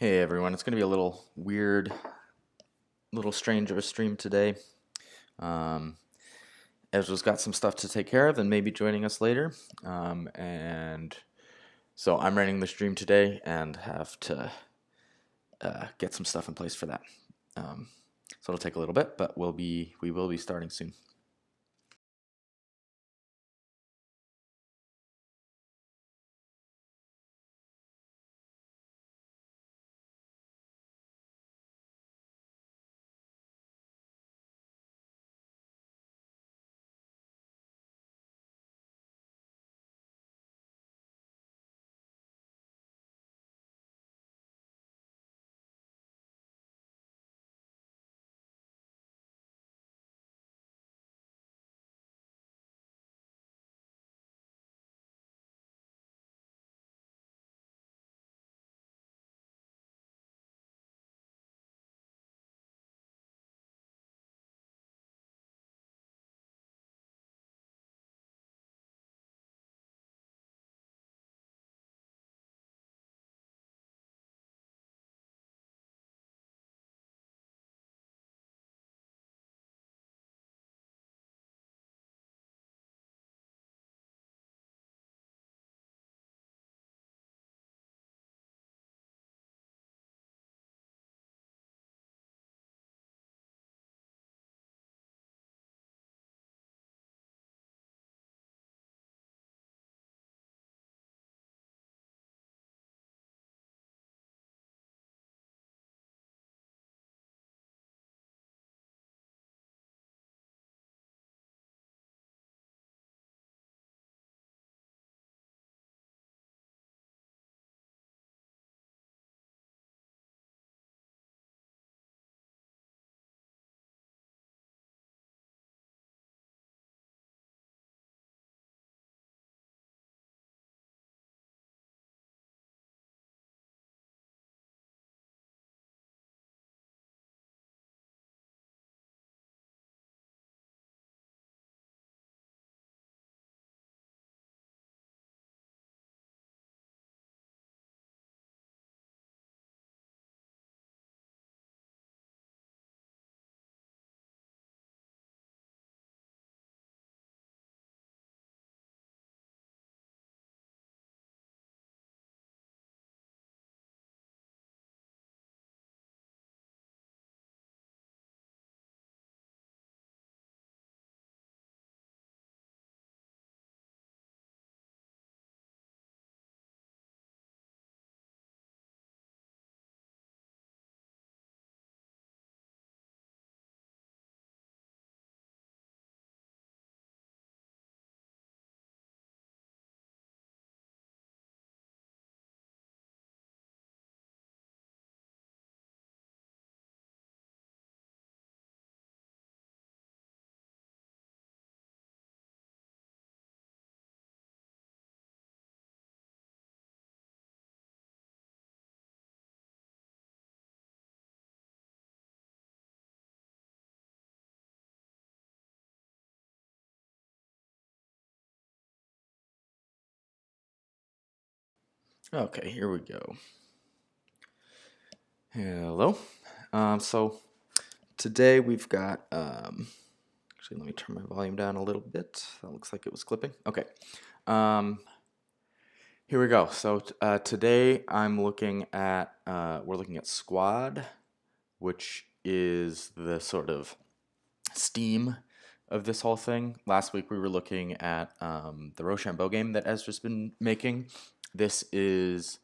Hey everyone, it's going to be a little weird, little strange of a stream today. Um, Ezra's got some stuff to take care of and maybe joining us later. And so I'm running the stream today and have to get some stuff in place for that. So it'll take a little bit, but we will be starting soon. Okay, here we go. Hello. So today we've got. Actually, let me turn my volume down a little bit. That looks like it was clipping. Okay. Um, Here we go. So today we're looking at Squad, which is the sort of Steam of this whole thing. Last week we were looking at the Rochambeau game that Ezra's been making. This is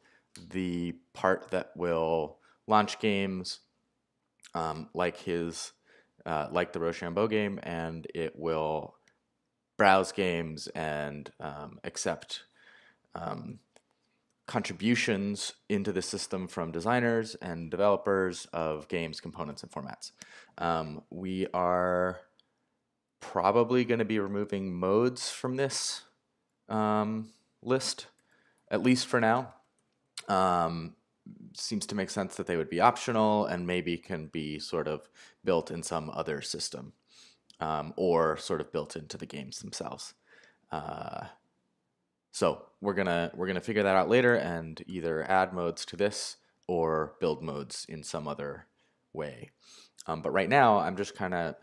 the part that will launch games like the Rochambeau game, and it will browse games and accept contributions into the system from designers and developers of games, components, and formats. We are probably going to be removing modes from this list, at least for now. Seems to make sense that they would be optional and maybe can be sort of built in some other system, or sort of built into the games themselves. So we're gonna figure that out later and either add modes to this or build modes in some other way. But right now, I'm just kind of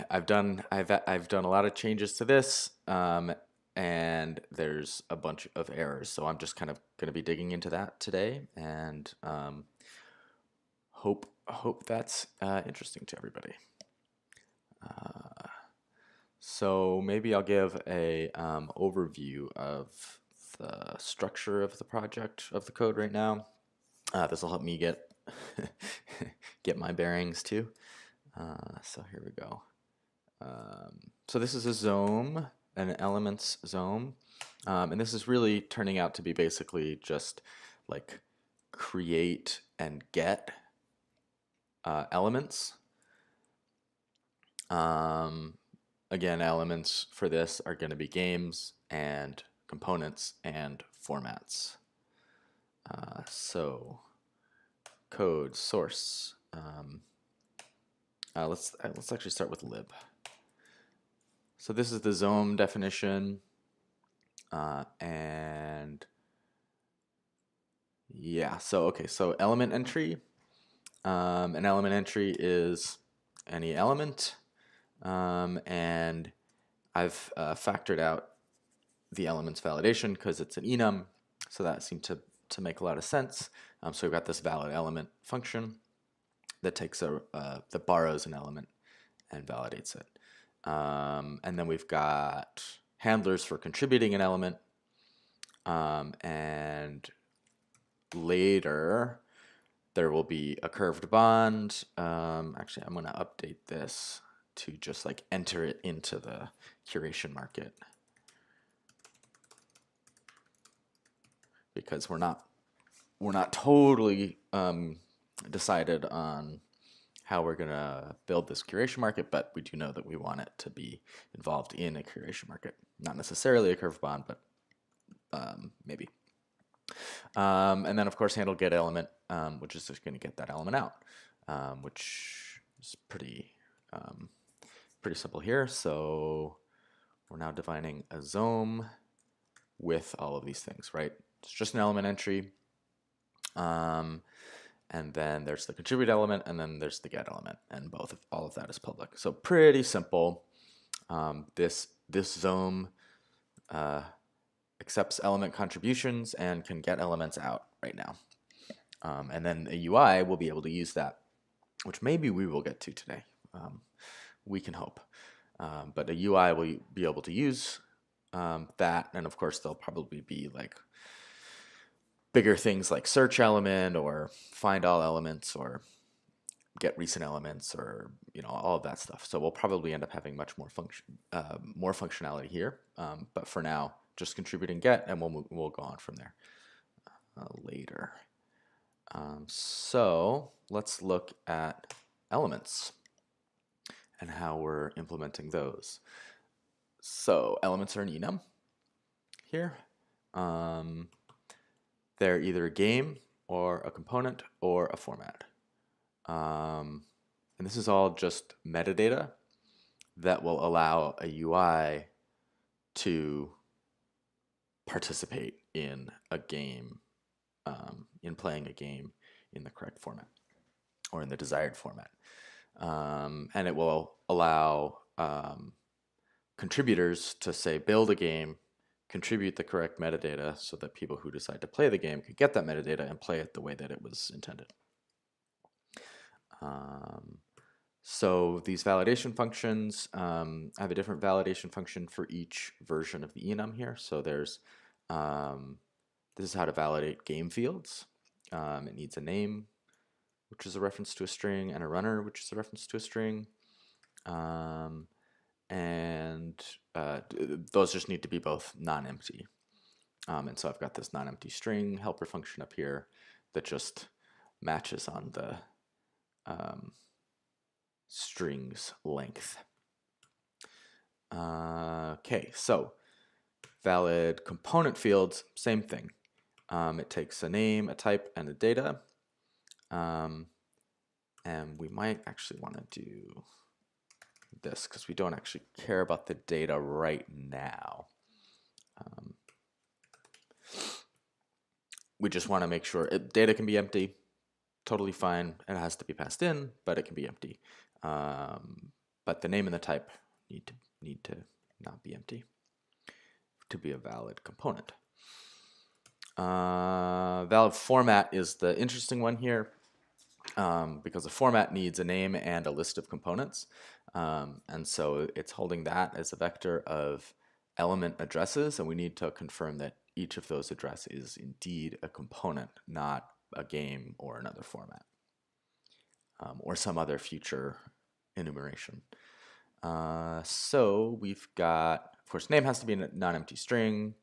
I've done a lot of changes to this, and there's a bunch of errors. So I'm just kind of going to be digging into that today, and hope that's interesting to everybody. So maybe I'll give a overview of the structure of the project of the code right now. This will help me get get my bearings too. So here we go. So this is a zome, an elements zome, and this is really turning out to be basically just like create and get elements. Again, elements for this are going to be games and components and formats. So code source. Let's actually start with lib. So this is the zome definition, and yeah. So okay. So element entry. An element entry is any element, and I've factored out the elements validation because it's an enum, so that seemed to make a lot of sense. So we've got this valid element function that takes that borrows an element and validates it. And then we've got handlers for contributing an element, and later there will be a curved bond. Actually, I'm going to update this to just like enter it into the curation market, because we're not totally decided on how we're going to build this curation market, but we do know that we want it to be involved in a curation market. Not necessarily a curved bond, but maybe. And then, of course, handle get element, which is just going to get that element out, which is pretty simple here. So we're now defining a zome with all of these things, right? It's just an element entry. And then there's the contribute element, and then there's the get element, and all of that is public. So pretty simple. This zome accepts element contributions and can get elements out right now. And then a UI will be able to use that, which maybe we will get to today. We can hope. But a UI will be able to use that, and of course there'll probably be like bigger things like search element or find all elements or get recent elements, or all of that stuff. So we'll probably end up having much more functionality here. But for now, just contribute and get, and we'll go on from there later. So let's look at elements and how we're implementing those. So elements are an enum here. They're either a game or a component or a format. And this is all just metadata that will allow a UI to participate in a game, in playing a game in the correct format or in the desired format. And it will allow contributors to say, build a game, contribute the correct metadata so that people who decide to play the game could get that metadata and play it the way that it was intended. So these validation functions, I have a different validation function for each version of the enum here. So there's, this is how to validate game fields. It needs a name, which is a reference to a string, and a runner, which is a reference to a string. And those just need to be both non-empty. And so I've got this non-empty string helper function up here that just matches on the string's length. Okay, so valid component fields, same thing. It takes a name, a type, and a data. And we might actually want to do this because we don't actually care about the data right now. we just want to make sure data can be empty, totally fine. It has to be passed in, but it can be empty. But the name and the type need to not be empty to be a valid component. Valid format is the interesting one here, because the format needs a name and a list of components. And so it's holding that as a vector of element addresses, and we need to confirm that each of those addresses is indeed a component, not a game or another format, or some other future enumeration. So we've got, of course, name has to be a non-empty string,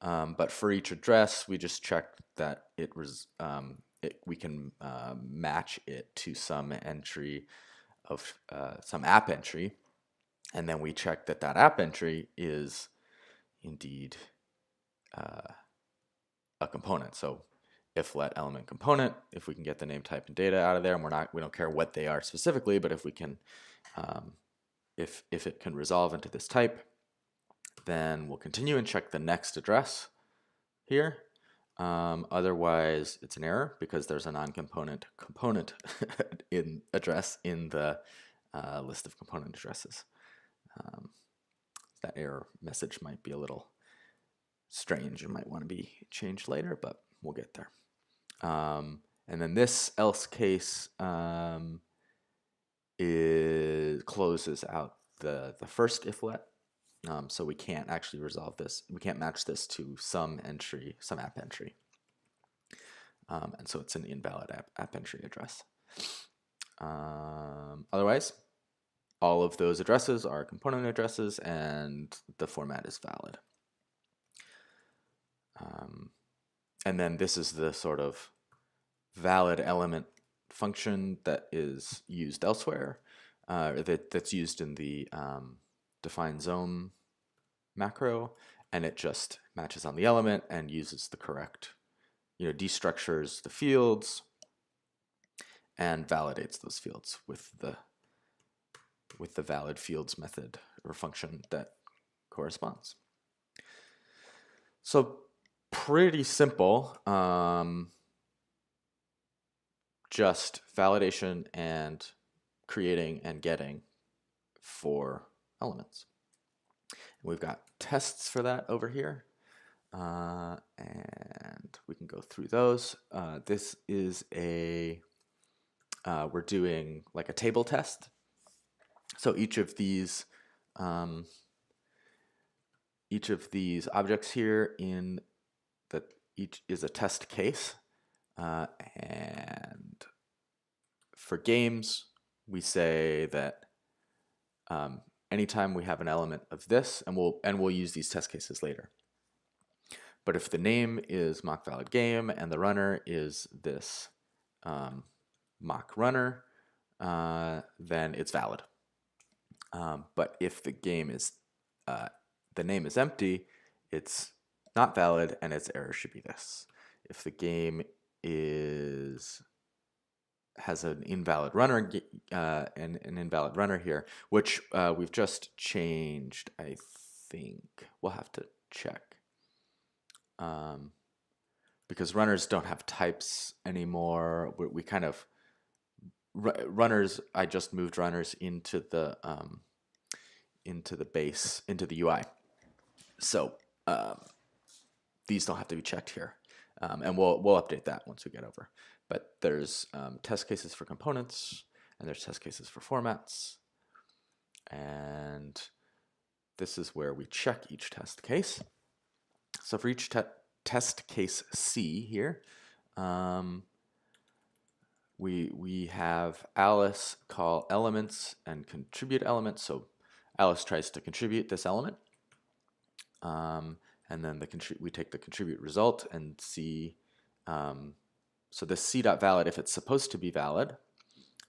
but for each address, we just check that we can match it to some entry of some app entry, and then we check that that app entry is indeed a component. So if let element component, if we can get the name, type, and data out of there, and we don't care what they are specifically, but if we can, if it can resolve into this type, then we'll continue and check the next address here. Otherwise, it's an error because there's a non-component component in address in the list of component addresses. That error message might be a little strange. It might want to be changed later, but we'll get there. And then this else case closes out the first if let. So we can't actually resolve this. We can't match this to some entry, some app entry. And so it's an invalid app entry address. Otherwise, all of those addresses are component addresses and the format is valid. And then this is the sort of valid element function that is used elsewhere, that's used in the define zone macro, and it just matches on the element and uses the correct, destructures the fields and validates those fields with the valid fields method or function that corresponds. So pretty simple, just validation and creating and getting for elements. And we've got tests for that over here, and we can go through those. This is we're doing like a table test. So each of these objects here each is a test case, and for games we say that anytime we have an element of this, and we'll use these test cases later. But if the name is mock valid game and the runner is this mock runner, then it's valid. But if the name is empty, it's not valid, and its error should be this. If the game has an invalid runner, an invalid runner here, which we've just changed, I think. We'll have to check. Because runners don't have types anymore. We kind of runners. I just moved runners into the base, into the UI. So these don't have to be checked here, and we'll update that once we get over. But there's test cases for components, and there's test cases for formats, and this is where we check each test case. So for each test case C here, we have Alice call elements and contribute elements. So Alice tries to contribute this element, and then we take the contribute result and see. So this c.valid, if it's supposed to be valid,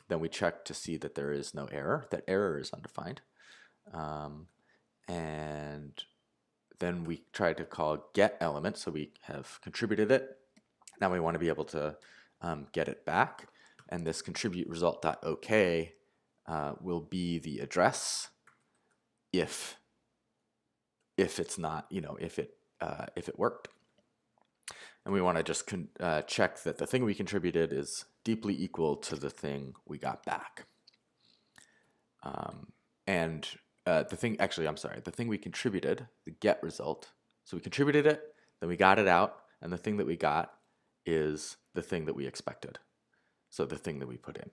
then we check to see that there is no error, that error is undefined. And then we try to call get element, so we have contributed it. Now we want to be able to get it back, and this contribute result.ok will be the address if it's not, if it worked. And we want to just check that the thing we contributed is deeply equal to the thing we got back. And the thing, actually, I'm sorry, the thing we contributed, the get result. So we contributed it, then we got it out, and the thing that we got is the thing that we expected. So the thing that we put in.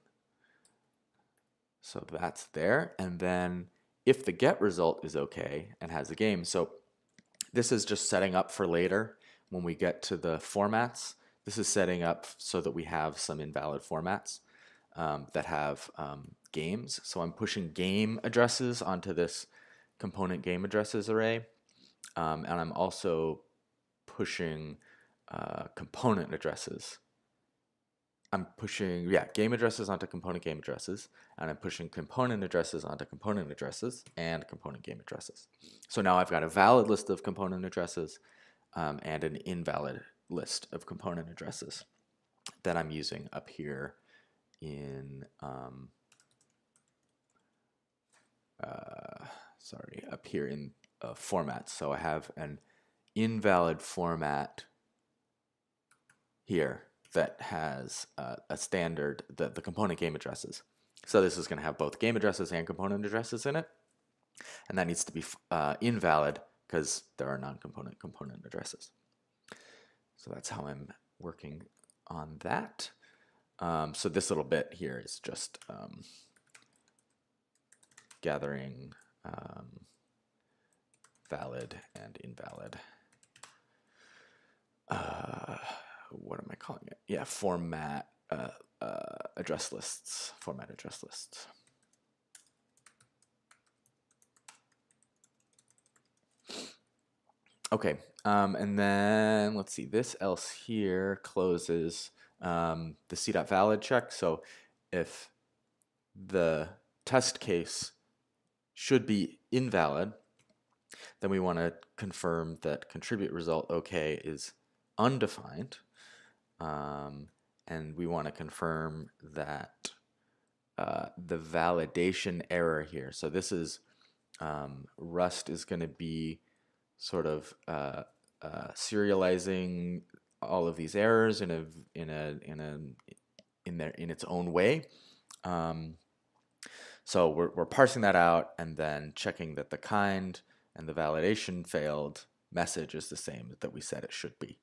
So that's there. And then if the get result is okay and has a game, so this is just setting up for later when we get to the formats. This is setting up so that we have some invalid formats that have games. So I'm pushing game addresses onto this component game addresses array. And I'm also pushing component addresses. I'm pushing, game addresses onto component game addresses, and I'm pushing component addresses onto component addresses and component game addresses. So now I've got a valid list of component addresses and an invalid list of component addresses that I'm using up here in, up here in formats. So I have an invalid format here that has a standard, the component game addresses. So this is going to have both game addresses and component addresses in it. And that needs to be invalid because there are non-component component addresses. So that's how I'm working on that. So this little bit here is just gathering valid and invalid. What am I calling it? Yeah, format address lists. Format address lists. Okay, and then let's see. This else here closes the c.valid check. So if the test case should be invalid, then we want to confirm that contribute result OK is undefined. And we want to confirm that the validation error here. So this is Rust is going to be sort of serializing all of these errors in its own way. So we're parsing that out and then checking that the kind and the validation failed message is the same that we said it should be.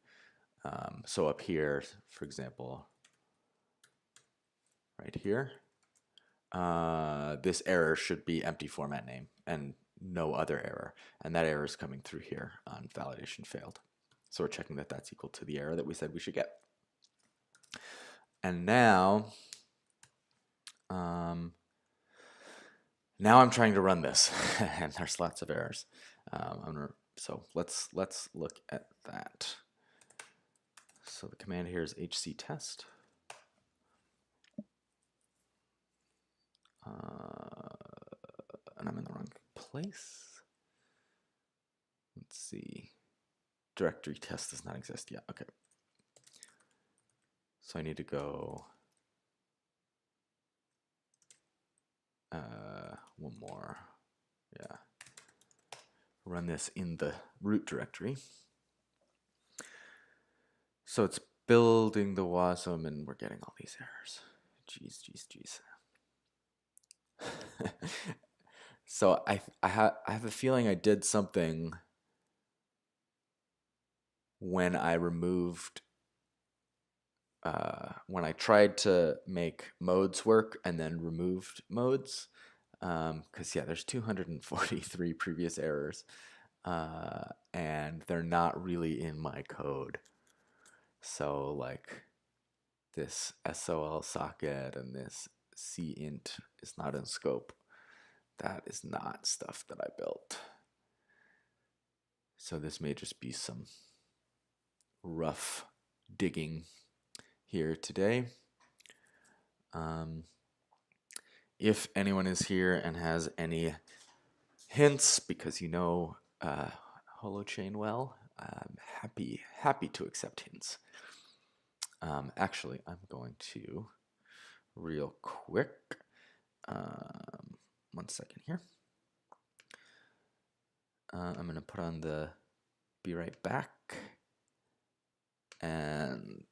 So up here, for example, right here, this error should be empty format name and no other error. And that error is coming through here on validation failed. So we're checking that that's equal to the error that we said we should get. And now I'm trying to run this, and there's lots of errors. So let's look at that. So the command here is hctest. And I'm in the wrong place. Let's see. Directory test does not exist yet. Okay. So I need to go one more. Yeah. Run this in the root directory. So it's building the WASM and we're getting all these errors. Jeez. So I have a feeling I did something when I removed when I tried to make modes work and then removed modes, because there's 243 previous errors, and they're not really in my code. So like this SOL socket and this cint is not in scope. That is not stuff that I built. So this may just be some rough digging here today. If anyone is here and has any hints, because you know Holochain well, I'm happy to accept hints. Actually, I'm going to real quick. 1 second here. I'm going to put on the be right back. And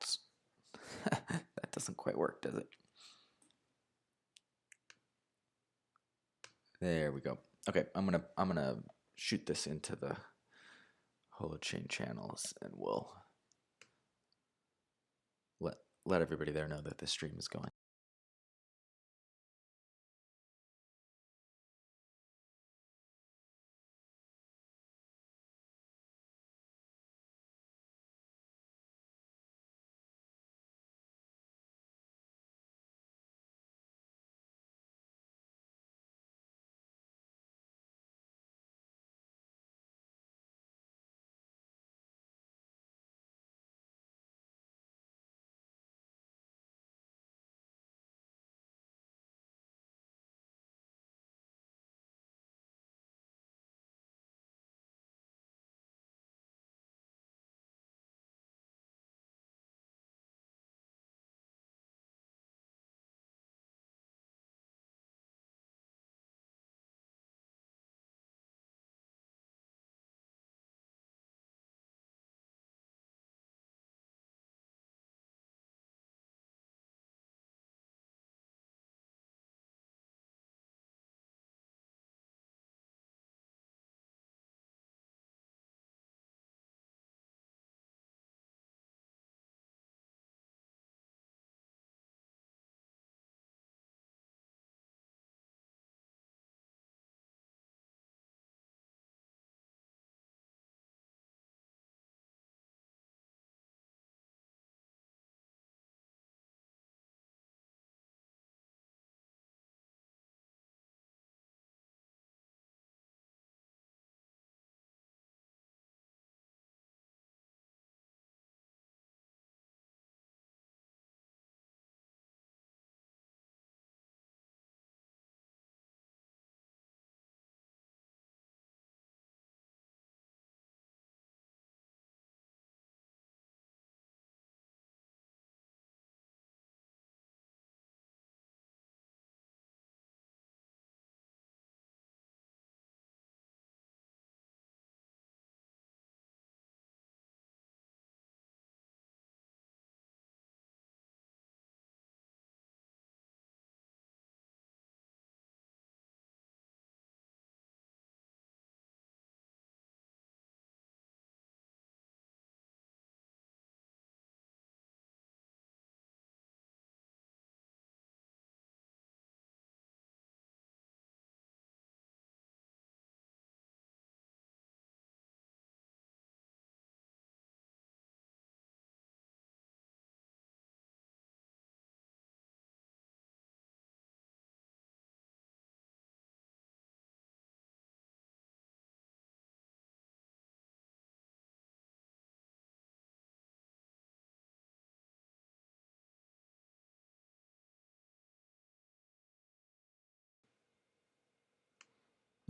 that doesn't quite work, does it? There we go. Okay, I'm gonna shoot this into the holochain channels, and we'll let everybody there know that the stream is going.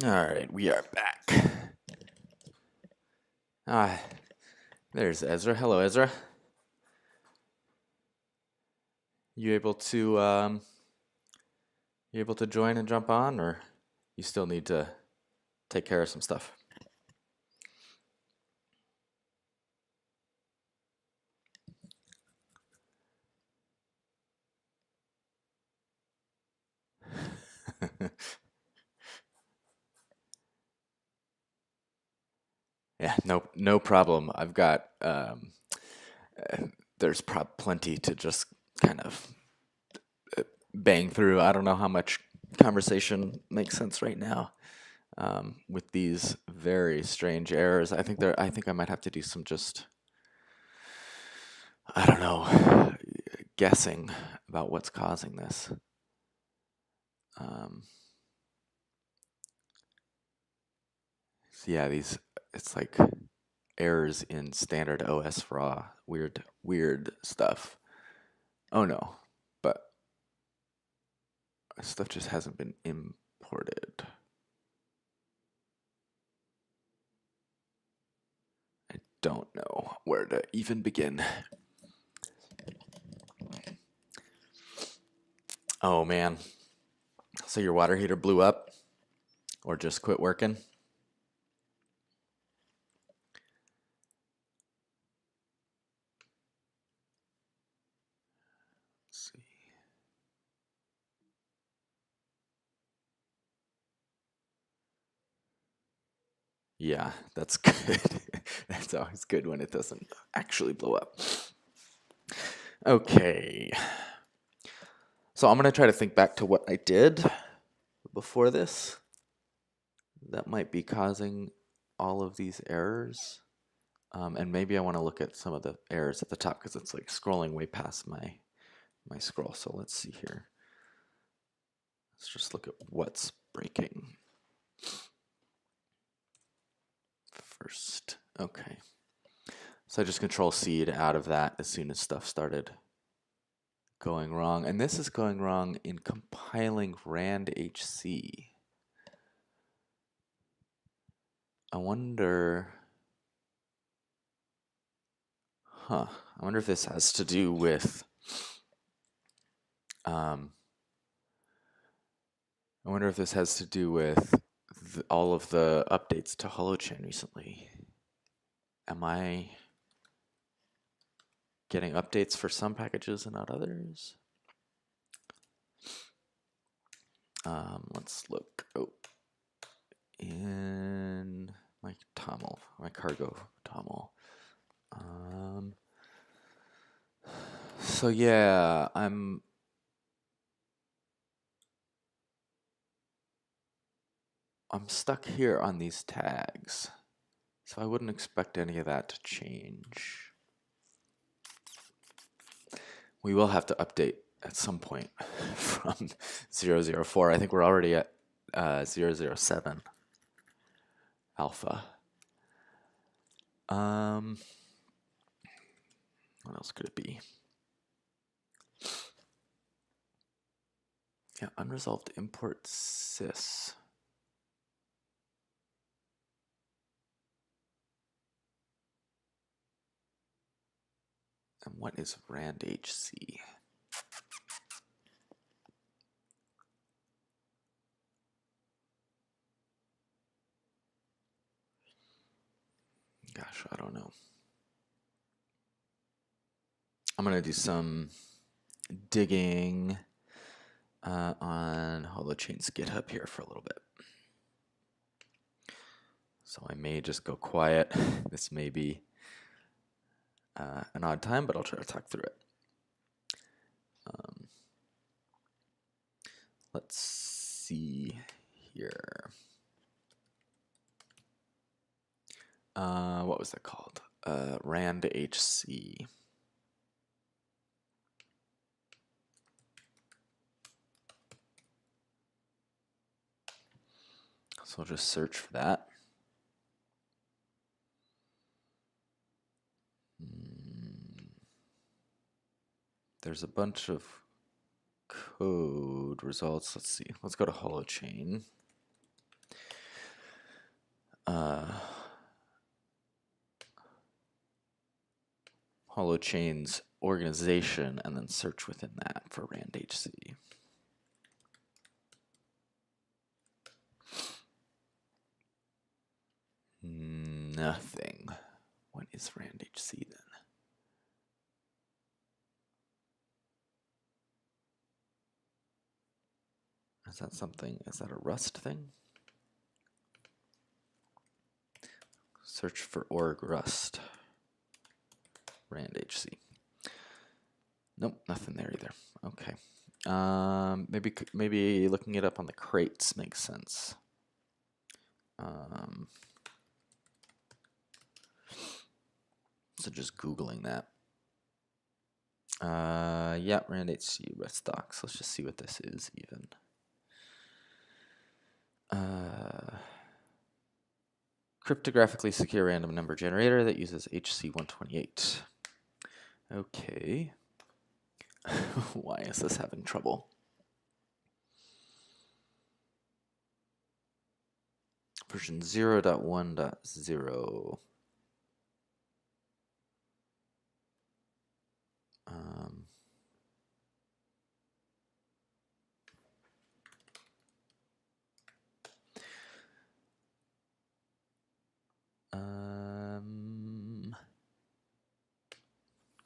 All right, we are back. Ah, there's Ezra. Hello, Ezra. You able to join and jump on, or you still need to take care of some stuff? Yeah, no problem. I've got there's plenty to just kind of bang through. I don't know how much conversation makes sense right now with these very strange errors. I think I might have to do some just I don't know guessing about what's causing this. So yeah, it's like errors in standard OS raw, weird stuff. Oh no, but stuff just hasn't been imported. I don't know where to even begin. Oh man. So your water heater blew up or just quit working? Yeah, that's good. That's always good when it doesn't actually blow up. Okay. So I'm going to try to think back to what I did before this. That might be causing all of these errors. And maybe I want to look at some of the errors at the top because it's like scrolling way past my scroll. So let's see here. Let's just look at what's breaking first. Okay. So I just control C to out of that as soon as stuff started going wrong. And this is going wrong in compiling randHC. I wonder, I wonder if this has to do with, I wonder if this has to do with all of the updates to holochain recently. Am I getting updates for some packages and not others? Let's look in my TOML, my cargo TOML. So yeah, I'm stuck here on these tags. So I wouldn't expect any of that to change. We will have to update at some point from 004. I think we're already at 007 alpha. What else could it be? Yeah, unresolved import sys. And what is randHC? Gosh, I don't know. I'm going to do some digging on Holochain's GitHub here for a little bit. So I may just go quiet. This may be an odd time, but I'll try to talk through it. Let's see here. What was that called? randHC. So I'll just search for that. There's a bunch of code results. Let's see. Let's go to Holochain. Holochain's organization, and then search within that for randHC. Nothing. What is randHC then? Is that something? Is that a Rust thing? Search for org Rust. randHC. Nope, nothing there either. Okay. Maybe looking it up on the crates makes sense. So just Googling that. Yeah, randHC Rust docs. Let's just see what this is even. Cryptographically secure random number generator that uses HC128. Okay. Why is this having trouble? Version 0.1.0.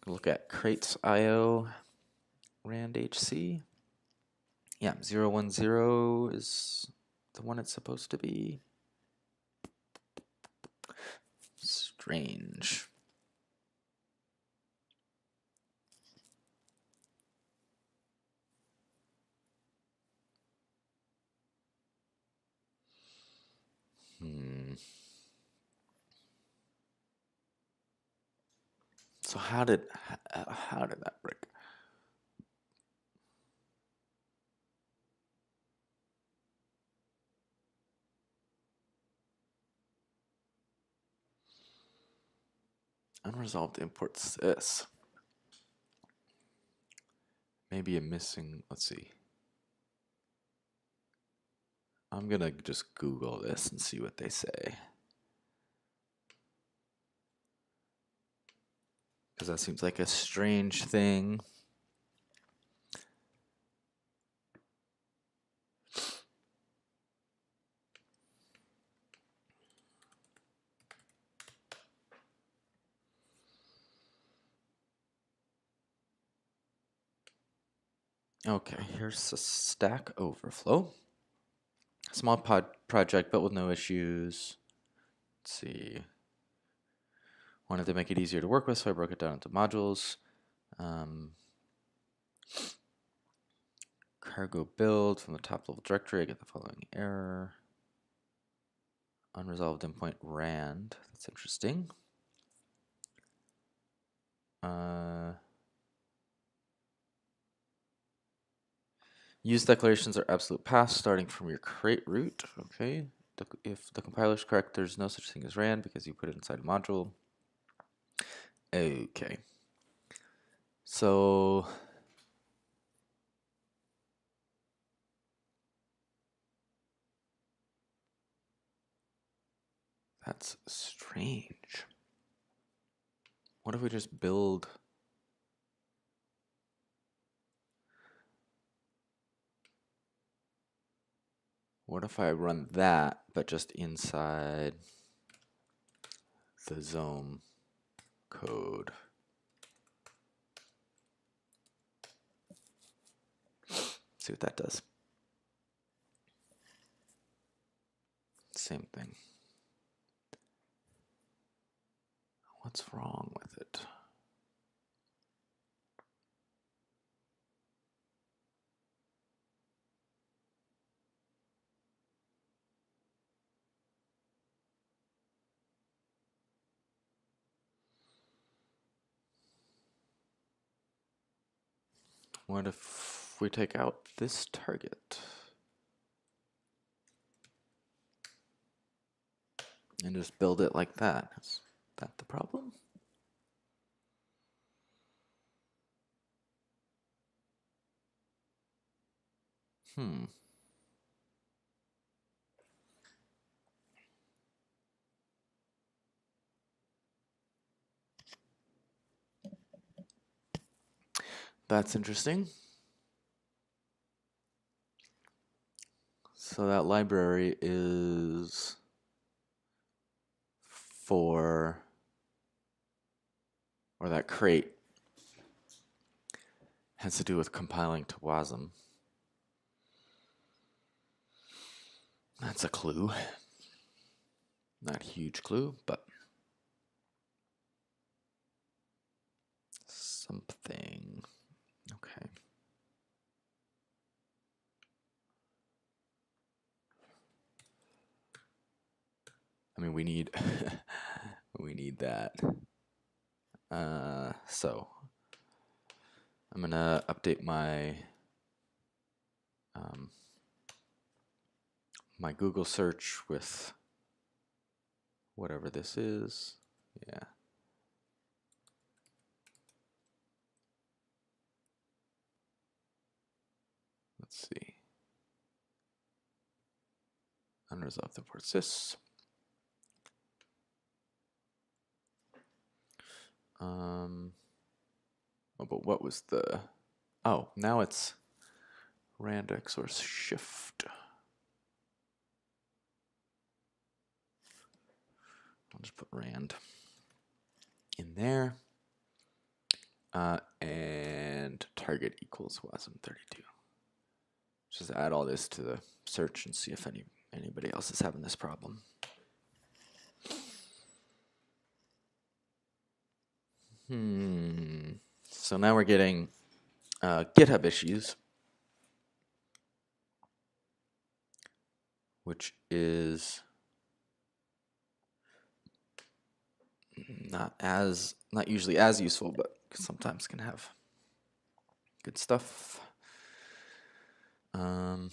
Look at crates.io randHC. Yeah, 010 is the one it's supposed to be. Strange. So how did that break? Unresolved import sys. Maybe a missing, let's see. I'm gonna just Google this and see what they say. Because that seems like a strange thing. Okay, here's a Stack Overflow. Small project, but with no issues. Let's see. Wanted to make it easier to work with, so I broke it down into modules. Cargo build from the top level directory. I get the following error. Unresolved endpoint rand. That's interesting. Use declarations are absolute paths starting from your crate root. Okay. If the compiler is correct, there's no such thing as rand because you put it inside a module. Okay. So that's strange. What if we just build? What if I run that, but just inside the Zome code? See what that does. Same thing. What's wrong with it? What if we take out this target and just build it like that? Is that the problem? That's interesting. So that library is for, or that crate has to do with compiling to WASM. That's a clue. Not a huge clue, but something. Okay. I mean, we need we need that. So I'm gonna update my my Google search with whatever this is. Yeah. Let's see. Unresolved import sys. Oh, but what was the? Oh, now it's rand XOR shift. I'll just put rand in there. And target equals WASM32. Just add all this to the search and see if anybody else is having this problem. So now we're getting GitHub issues, which is not usually as useful, but sometimes can have good stuff. All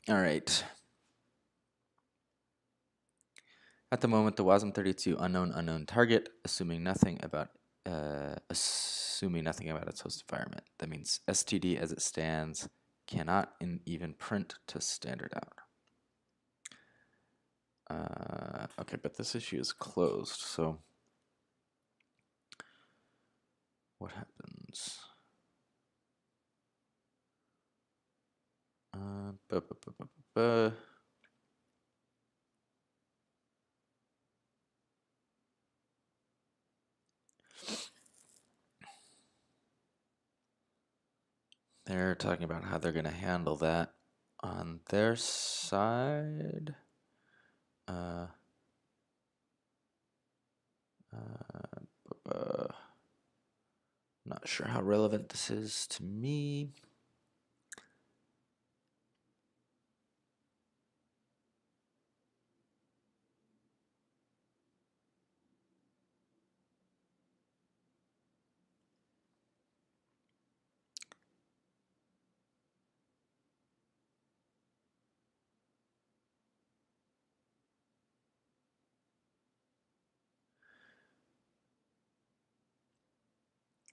right. At the moment, the WASM32 unknown target, assuming nothing about its host environment. That means std as it stands cannot even print to standard out. Okay, but this issue is closed, so what happens? Bu- bu- bu- bu- bu- bu. They're talking about how they're going to handle that on their side. Not sure how relevant this is to me.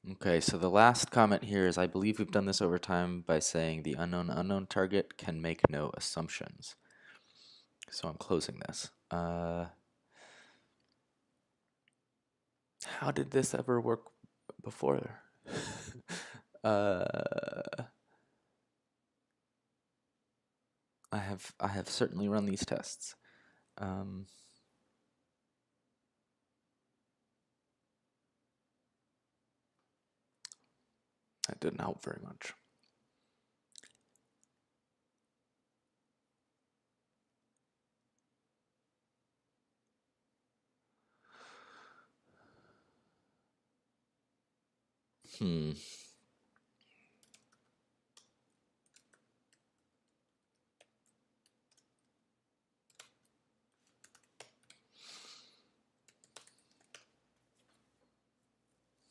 Okay, so the last comment here is I believe we've done this over time by saying the unknown target can make no assumptions. So I'm closing this. How did this ever work before? I have certainly run these tests. That didn't help very much.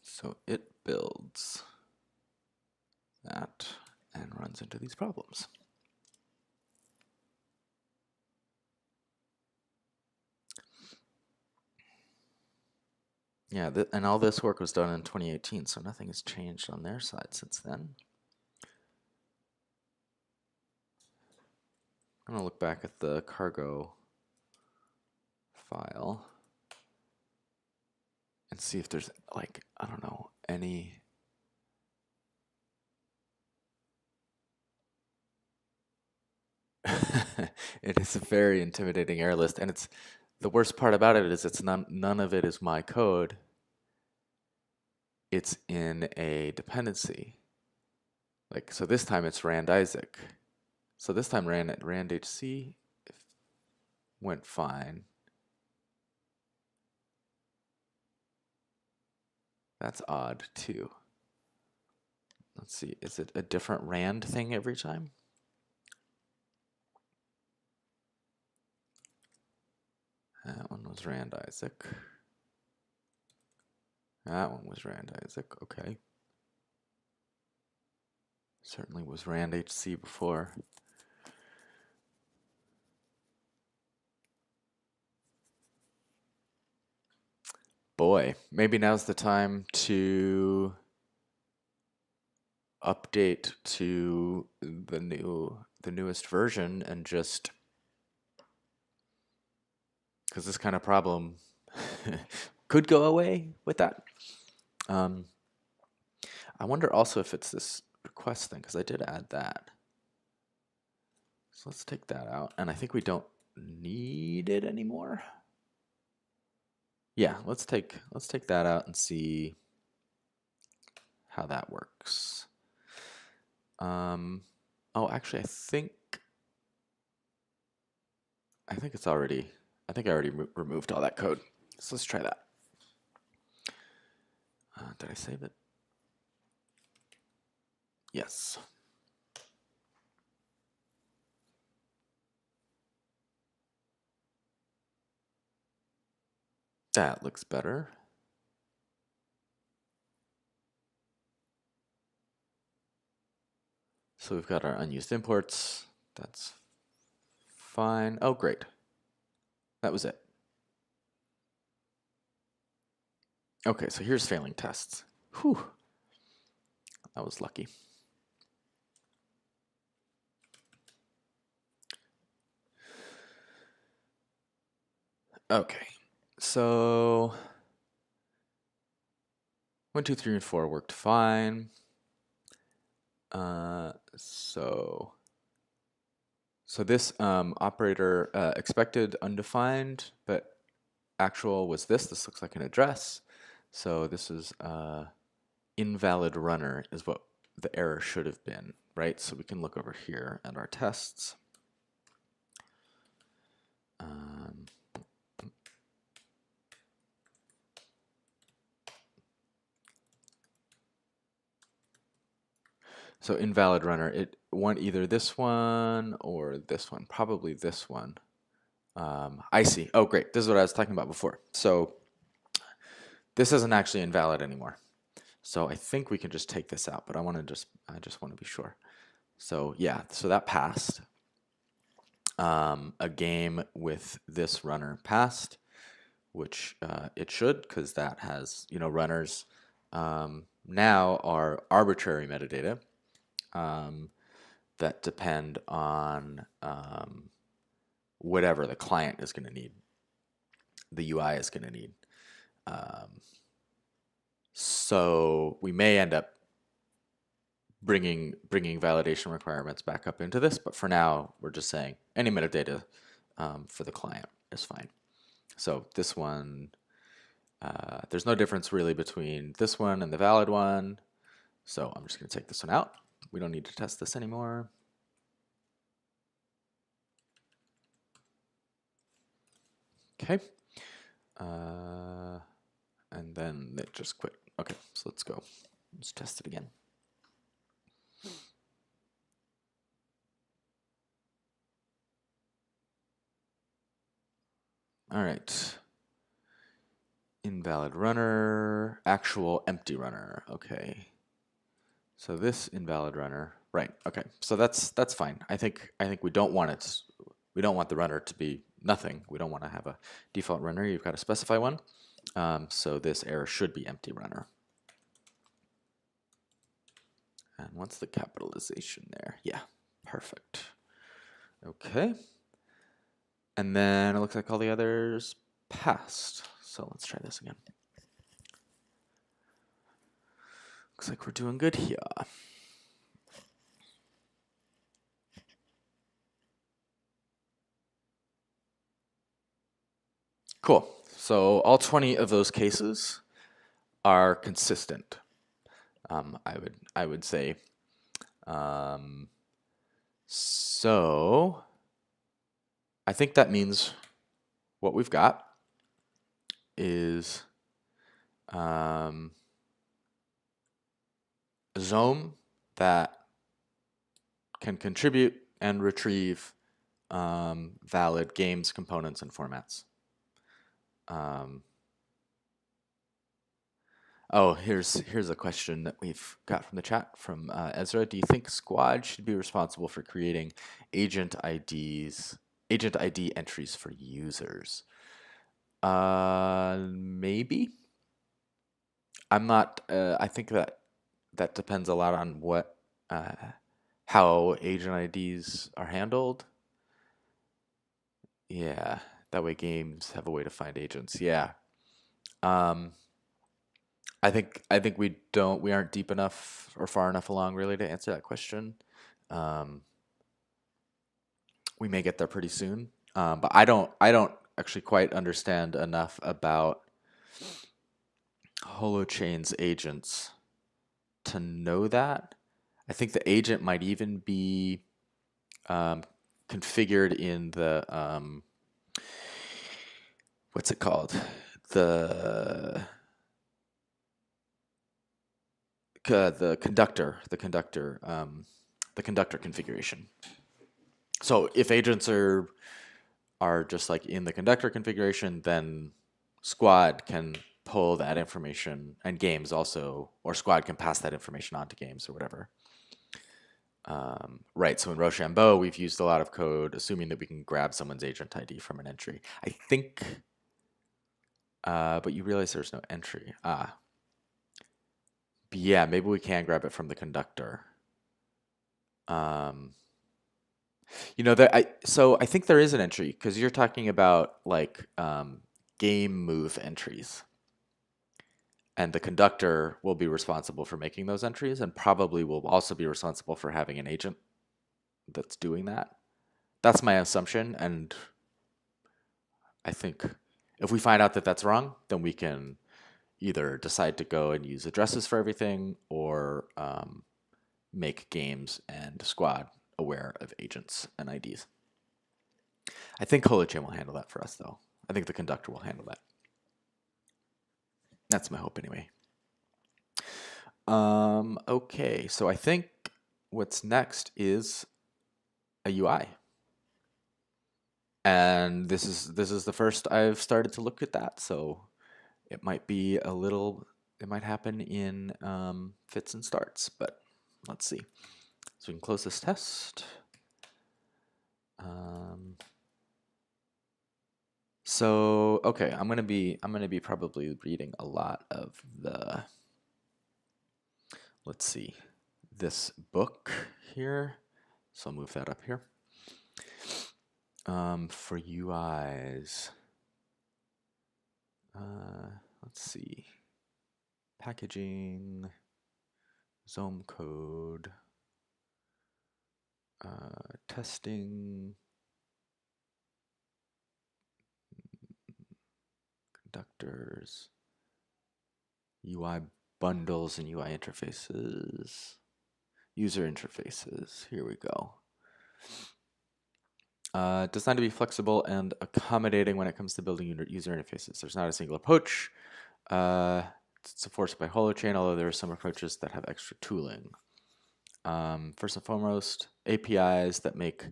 So it builds that and runs into these problems. Yeah, and all this work was done in 2018, so nothing has changed on their side since then. I'm gonna look back at the cargo file and see if there's, like, I don't know, any it is a very intimidating error list, and it's the worst part about it is it's none of it is my code. It's in a dependency. Like, so this time it's rand Isaac. So this time rand HC went fine. That's odd too. Let's see, is it a different rand thing every time? That one was rand Isaac. That one was rand Isaac, okay. Certainly was rand HC before. Boy, maybe now's the time to update to the newest version and just, because this kind of problem could go away with that. I wonder also if it's this request thing, because I did add that. So let's take that out, and I think we don't need it anymore. Yeah, let's take that out and see how that works. Oh, actually, I think it's already. I think I already removed all that code. So let's try that. Did I save it? Yes. That looks better. So we've got our unused imports. That's fine. Oh, great. That was it. Okay, so here's failing tests. Whew. That was lucky. Okay, so 1, 2, 3, and 4 worked fine. So this operator expected undefined, but actual was this. This looks like an address. So this is invalid runner is what the error should have been, right? So we can look over here at our tests. So invalid runner, it want either this one or this one, probably this one. I see. Oh, great. This is what I was talking about before. So this isn't actually invalid anymore. So I think we can just take this out, but I just want to be sure. So yeah, so that passed. A game with this runner passed, which it should, because that has, runners now are arbitrary metadata that depend on whatever the client is going to need, the UI is going to need. So we may end up bringing validation requirements back up into this, but for now we're just saying any metadata for the client is fine. So this one, there's no difference really between this one and the valid one. So I'm just going to take this one out. We don't need to test this anymore. Okay. And then it just quit. Okay, so let's go. Let's test it again. All right. Invalid runner, actual empty runner. Okay. So this invalid runner, right? Okay. So that's fine. I think we don't want it. We don't want the runner to be nothing. We don't want to have a default runner. You've got to specify one. So this error should be empty runner. And what's the capitalization there? Yeah, perfect. Okay. And then it looks like all the others passed. So let's try this again. Looks like we're doing good here. Cool. So all 20 of those cases are consistent. I would say. So I think that means what we've got is a Zome that can contribute and retrieve valid games, components, and formats. Oh, here's a question that we've got from the chat from Ezra. Do you think Squad should be responsible for creating agent ID entries for users? Maybe. I'm not. I think that depends a lot on what how agent IDs are handled. Yeah, that way games have a way to find agents. Yeah. I think we aren't deep enough or far enough along really to answer that question. We may get there pretty soon, but I don't actually quite understand enough about Holochain's agents to know that. I think the agent might even be configured in the what's it called? The the conductor configuration. So if agents are just like in the conductor configuration, then squad can pull that information, and games also, or squad can pass that information on to games or whatever. Right, so in Rochambeau, we've used a lot of code assuming that we can grab someone's agent ID from an entry. I think, but you realize there's no entry. Yeah, maybe we can grab it from the conductor. So I think there is an entry because you're talking about like game move entries. And the conductor will be responsible for making those entries and probably will also be responsible for having an agent that's doing that. That's my assumption. And I think if we find out that that's wrong, then we can either decide to go and use addresses for everything or make games and squad aware of agents and IDs. I think Holochain will handle that for us, though. I think the conductor will handle that. That's my hope, anyway. Okay, so I think what's next is a UI. And this is the first I've started to look at that, so it might be a little, it might happen in fits and starts, but let's see. So we can close this test. So okay, I'm gonna be probably reading a lot of the, let's see, this book here. So I'll move that up here. For UIs, let's see, packaging, Zome code, testing, conductors, UI bundles and UI interfaces, user interfaces. Here we go. Designed to be flexible and accommodating when it comes to building user interfaces. There's not a single approach. It's supported by Holochain, although there are some approaches that have extra tooling. First and foremost, APIs that make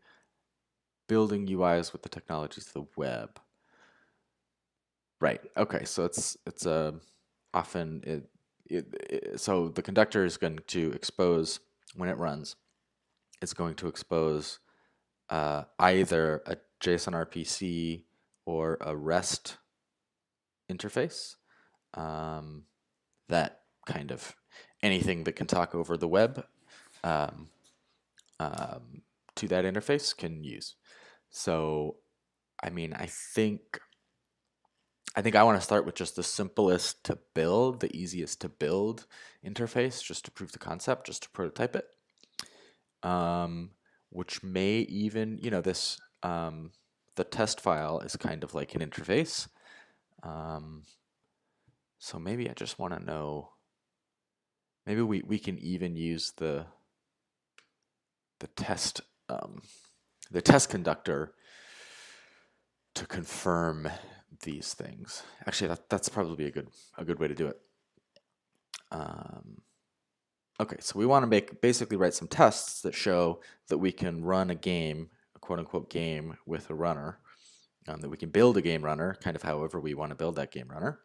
building UIs with the technologies of the web. Right. Okay. So it's often so the conductor is going to expose when it runs. It's going to expose either a JSON RPC or a REST interface. That kind of anything that can talk over the web to that interface can use. So, I mean, I think I want to start with just the simplest to build, the easiest to build interface, just to prove the concept, just to prototype it. Which may even, this, the test file is kind of like an interface. So maybe I just want to know, maybe we can even use the test conductor to confirm these things. Actually, that's probably a good way to do it. Okay, so we want to basically write some tests that show that we can run a game, a quote unquote game, with a runner. That we can build a game runner, kind of however we want to build that game runner.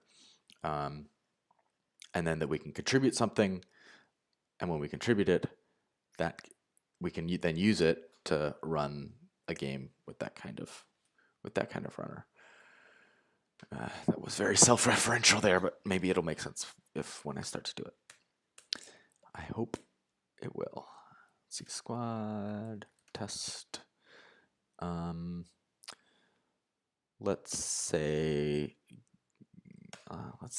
And then that we can contribute something, and when we contribute it, that we can then use it to run a game with that kind of runner. That was very self-referential there, but maybe it'll make sense when I start to do it. I hope it will. Let's see, squad test. Let's say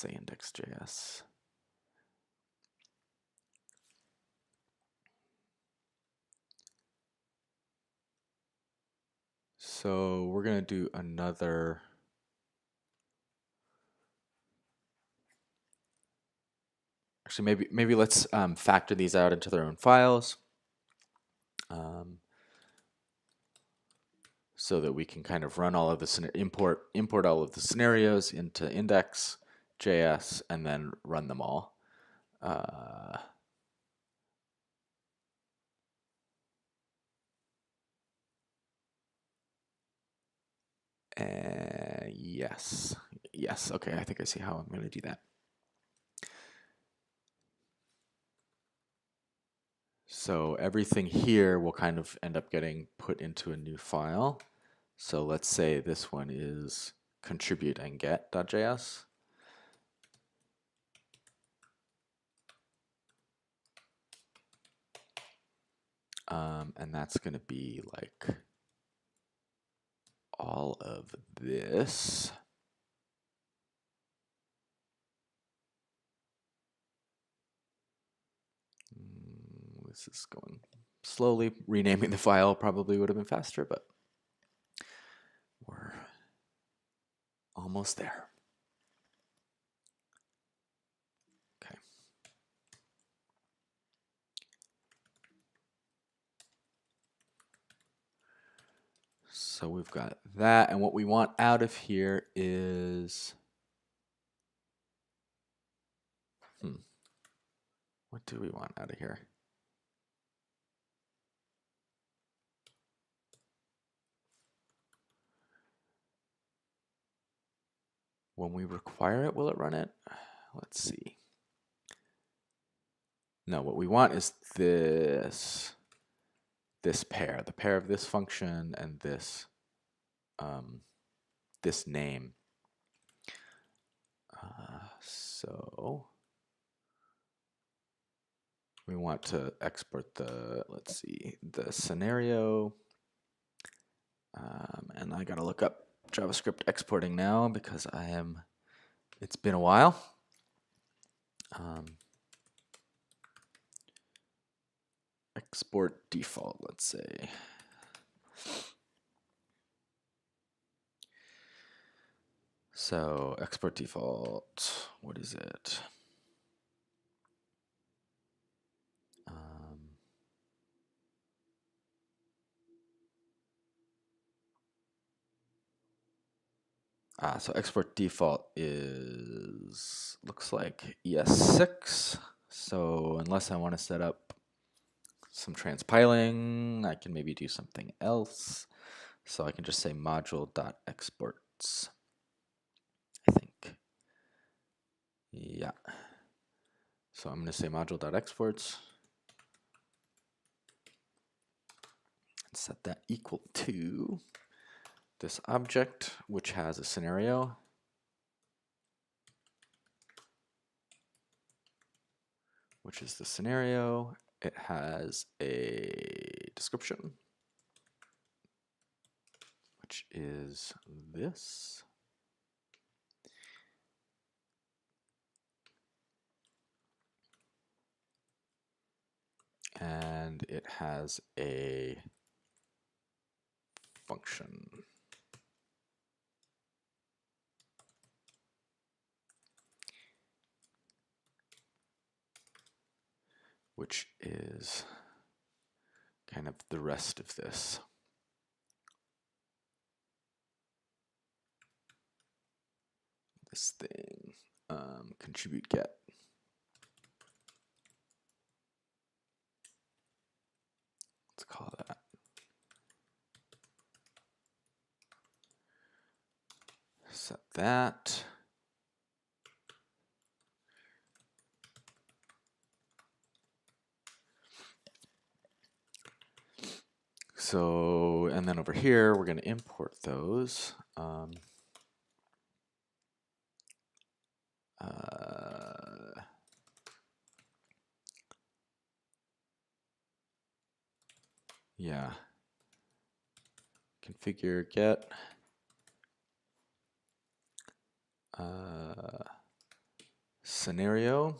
index.js. So we're gonna do another. Actually, maybe let's factor these out into their own files, so that we can kind of run all of the import all of the scenarios into index.js and then run them all. Yes. Yes. Okay, I think I see how I'm going to do that. So everything here will kind of end up getting put into a new file. So let's say this one is contribute and get.js. And that's going to be like all of this. This is going slowly. Renaming the file probably would have been faster, but we're almost there. Okay. So we've got that, and what we want out of here is, what do we want out of here? When we require it, will it run it? Let's see. No, what we want is this pair, the pair of this function and this this name. So we want to export the, let's see, the scenario. And I gotta look up JavaScript exporting now because it's been a while. Export default, let's say. So export default, what is it? So export default looks like ES6. So unless I want to set up some transpiling, I can maybe do something else. So I can just say module.exports, I think. Yeah. So I'm going to say module.exports. And set that equal to this object, which has a scenario. Which is the scenario. It has a description, which is this. And it has a function. Which is kind of the rest of this. This thing, contribute get. Let's call that. Set that. So, and then over here, we're going to import those. Yeah. Configure get. Scenario.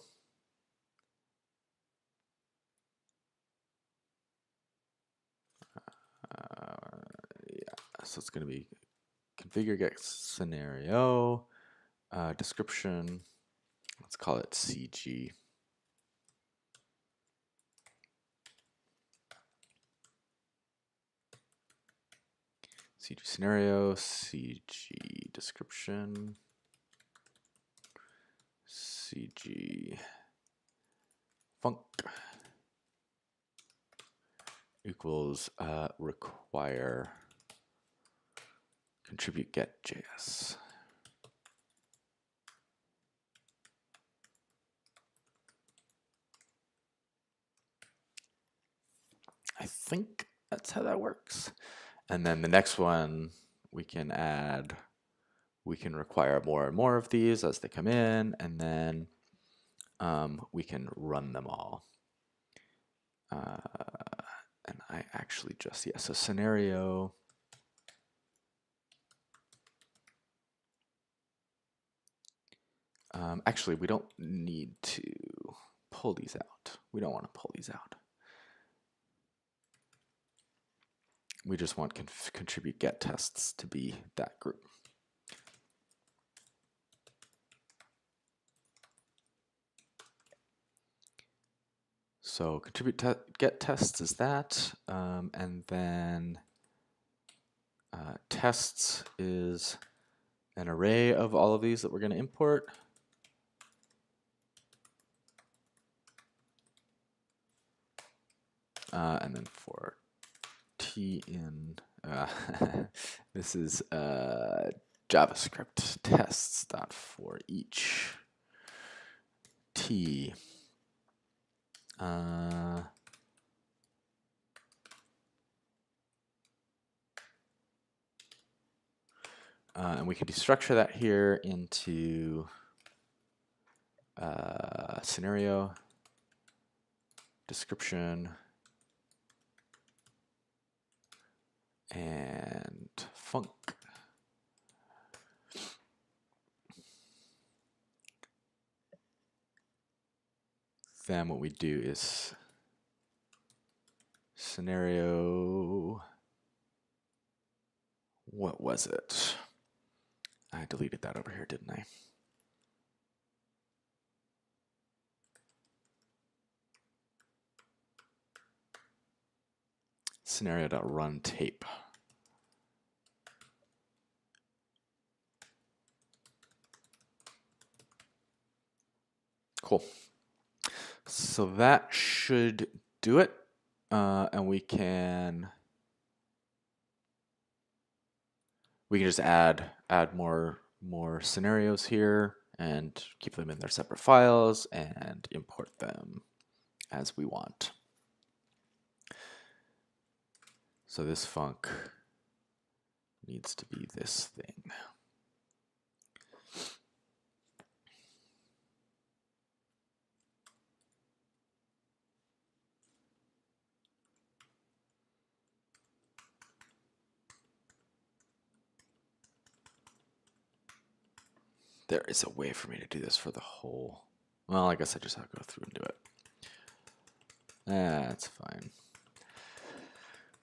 Yeah, so it's going to be configure get scenario, description, let's call it CG. CG scenario, CG description, CG func equals require contribute get.js. I think that's how that works. And then the next one we can add, we can require more and more of these as they come in, and then we can run them all. And I actually just, yeah, so scenario. Actually, we don't need to pull these out. We don't want to pull these out. We just want contribute get tests to be that group. So contribute get tests is that, and then tests is an array of all of these that we're going to import. And then for t in, this is JavaScript tests dot for each t. And we can destructure that here into scenario, description, and func. Then what we do is scenario, what was it? I deleted that over here, didn't I? Scenario.run tape. Cool. So that should do it. And we can just add more scenarios here and keep them in their separate files and import them as we want. So this func needs to be this thing. There is a way for me to do this for the whole. Well, I guess I just have to go through and do it. That's fine.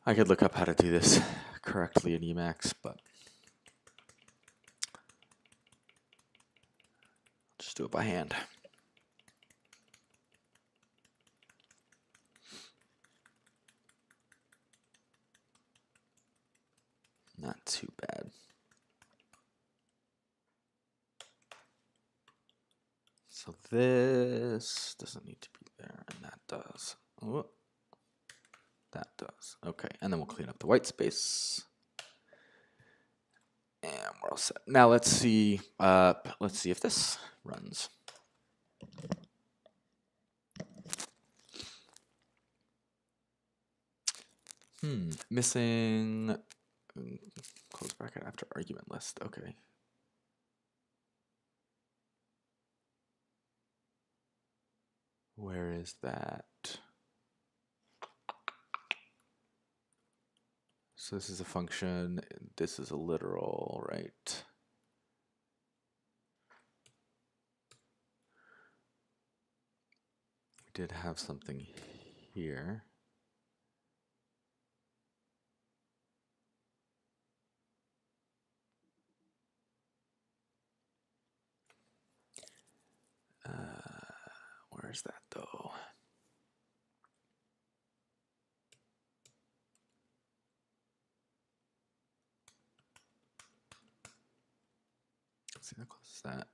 I could look up how to do this correctly in Emacs, but just do it by hand. Not too bad. So this doesn't need to be there, and that does. Oh, that does. Okay, and then we'll clean up the white space. And we're all set. Now let's see if this runs. Missing close bracket after argument list. Okay. Where is that? So this is a function, this is a literal, right? We did have something here. Where is that though? Let's see, that closes that.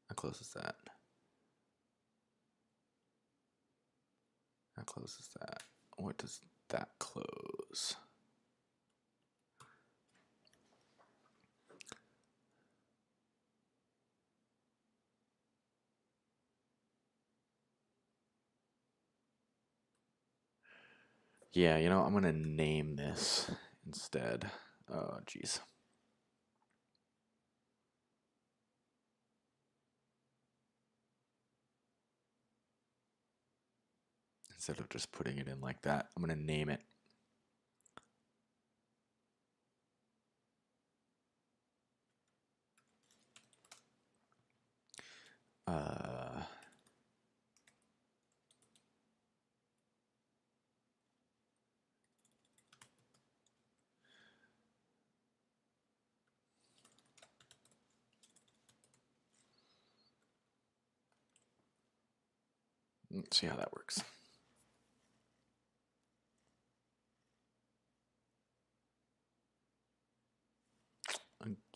That closes that. That closes that. What does that close? Yeah, you know, I'm gonna name this instead. Oh, geez. Instead of just putting it in like that, I'm gonna name it. Uh, let's see how that works.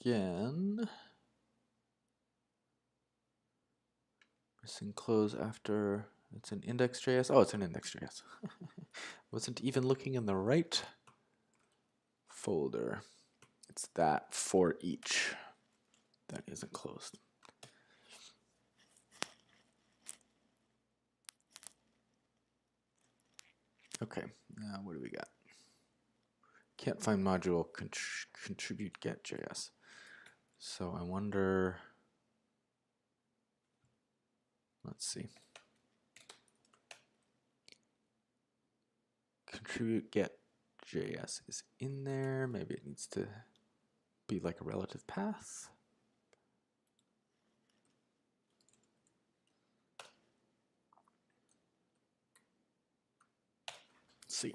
Again, pressing close after it's an index.js. Oh, it's an index.js. Wasn't even looking in the right folder. It's that for each that isn't closed. Okay, now what do we got? Can't find module contribute get.js. So I wonder, let's see. Contribute get.js is in there. Maybe it needs to be like a relative path. Let's see.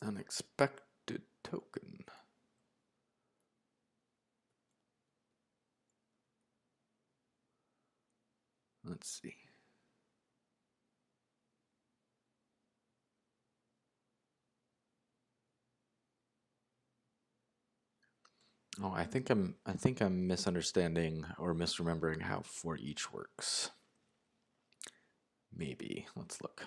Unexpected token. Let's see. Oh, I think I'm misunderstanding or misremembering how for each works. Maybe. Let's look.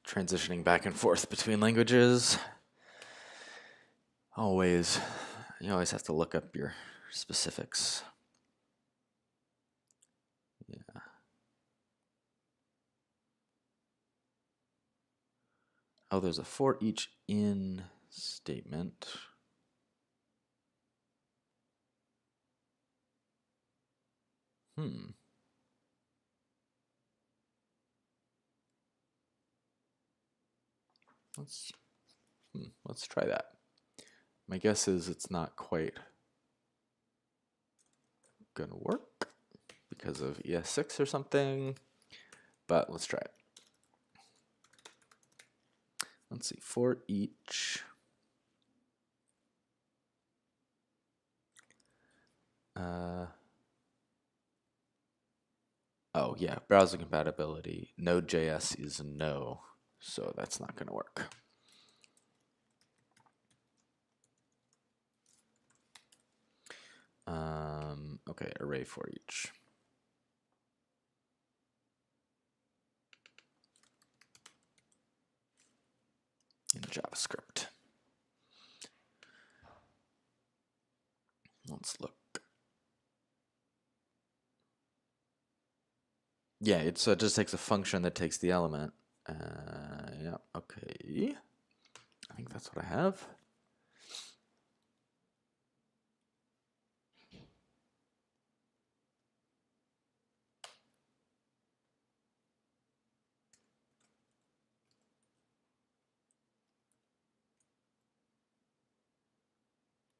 Transitioning back and forth between languages. Always, you always have to look up your specifics. Yeah. Oh, there's a for each in statement. Let's try that. My guess is it's not quite gonna work because of ES6 or something, but let's try it. Let's see, for each oh yeah, browser compatibility. Node.js is no, so that's not gonna work. Okay, array for each. In JavaScript. Let's look. Yeah, it just takes a function that takes the element. Yeah, okay. I think that's what I have.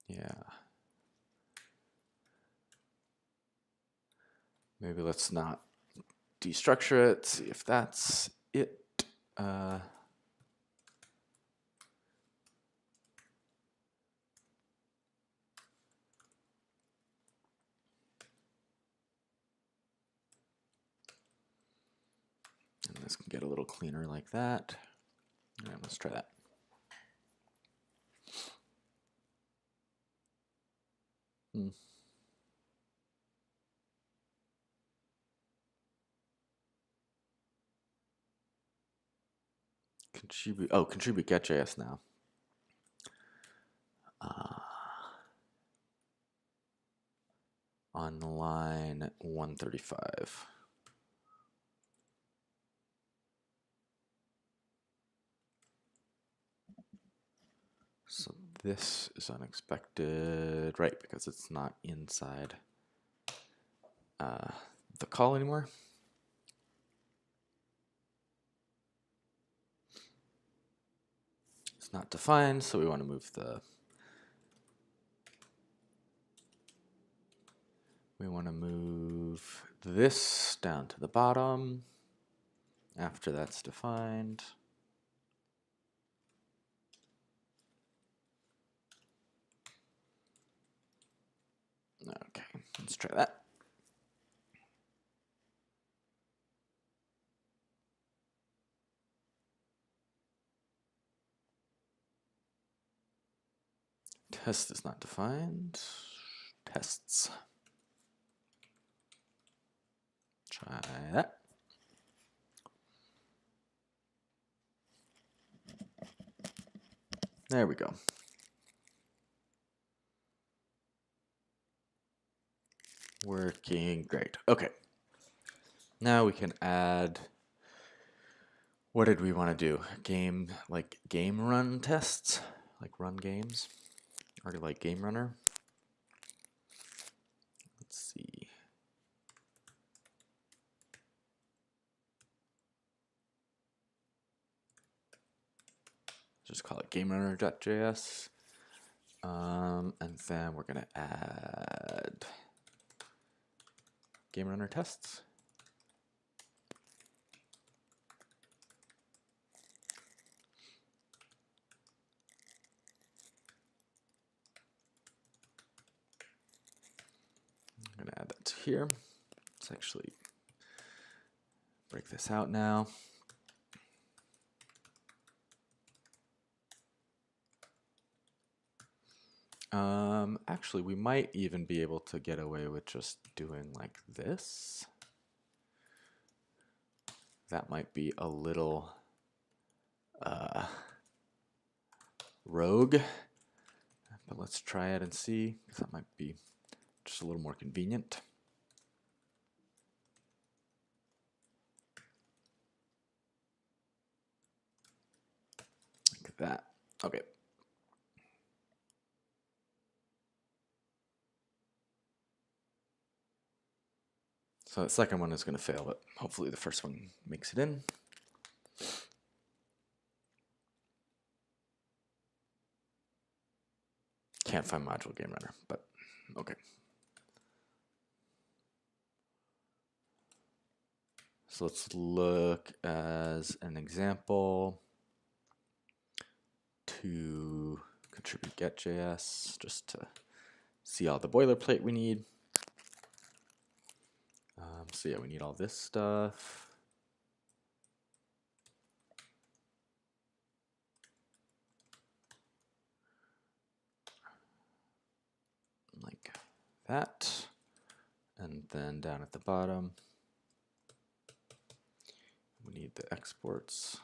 Yeah. Maybe let's not destructure it, see if that's it. And this can get a little cleaner like that. All right, let's try that. contribute get.js now. On line 135. So this is unexpected, right, because it's not inside the call anymore. It's not defined, so we want to move this down to the bottom after that's defined. Okay, let's try that. Test is not defined. Tests. Try that. There we go. Working great. Okay. Now we can add, what did we want to do? Game run tests? Like run games? Already like game runner. Let's see. Just call it gamerunner.js. And then we're going to add game runner tests. I'm going to add that to here. Let's actually break this out now. Actually, we might even be able to get away with just doing like this. That might be a little rogue, but let's try it and see, because that might be just a little more convenient. Like that. Okay. So the second one is going to fail, but hopefully the first one makes it in. Can't find module game runner, but okay. So let's look as an example to contribute get.js, just to see all the boilerplate we need. So yeah, we need all this stuff. Like that. And then down at the bottom, we need the exports.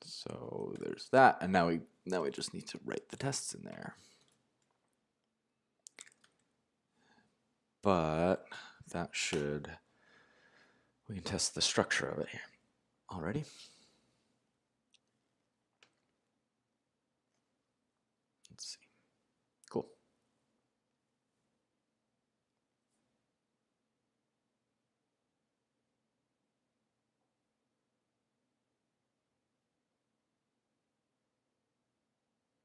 So there's that, and now we just need to write the tests in there. But that should, we can test the structure of it here already. Let's see. Cool.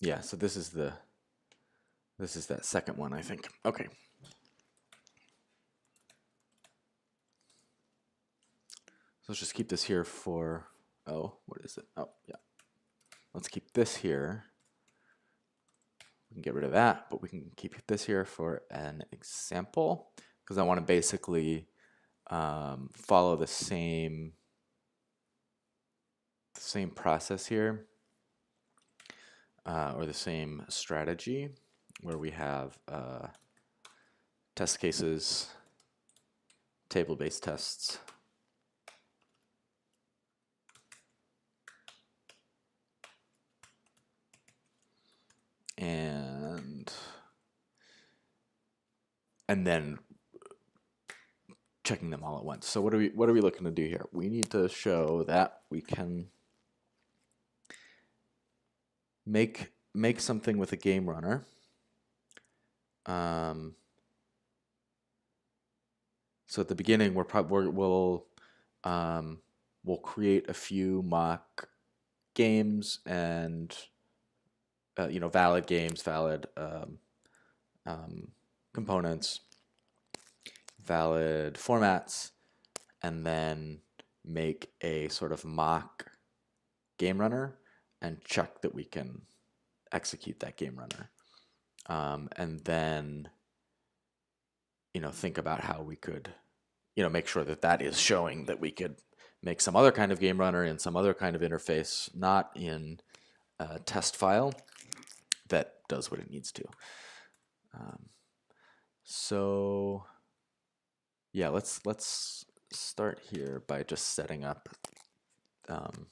Yeah, so this is that second one, I think. Okay. So let's just keep this here for, oh, what is it? Oh, yeah. Let's keep this here. We can get rid of that, but we can keep this here for an example, because I want to basically follow the same process here, or the same strategy, where we have test cases, table-based tests, and then checking them all at once. So what are we looking to do here? We need to show that we can make something with a game runner. So at the beginning, we'll create a few mock games and valid games, valid components, valid formats, and then make a sort of mock game runner and check that we can execute that game runner. And then, think about how we could, make sure that that is showing that we could make some other kind of game runner in some other kind of interface, not in a test file that does what it needs to. So yeah, let's start here by just setting up some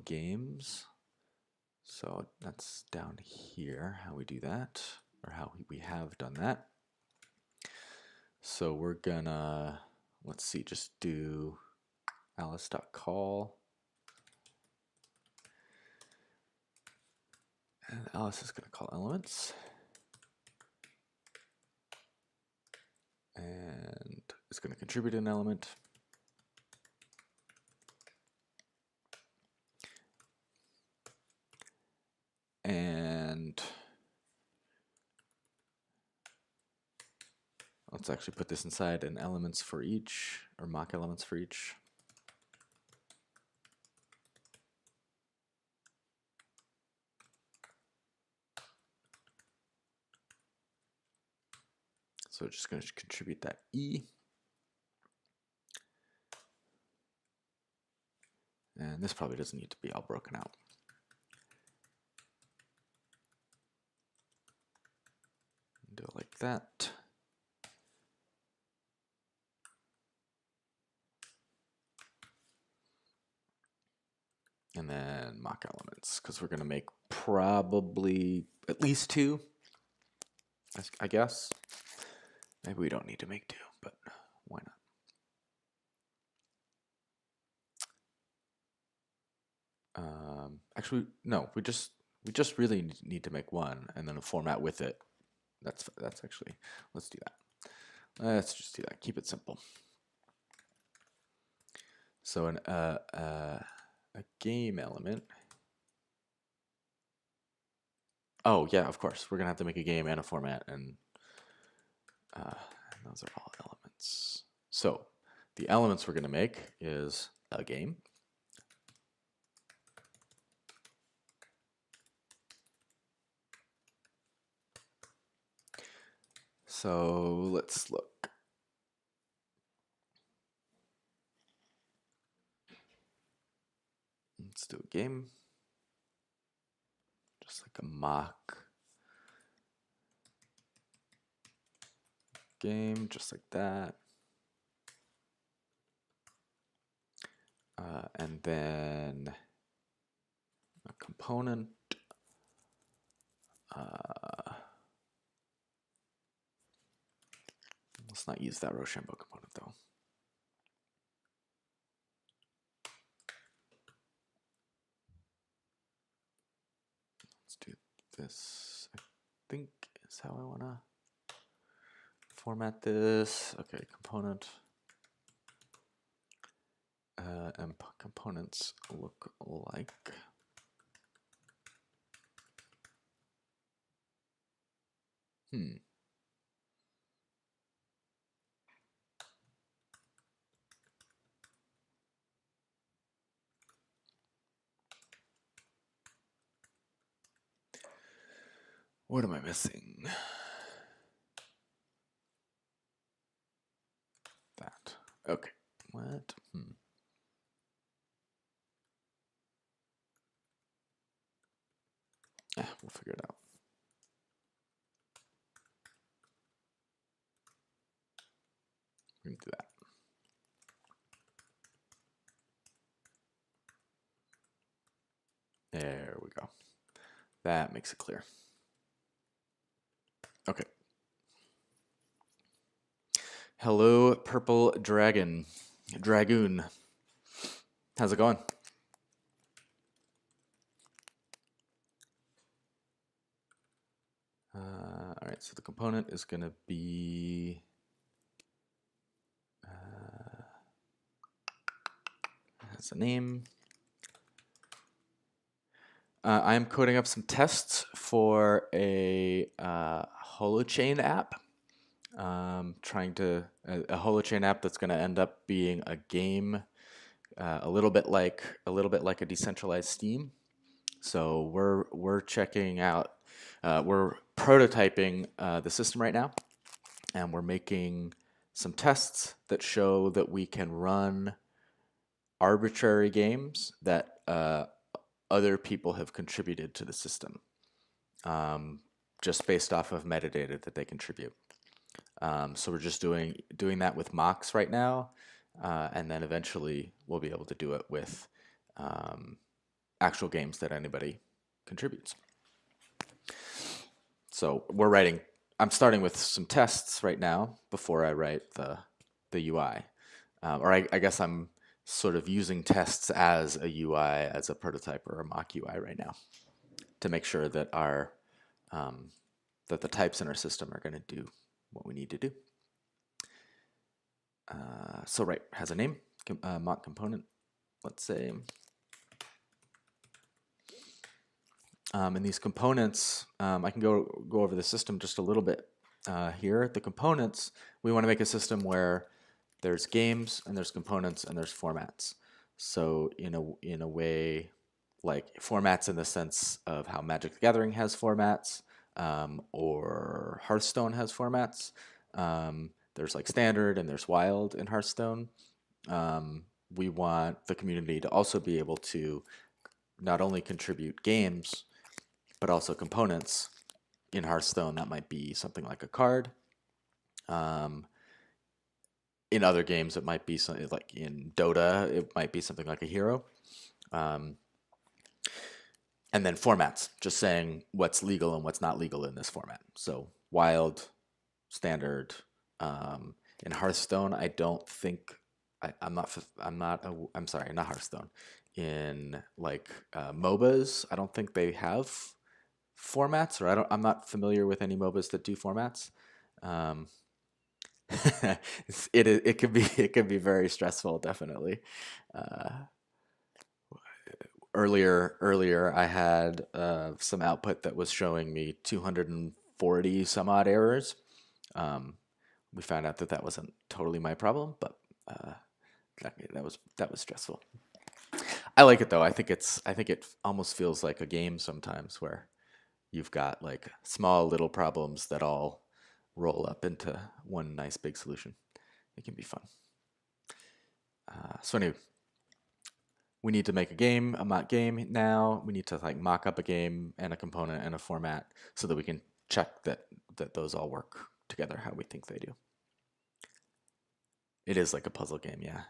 games. So that's down here, how we do that, or how we have done that. So we're gonna, let's see, just do alice.call. And Alice is gonna call elements. And it's gonna contribute an element. And let's actually put this inside an elements for each, or mock elements for each. So just going to contribute that E. And this probably doesn't need to be all broken out. Do it like that. And then mock elements, because we're going to make probably at least 2, I guess. Maybe we don't need to make 2, but why not? Actually, no. We just really need to make 1, and then a format with it. That's actually. Let's do that. Let's just do that. Keep it simple. So a game element. Oh yeah, of course. We're gonna have to make a game and a format, and those are all elements. So the elements we're gonna make is a game. So let's look. Let's do a game. Just like a mock game, just like that. And then a component. Let's not use that Rochambeau component though. Let's do this, I think is how I wanna format this. Okay, component. And components look like what am I missing? That. Okay. What? We'll figure it out. We're gonna do that. There we go. That makes it clear. Okay. Hello, Purple Dragoon. How's it going? All right, so the component is going to be has a name. I am coding up some tests for a holochain app. Trying to a holochain app that's going to end up being a game, a little bit like a decentralized Steam. So we're checking out, we're prototyping the system right now, and we're making some tests that show that we can run arbitrary games that other people have contributed to the system, just based off of metadata that they contribute. So we're just doing that with mocks right now, and then eventually we'll be able to do it with actual games that anybody contributes. So I'm starting with some tests right now before I write the UI. Or I guess I'm sort of using tests as a UI, as a prototype or a mock UI right now, to make sure that that the types in our system are going to do what we need to do. So right, has a name, mock component, let's say. And these components, I can go over the system just a little bit here. The components, we want to make a system where there's games and there's components and there's formats. So in a way, like formats in the sense of how Magic the Gathering has formats, or Hearthstone has formats. There's like standard and there's wild in Hearthstone. We want the community to also be able to not only contribute games, but also components. In Hearthstone, that might be something like a card. In other games, it might be something like in Dota, it might be something like a hero. And then formats, just saying what's legal and what's not legal in this format. So wild, standard. In Hearthstone, I don't think I'm sorry, not Hearthstone. In like MOBAs, I don't think they have formats, or I'm not familiar with any MOBAs that do formats. It can be very stressful, definitely. Uh, earlier I had some output that was showing me 240 some odd errors. We found out that that wasn't totally my problem, but that was stressful. I like it though. I think it almost feels like a game sometimes, where you've got like small little problems that all roll up into one nice big solution. It can be fun. So anyway, we need to make a mock game now. We need to like mock up a game and a component and a format so that we can check that those all work together how we think they do. It is like a puzzle game, yeah.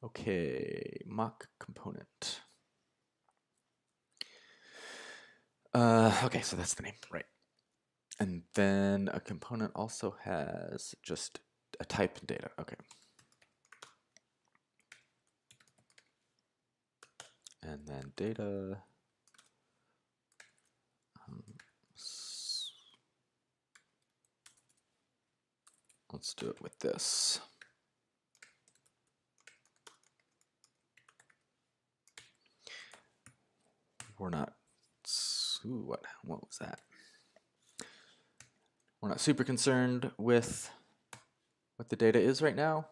Okay, mock component. Okay, so that's the name, right? And then a component also has just a type data. Okay. And then data. Let's do it with this. We're not. Ooh, what was that? We're not super concerned with what the data is right now.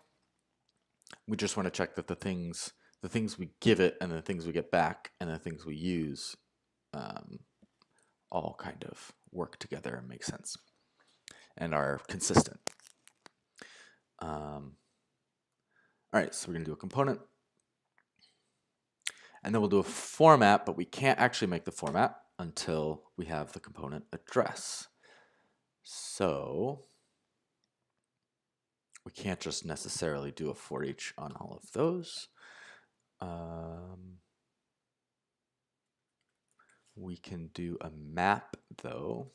We just want to check that the things we give it and the things we get back and the things we use all kind of work together and make sense and are consistent. All right, so we're going to do a component. And then we'll do a format, but we can't actually make the format until we have the component address. So we can't just necessarily do a for each on all of those. We can do a map though.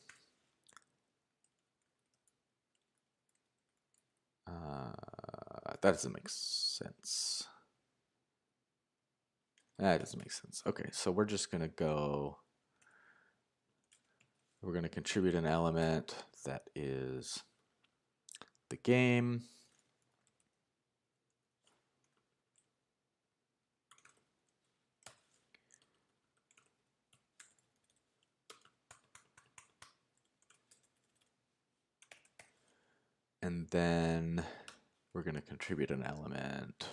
That doesn't make sense. That doesn't make sense. Okay, so we're just going to go, we're going to contribute an element that is the game. And then we're going to contribute an element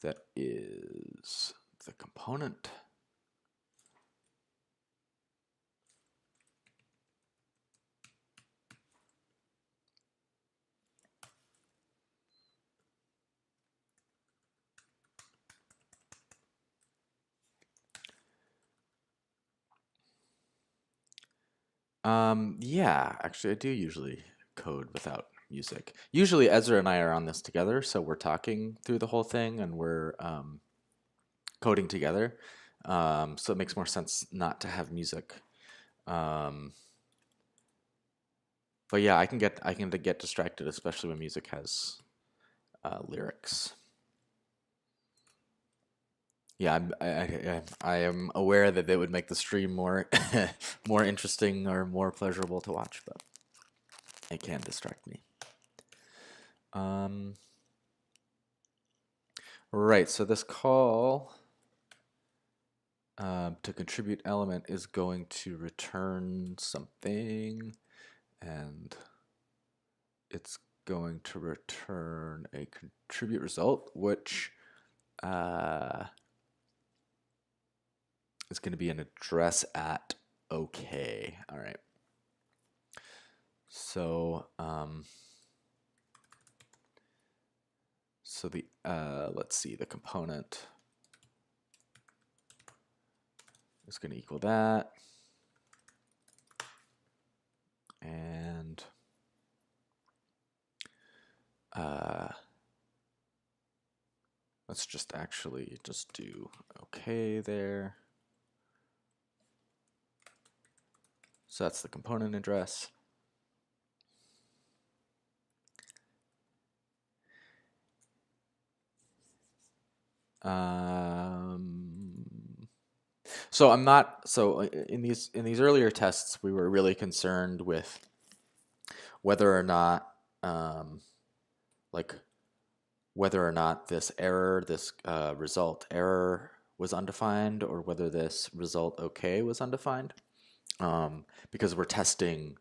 that is the component. Yeah, actually I do usually code without music. Usually Ezra and I are on this together, so we're talking through the whole thing and we're coding together. So it makes more sense not to have music. Um, but yeah, I can get distracted, especially when music has lyrics. Yeah, I am aware that they would make the stream more more interesting or more pleasurable to watch, but it can distract me. Right, so this call to contribute element is going to return something, and it's going to return a contribute result, which is going to be an address at OK. All right. So so the let's see, the component is going to equal that, and let's just actually just do OK there. So that's the component address. So I'm not, so in these earlier tests, we were really concerned with whether or not like whether or not this error, this result error was undefined, or whether this result OK was undefined, because we're testing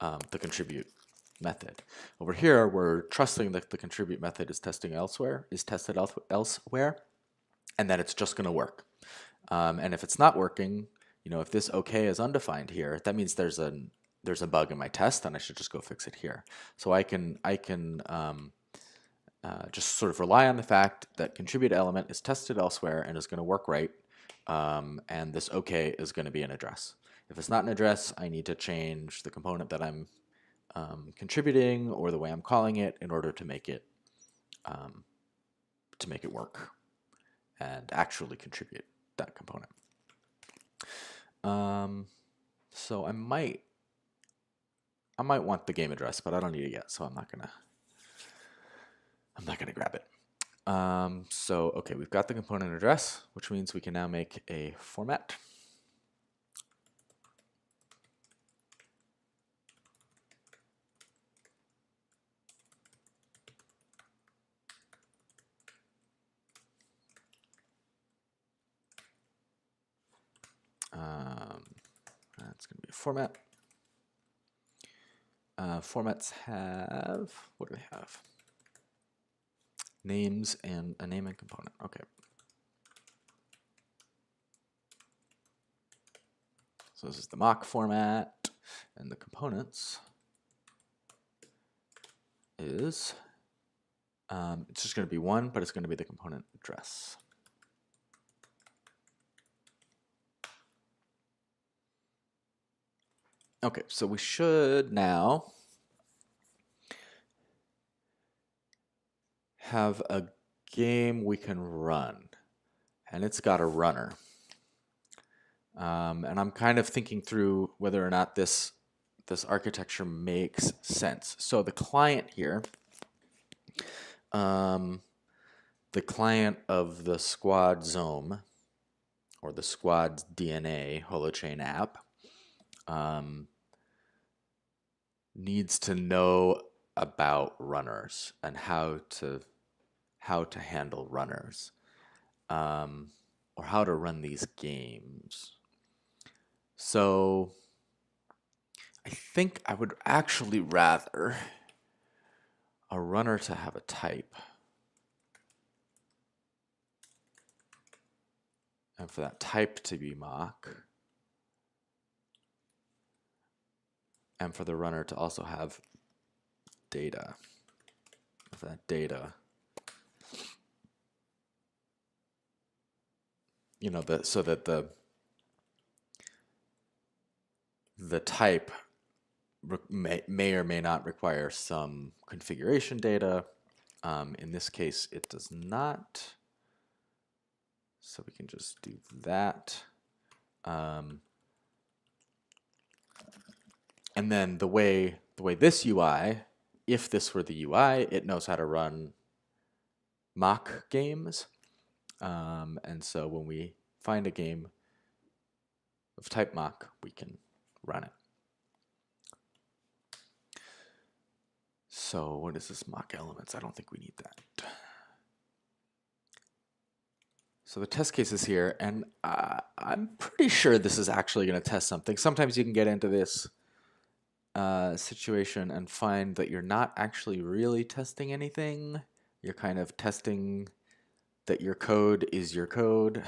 the contribute method. Over here, we're trusting that the contribute method is tested elsewhere, and that it's just going to work. And if it's not working, if this OK is undefined here, that means there's a bug in my test, and I should just go fix it here. So I can just sort of rely on the fact that contribute element is tested elsewhere and is going to work right, and this OK is going to be an address. If it's not an address, I need to change the component that I'm contributing or the way I'm calling it in order to make it work and actually contribute that component. So I might want the game address, but I don't need it yet, so I'm not gonna grab it. So okay, we've got the component address, which means we can now make a format. That's going to be a format. Formats have, what do they have? Names and a name and component. Okay. So this is the mock format, and the components is, it's just going to be one, but it's going to be the component address. Okay, so we should now have a game we can run, and it's got a runner. And I'm kind of thinking through whether or not this this architecture makes sense. So the client here, the client of the SquadZome or the Squad's DNA holochain app needs to know about runners and how to handle runners, or how to run these games. So I think I would actually rather a runner to have a type, and for that type to be mock, and for the runner to also have data. For that data, you know, so that the type may or may not require some configuration data. In this case, it does not. So we can just do that. And then the way this UI, if this were the UI, it knows how to run mock games. And so when we find a game of type mock, we can run it. So what is this mock elements? I don't think we need that. So the test case is here, and I'm pretty sure this is actually going to test something. Sometimes you can get into this situation and find that you're not actually really testing anything. You're kind of testing that your code is your code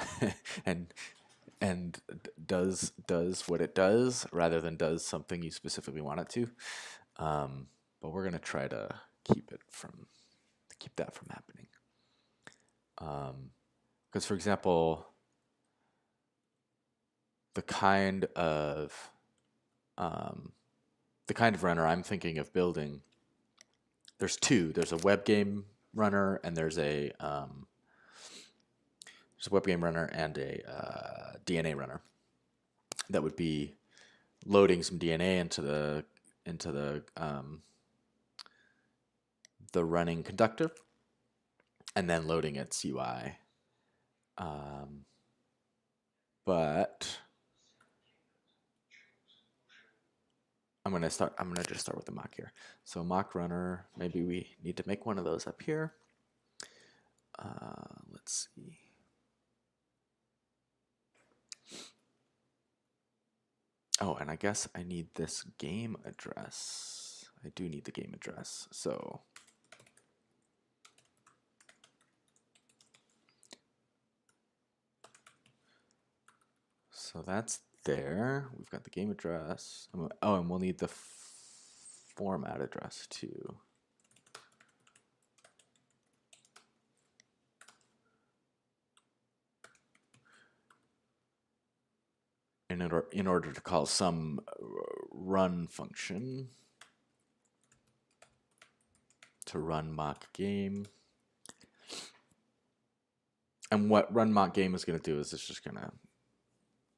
and does what it does rather than does something you specifically want it to. But we're going to try to keep that from happening. Because, for example, the kind of runner I'm thinking of building, there's two. There's a web game runner, and there's a web game runner and a DNA runner that would be loading some DNA into the running conductor, and then loading its UI. But I'm gonna just start with the mock here. So mock runner, maybe we need to make one of those up here. Let's see. Oh, and I guess I need this game address. I do need the game address. So that's there. We've got the game address. Oh, and we'll need the format address too. In order to call some run function to run mock game. And what run mock game is going to do is it's just going to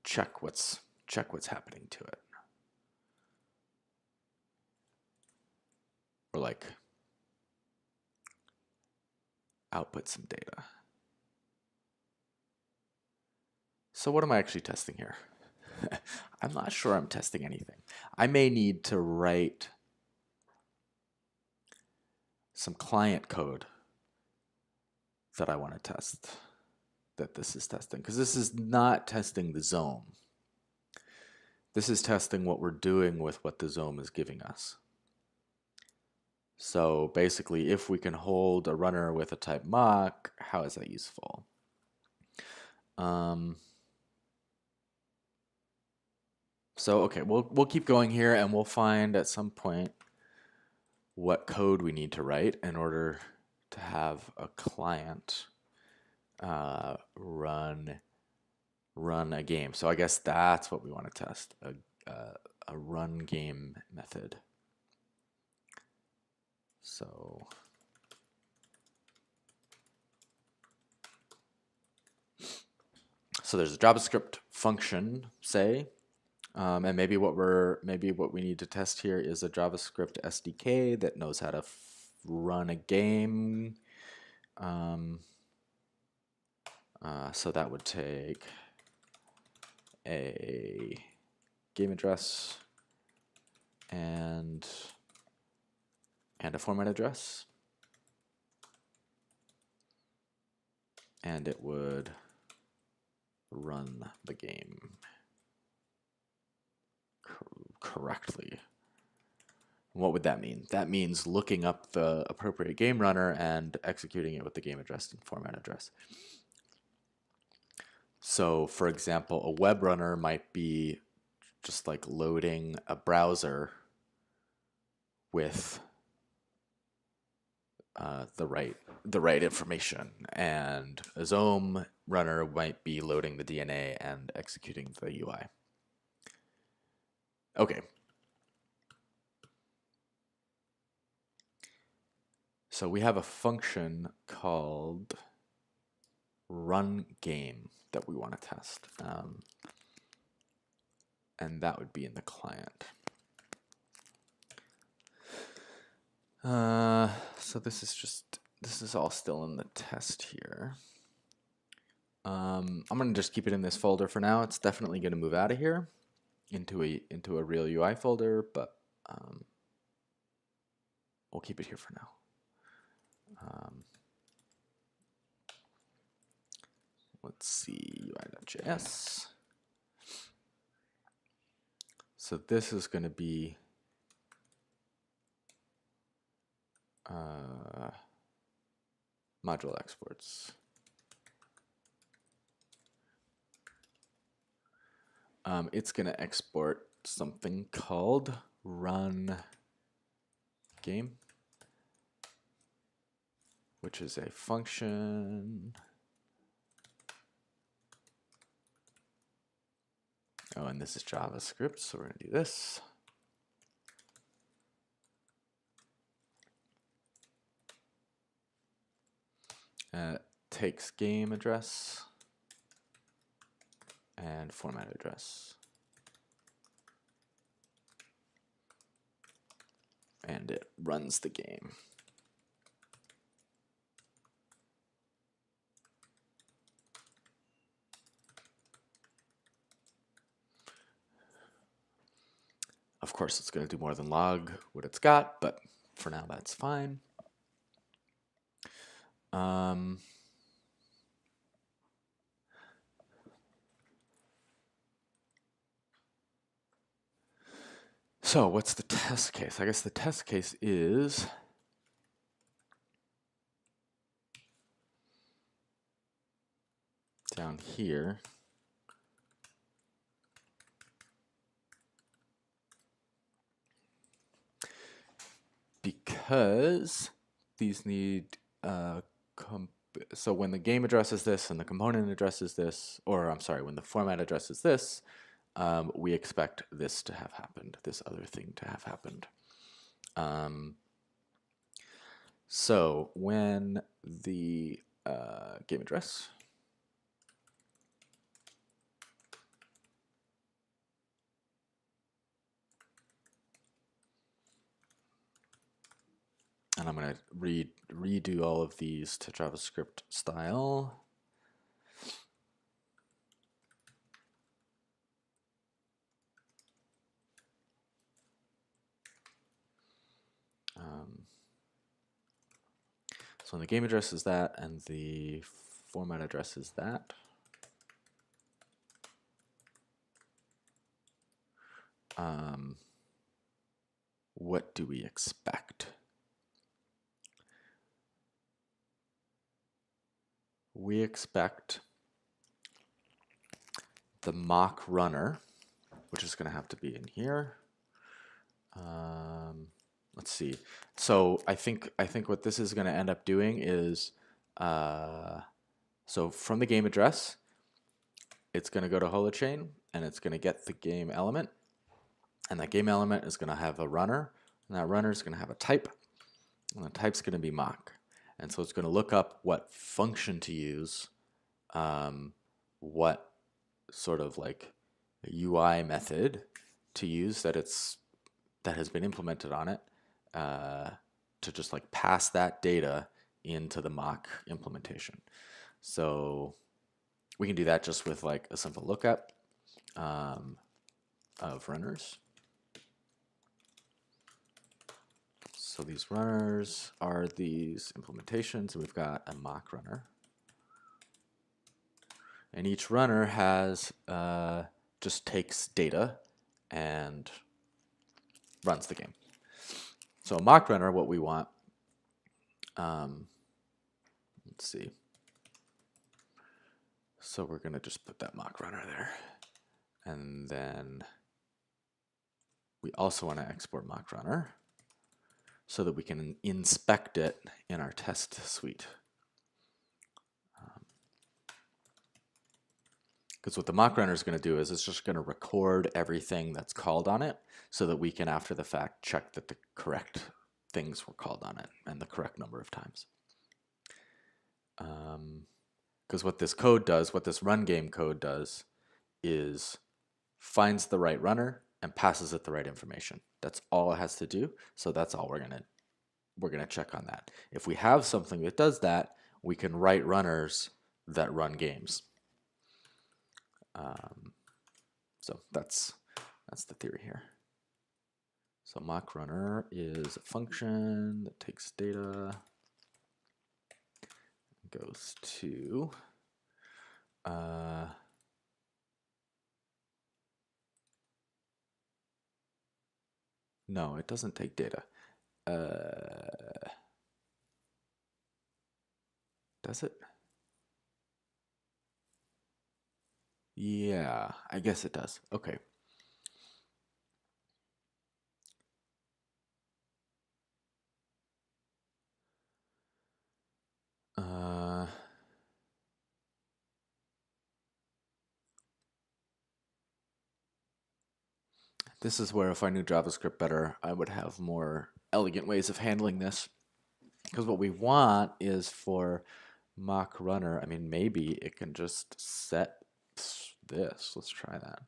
check what's happening to it. Or like output some data. So what am I actually testing here? I'm not sure I'm testing anything. I may need to write some client code that I want to test, that this is testing, because this is not testing the Zome. This is testing what we're doing with what the Zome is giving us. So basically, if we can hold a runner with a type mock, how is that useful? So okay, we'll keep going here, and we'll find at some point what code we need to write in order to have a client run a game. So I guess that's what we want to test, a run game method. So there's a JavaScript function, say, And maybe what we need to test here is a JavaScript SDK that knows how to run a game. So that would take a game address and a format address, and it would run the game correctly. What would that mean? That means looking up the appropriate game runner and executing it with the game address and format address. So, for example, a web runner might be just like loading a browser with the right information, and a Zome runner might be loading the DNA and executing the UI. Okay. So we have a function called run game that we want to test, and that would be in the client. So this is all still in the test here. I'm gonna just keep it in this folder for now. It's definitely gonna move out of here into a real UI folder, but we'll keep it here for now. Let's see, UI.js. So this is going to be module exports. It's going to export something called run game, which is a function. Oh, and this is JavaScript, so we're going to do this. Takes game address and format address. And it runs the game. Of course, it's going to do more than log what it's got, but for now, that's fine. So what's the test case? I guess the test case is down here. Because these need, so when the game address is this and the component address is this, or I'm sorry, when the format address is this, we expect this to have happened, this other thing to have happened. So when the game address and I'm going to redo all of these to JavaScript style. So when the game address is that and the format address is that, what do we expect? We expect the mock runner, which is going to have to be in here. Let's see. So I think what this is going to end up doing is, so from the game address, it's going to go to holochain and it's going to get the game element, and that game element is going to have a runner, and that runner is going to have a type, and the type's going to be mock. And so it's going to look up what function to use, what sort of like UI method to use that has been implemented on it to just like pass that data into the mock implementation. So we can do that just with like a simple lookup of runners. So these runners are these implementations, and we've got a mock runner. And each runner has just takes data and runs the game. So a mock runner, what we want, let's see. So we're going to just put that mock runner there. And then we also want to export mock runner so that we can inspect it in our test suite. Because what the mock runner is going to do is it's just going to record everything that's called on it so that we can, after the fact, check that the correct things were called on it and the correct number of times. Because what this code does, what this run game code does, is finds the right runner and passes it the right information. That's all it has to do. So that's all we're gonna check on that. If we have something that does that, we can write runners that run games. So that's the theory here. So mock runner is a function that takes data, goes to no, it doesn't take data. Does it? Yeah, I guess it does. Okay. This is where if I knew JavaScript better, I would have more elegant ways of handling this. Because what we want is for mock runner, I mean, maybe it can just set this. Let's try that.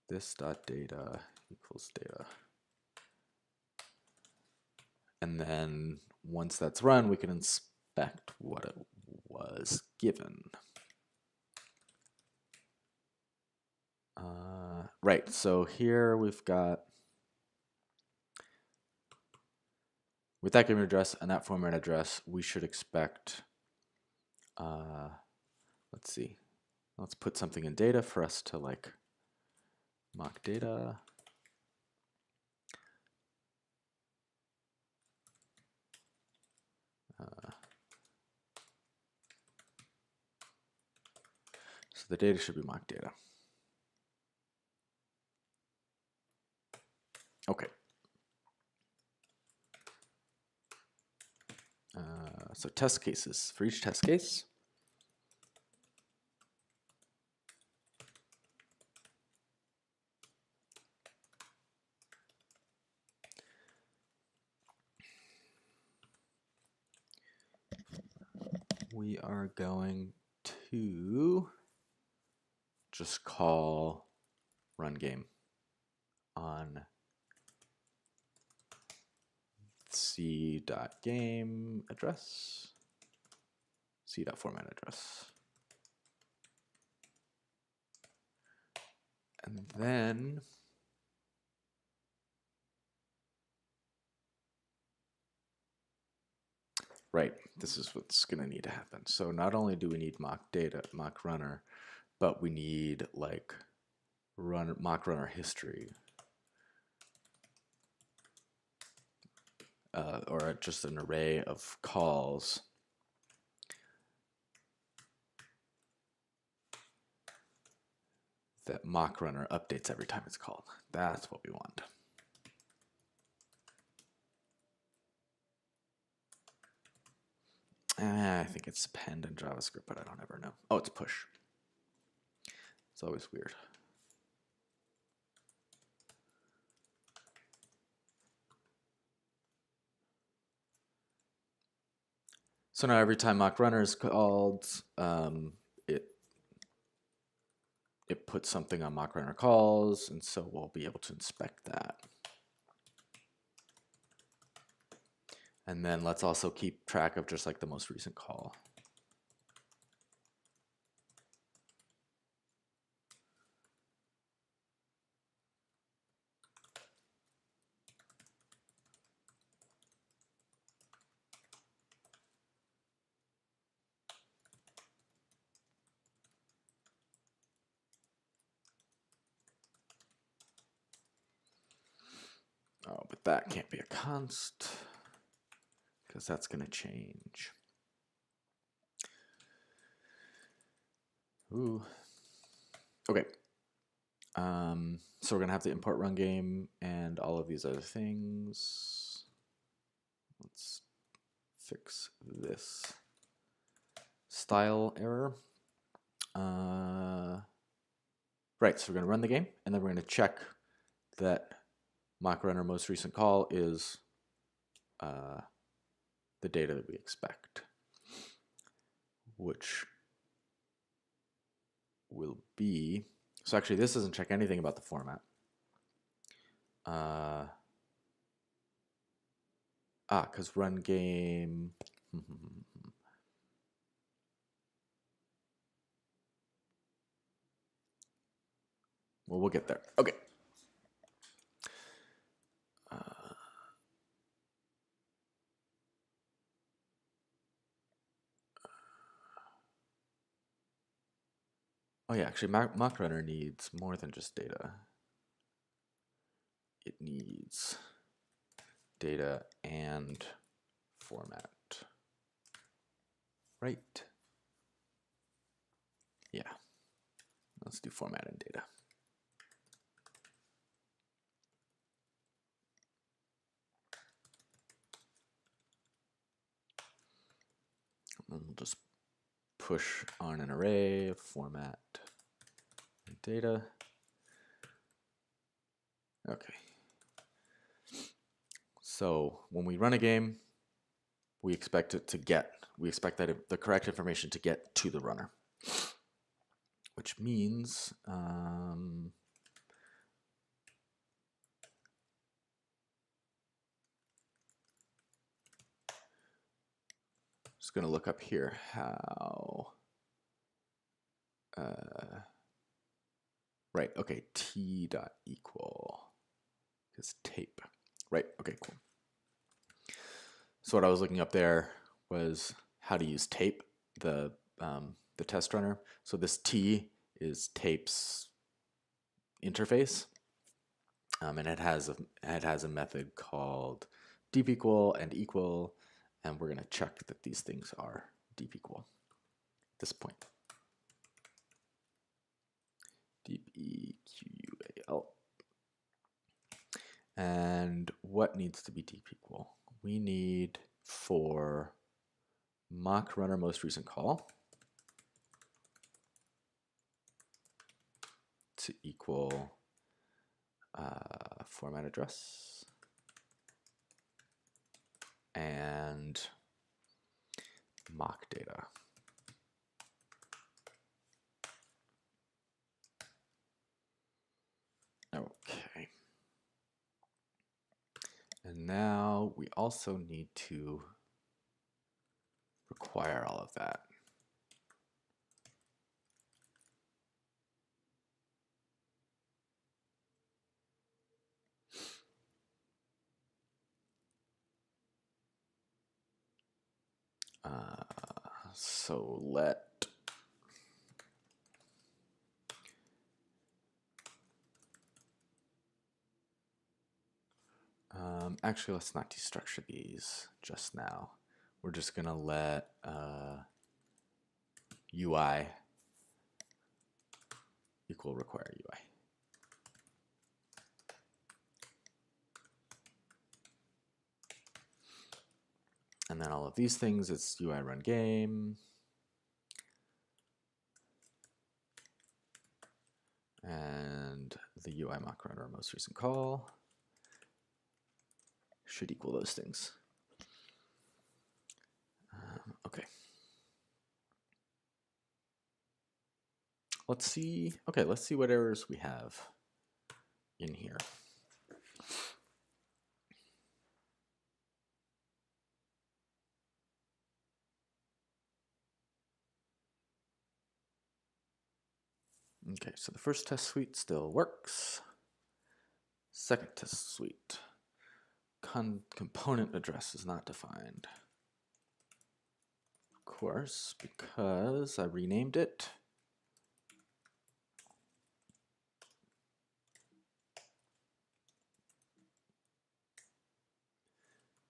This dot data equals data. And then once that's run, we can inspect what it was given. Right, so here we've got, with that given address and that format address, we should expect, let's see, let's put something in data for us to like mock data. So the data should be mock data. Okay. So test cases. For each test case, we are going to just call run game on c.game address, c.format address. And then right, this is what's going to need to happen. So not only do we need mock data, mock runner, but we need like mock runner history. Or just an array of calls that mock runner updates every time it's called. That's what we want. I think it's append in JavaScript, but I don't ever know. Oh, it's push. It's always weird. So now every time mock runner is called, it it puts something on mock runner calls, and so we'll be able to inspect that. And then let's also keep track of just like the most recent call. Oh, but that can't be a const because that's going to change. Ooh. Okay. So we're going to have to import run game and all of these other things. Let's fix this style error. Right, so we're going to run the game, and then we're going to check that mock runner most recent call is the data that we expect, which will be, so actually this doesn't check anything about the format. Because run game, well, we'll get there. Okay. Oh yeah, actually mock runner needs more than just data. It needs data and format. Right? Yeah. Let's do format and data. And we'll just push on an array of format and data. Okay. So when we run a game, we expect it to get, we expect that the correct information to get to the runner, which means just going to look up here how, right, okay, t dot equal is tape. Right, okay, cool. So what I was looking up there was how to use tape, the test runner. So this T is tape's interface, and it has a method called deep equal and equal, and we're going to check that these things are deep equal at this point. Deep equal. And what needs to be deep equal? We need for mock runner most recent call to equal format address and mock data. Okay. And now we also need to require all of that. So let actually, let's not destructure these just now. We're just gonna let UI equal require UI. And then all of these things, it's UI run game. And the UI mock runner most recent call should equal those things. Okay. let's see. Okay, let's see what errors we have in here. Okay, so the first test suite still works. Second test suite. Component address is not defined. Of course, because I renamed it.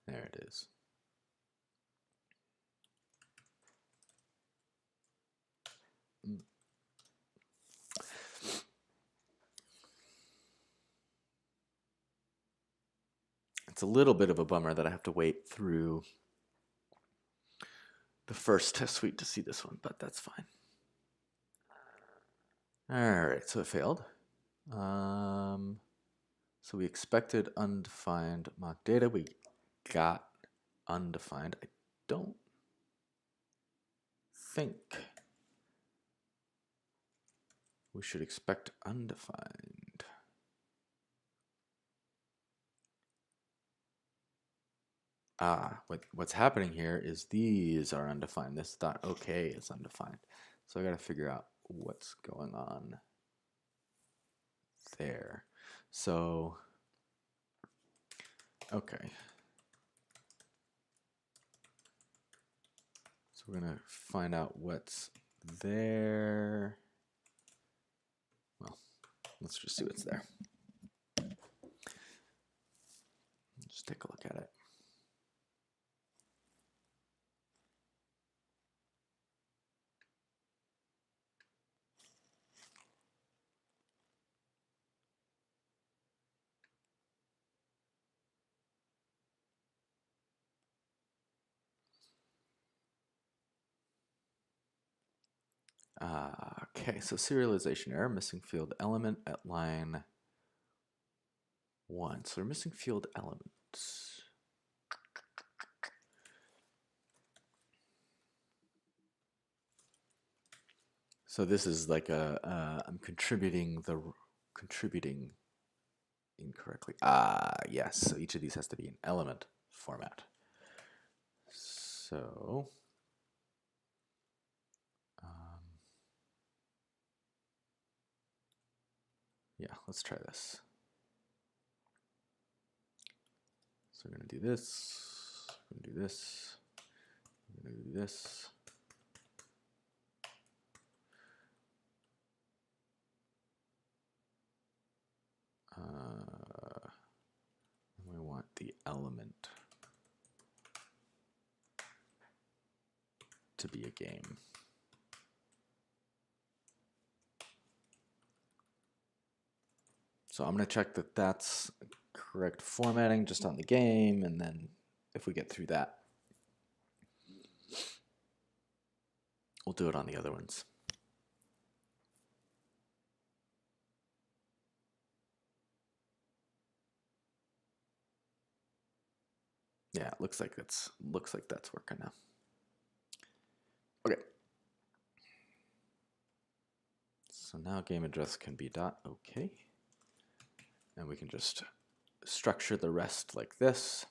There it is. It's a little bit of a bummer that I have to wait through the first test suite to see this one, but that's fine. All right, so it failed. So we expected undefined mock data. We got undefined. I don't think we should expect undefined. What's happening here is these are undefined. This dot OK is undefined. So I got to figure out what's going on there. So, okay. So we're going to find out what's there. Well, let's just see what's there. Just take a look at it. Okay, so serialization error, missing field element at line 1. So we're missing field elements. So this is like I'm contributing incorrectly. Yes, so each of these has to be an element format. So, yeah, let's try this. So we're going to do this, we're going to do this, we're going to do this. We want the element to be a game. So I'm going to check that that's correct formatting just on the game, and then if we get through that, we'll do it on the other ones. Yeah, it looks like that's working now. Okay. So now game address can be .ok, and we can just structure the rest like this.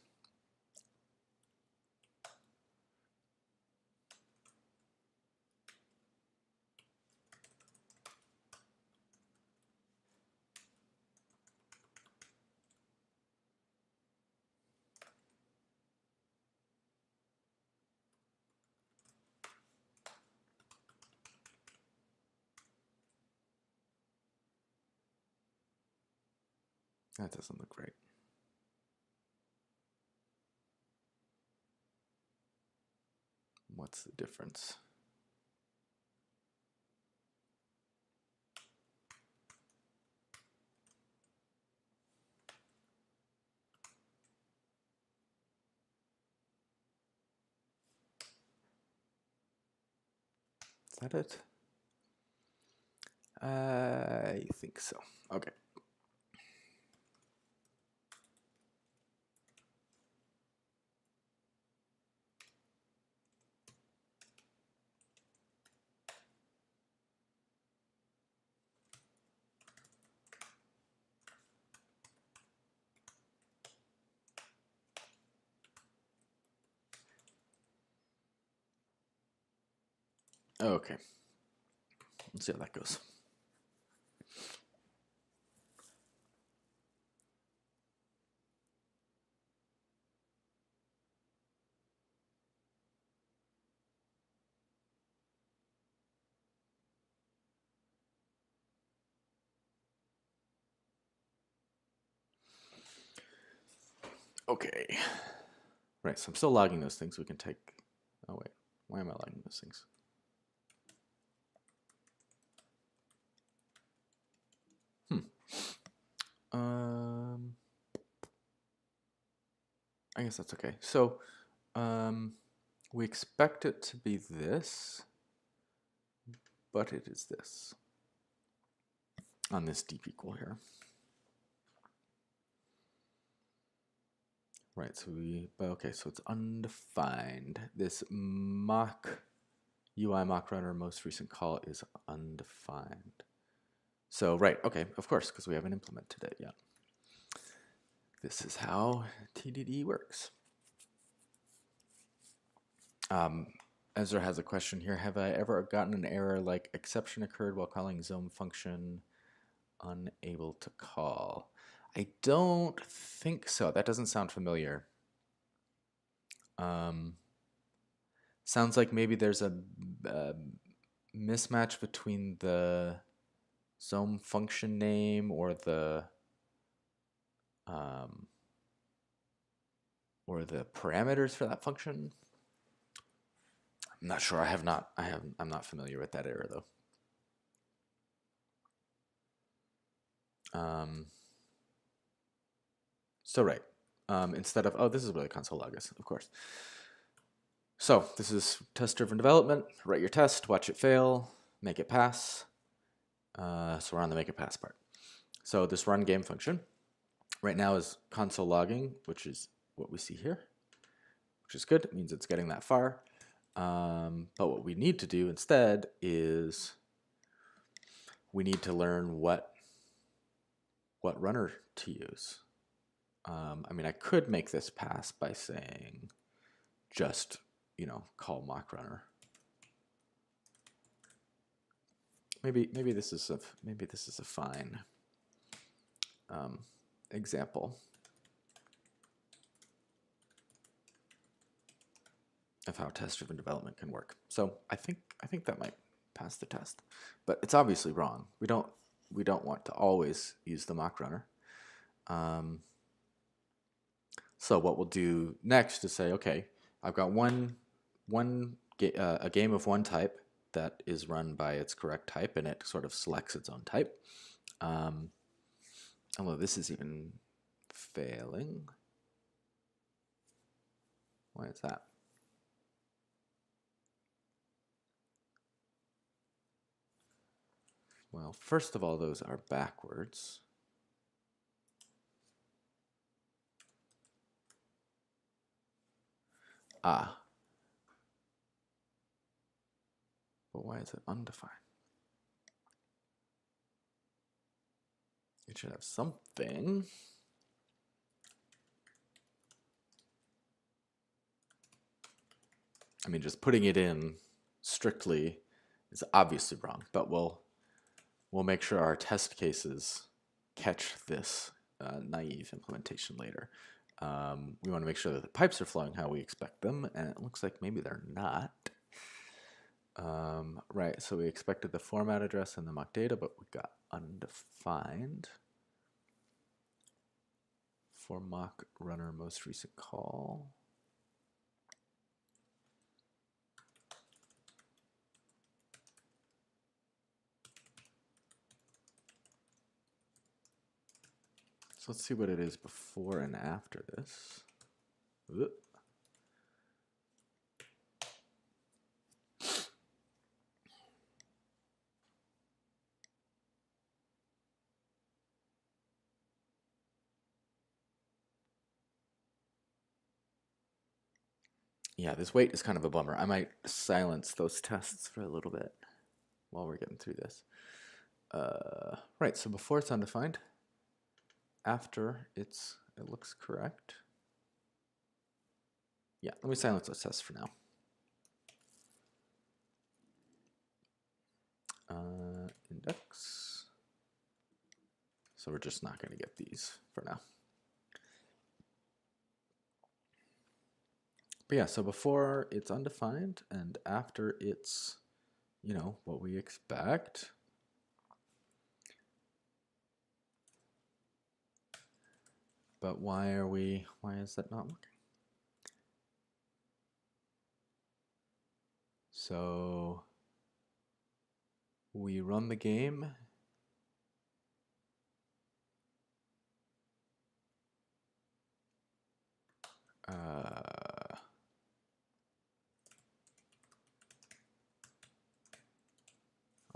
That doesn't look right. What's the difference? Is that it? I think so. Okay. Okay. Let's see how that goes. Okay. Right, so I'm still logging those things. We can take... Oh, wait. Why am I logging those things? I guess that's okay. So we expect it to be this, but it is this on this deep equal here. Right, so okay, so it's undefined. This mock UI mock runner most recent call is undefined. So, right, okay, of course, because we haven't implemented it yet. This is how TDD works. Ezra has a question here. Have I ever gotten an error like exception occurred while calling zone function unable to call? I don't think so. That doesn't sound familiar. Sounds like maybe there's a mismatch between the zone function name or the parameters for that function. I'm not sure. I'm not familiar with that error though. So right, instead of, oh, this is really console log is, of course. So this is test-driven development. Write your test, watch it fail, make it pass. So we're on the make it pass part. So this run game function right now is console logging, which is what we see here, which is good. It means it's getting that far. But what we need to do instead is we need to learn what runner to use. I mean, I could make this pass by saying just, call mock runner. Maybe this is a fine example of how test-driven development can work. So I think that might pass the test, but it's obviously wrong. We don't want to always use the mock runner. So what we'll do next is say, okay, I've got a game of one type that is run by its correct type, and it sort of selects its own type. Although this is even failing. Why is that? Well, first of all, those are backwards. Ah. But why is it undefined? It should have something. I mean, just putting it in strictly is obviously wrong, but we'll make sure our test cases catch this naive implementation later. We want to make sure that the pipes are flowing how we expect them, and it looks like maybe they're not. Right, so we expected the format address and the mock data, but we got undefined for mock runner most recent call. So let's see what it is before and after this. Ooh. Yeah, this wait is kind of a bummer. I might silence those tests for a little bit while we're getting through this. Right, so before it's undefined, after it looks correct. Yeah, let me silence those tests for now. index. So we're just not going to get these for now. But yeah, so before it's undefined and after it's, you know, what we expect. But why is that not working? So we run the game.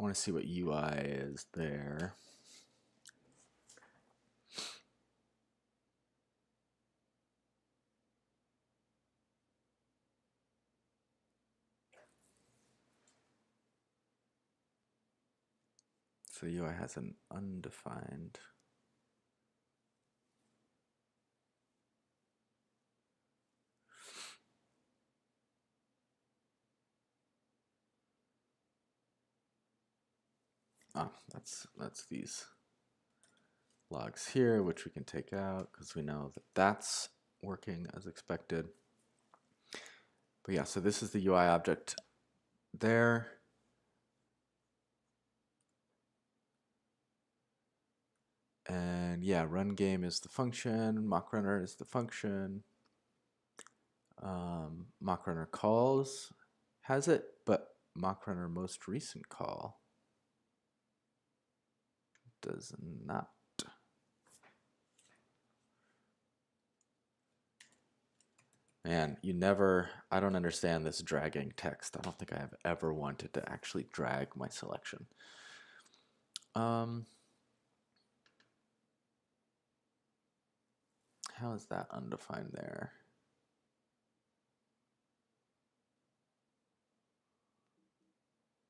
I want to see what UI is there. So UI has an undefined. Ah, that's these logs here, which we can take out because we know that that's working as expected. But yeah, so this is the UI object there. And yeah, run game is the function, mock runner is the function. Mock runner calls has it, but mock runner most recent call does not. Man, I don't understand this dragging text. I don't think I have ever wanted to actually drag my selection. How is that undefined there?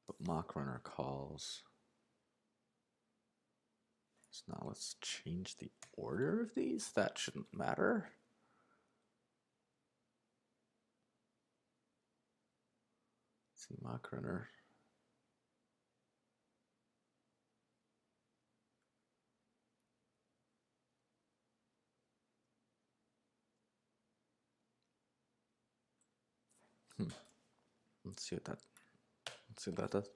But mock runner calls. So now let's change the order of these. That shouldn't matter. Let's see, mock runner. Let's see what that does.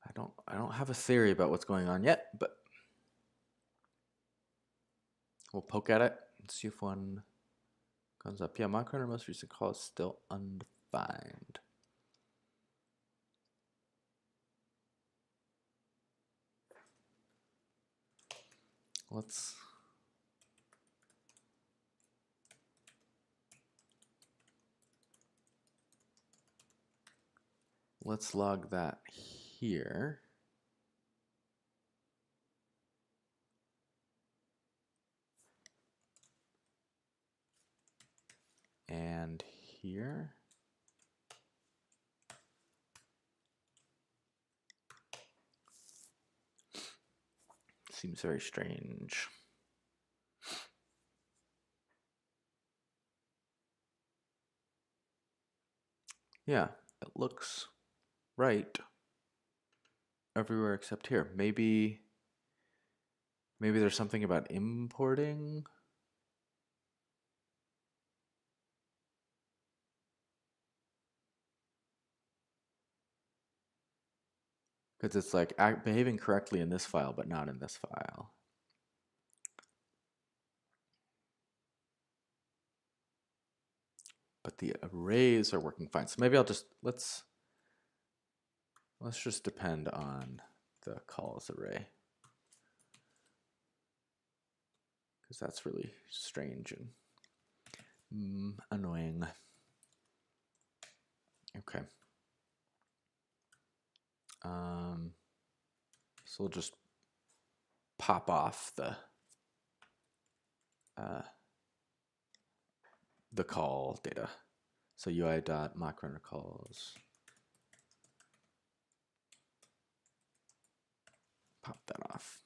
I don't have a theory about what's going on yet, but we'll poke at it and see if one comes up. Yeah, mock runner most recent call is still undefined. Let's log that here. And here. Seems very strange. Yeah, it looks right everywhere except here. Maybe there's something about importing. Because it's like behaving correctly in this file, but not in this file. But the arrays are working fine. So maybe I'll just, let's just depend on the calls array. Because that's really strange and annoying. Okay. So we'll just pop off the call data. So UI.mockRunner calls. Pop that off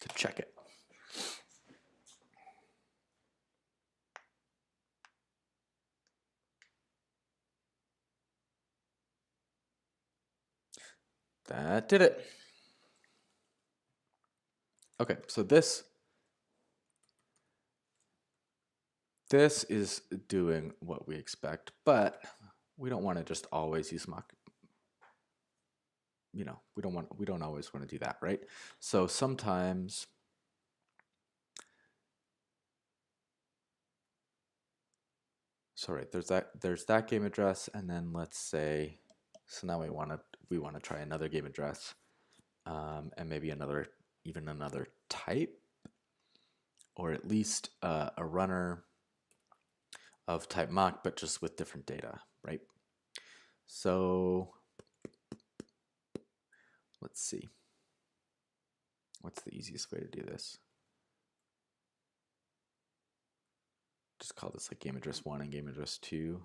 to check it. That did it. Okay, so this is doing what we expect, but we don't want to just always use mock. You know, we don't always want to do that, right? So sometimes there's that game address, and then let's say, so now we want to try another game address, and maybe another type, or at least a runner of type mock, but just with different data, right? So let's see. What's the easiest way to do this? Just call this like game address 1 and game address 2.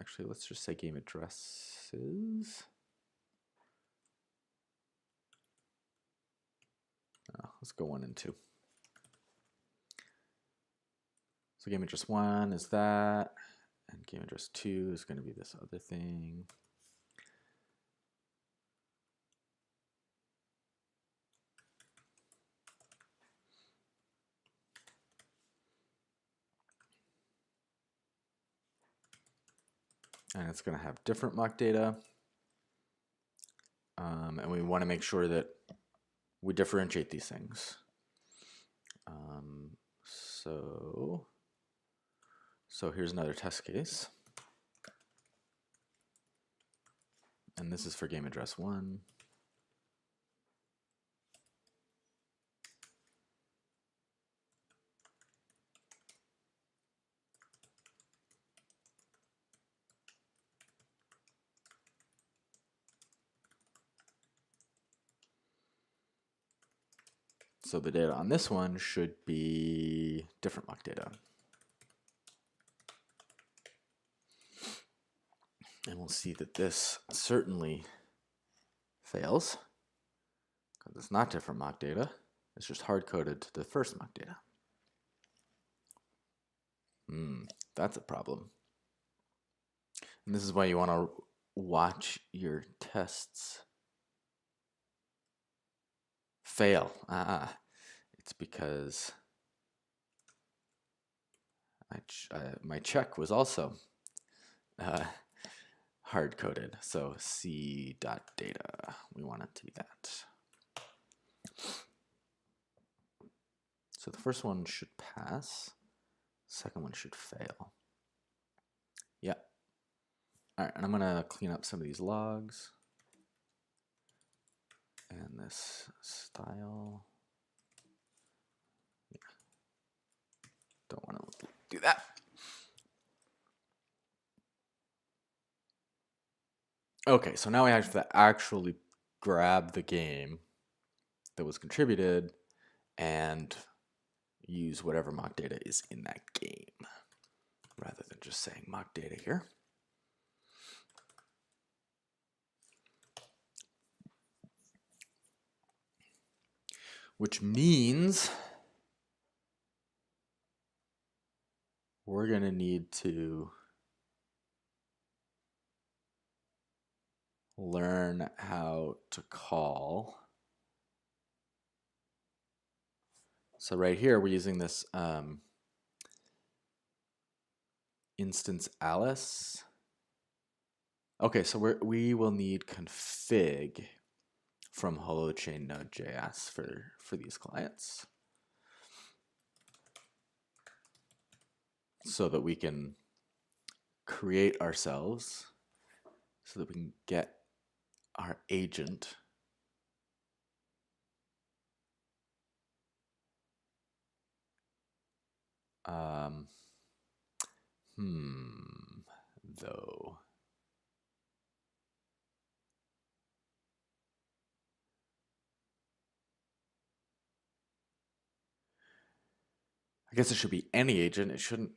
Actually, let's just say game addresses. Let's go 1 and 2. So game address 1 is that, and game address 2 is going to be this other thing. And it's going to have different mock data. And we want to make sure that we differentiate these things. So here's another test case. And this is for game address 1. So the data on this one should be different mock data. And we'll see that this certainly fails, because it's not different mock data. It's just hard-coded to the first mock data. That's a problem. And this is why you want to watch your tests fail. It's because my check was also hard-coded. So c.data, we want it to be that. So the first one should pass. Second one should fail. Yeah. All right, and I'm gonna clean up some of these logs. And this style. Yeah. Don't want to do that. Okay, so now we have to actually grab the game that was contributed and use whatever mock data is in that game, rather than just saying mock data here. Which means we're going to need to learn how to call. So right here, we're using this instance Alice. Okay, so we will need config from holochain node.js for these clients, so that we can create ourselves, so that we can get our agent though. I guess it should be any agent. It shouldn't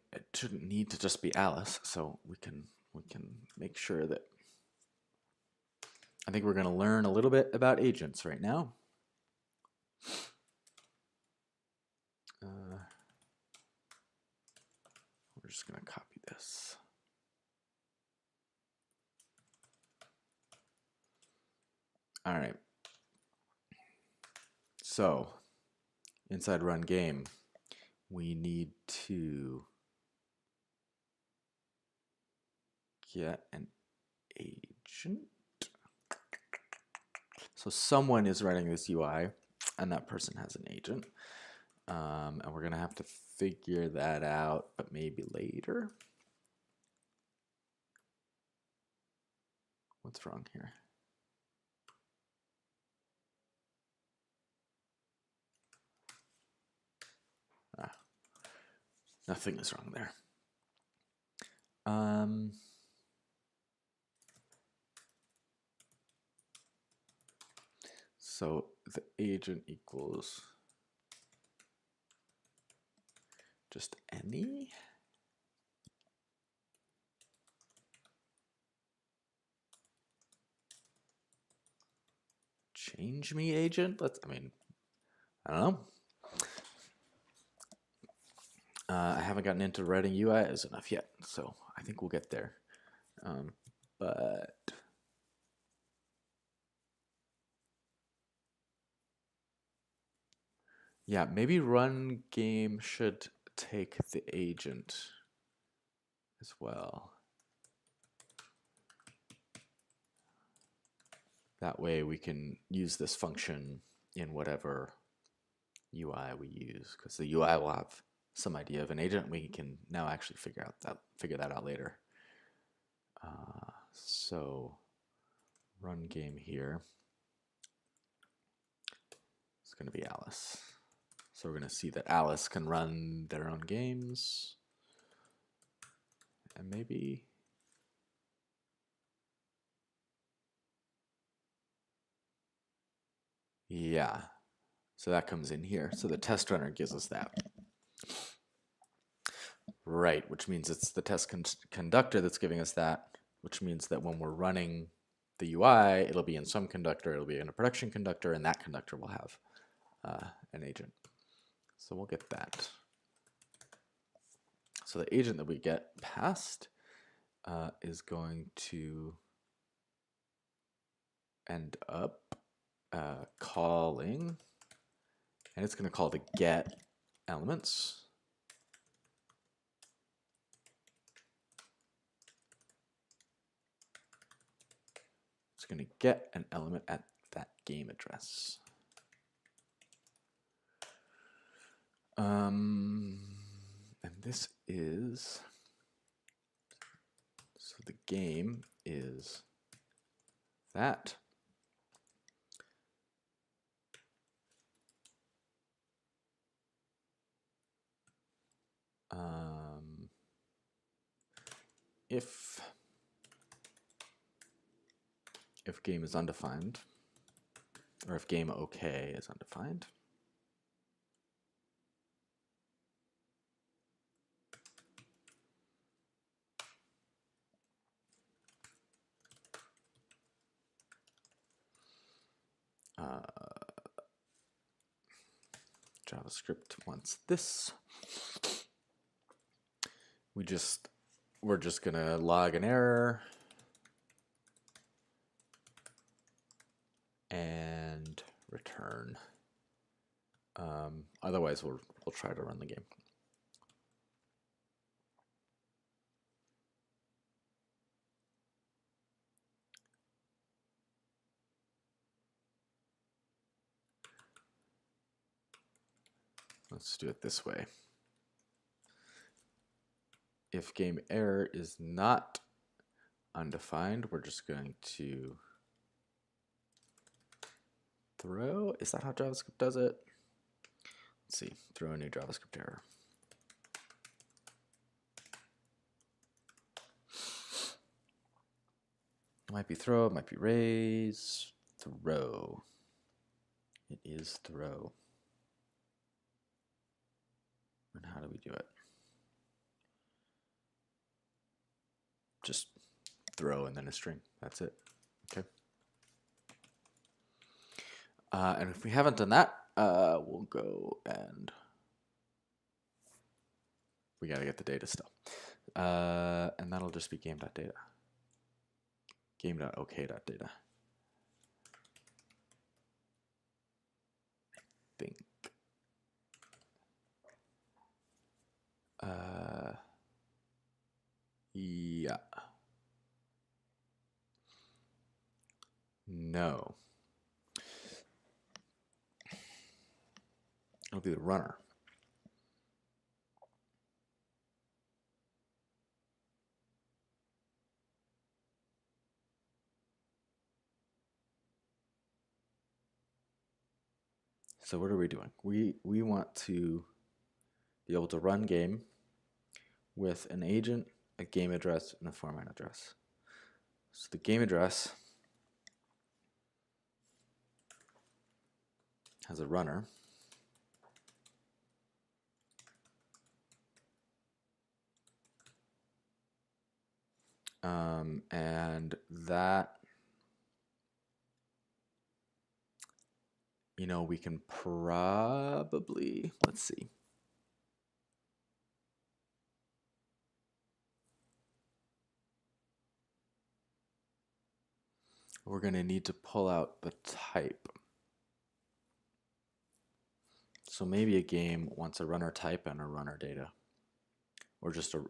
need to just be Alice. So we can make sure that. I think we're going to learn a little bit about agents right now. We're just going to copy this. All right. So inside run game, we need to get an agent. So someone is writing this UI, and that person has an agent. And we're going to have to figure that out, but maybe later. What's wrong here? Nothing is wrong there. So the agent equals just any. Change me agent? I don't know. I haven't gotten into writing UIs enough yet, so I think we'll get there. But yeah, maybe run game should take the agent as well. That way we can use this function in whatever UI we use, because the UI will have some idea of an agent. We can now actually figure that out later. So run game here is going to be Alice. So we're going to see that Alice can run their own games, and maybe yeah. So that comes in here. So the test runner gives us that. Right, which means it's the test conductor that's giving us that, which means that when we're running the UI, it'll be in some conductor, it'll be in a production conductor, and that conductor will have an agent. So we'll get that. So the agent that we get passed is going to end up calling, and it's going to call the get elements. It's going to get an element at that game address. And this is, so the game is that. If game is undefined, or if game OK is undefined, JavaScript wants this. We're just gonna log an error and return. Otherwise, we'll try to run the game. Let's do it this way. If game error is not undefined, we're just going to throw. Is that how JavaScript does it? Let's see. Throw a new JavaScript error. It might be throw, it might be raise. Throw. It is throw. And how do we do it? Just throw and then a string. That's it. Okay. And if we haven't done that, we'll go and we got to get the data still. And that'll just be game.data. Game.ok.data. think. Yeah. No. It'll be the runner. So what are we doing? We want to be able to run game with an agent, a game address, and a format address. So the game address has a runner. And that, you know, we can probably, let's see. We're going to need to pull out the type. So maybe a game wants a runner type and a runner data, or just a,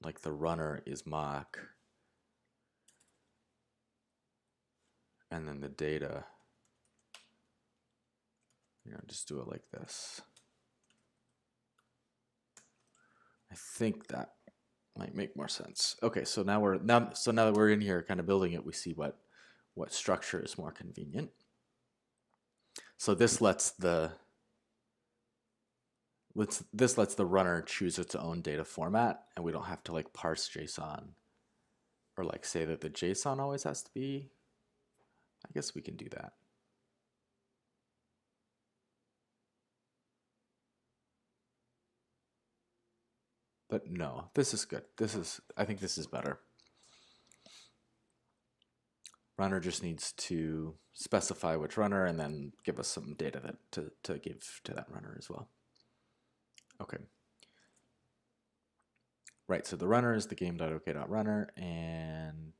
like the runner is mock, and then the data, you know, just do it like this. I think that might make more sense. Okay, so now now that we're in here kind of building it, we see what structure is more convenient. So this lets the runner choose its own data format, and we don't have to like parse JSON or like say that the JSON always has to be. I guess we can do that. But no, this is good. I think this is better. Runner just needs to specify which runner and then give us some data to give to that runner as well. Okay. Right, so the runner is the game.ok.runner, and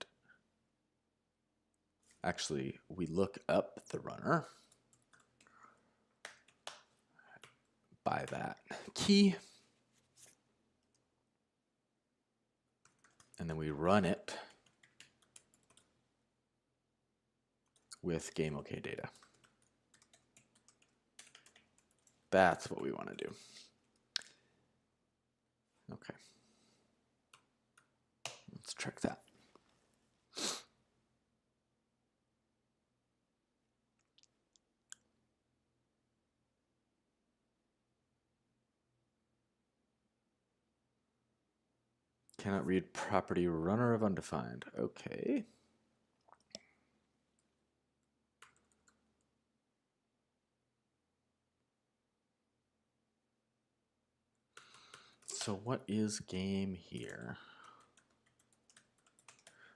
actually we look up the runner by that key, and then we run it with game.ok data. That's what we want to do. Okay. Let's check that. Cannot read property runner of undefined. Okay. So what is game here?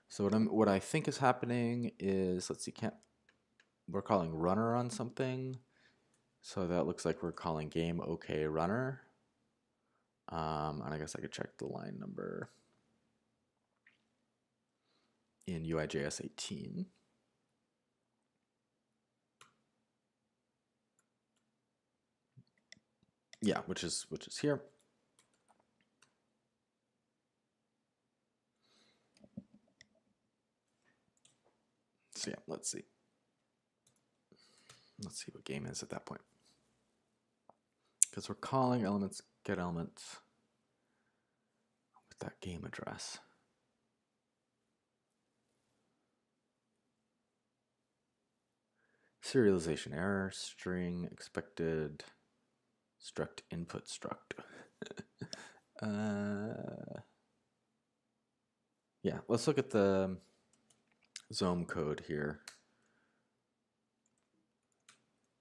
So what I think is happening is, let's see, we're calling runner on something. So that looks like we're calling game OK runner. And I guess I could check the line number in UIJS 18. Yeah, which is here. So yeah, let's see. Let's see what game is at that point. Because we're calling elements, get elements with that game address. Serialization error, string expected, struct input struct. Yeah, let's look at the Zome code here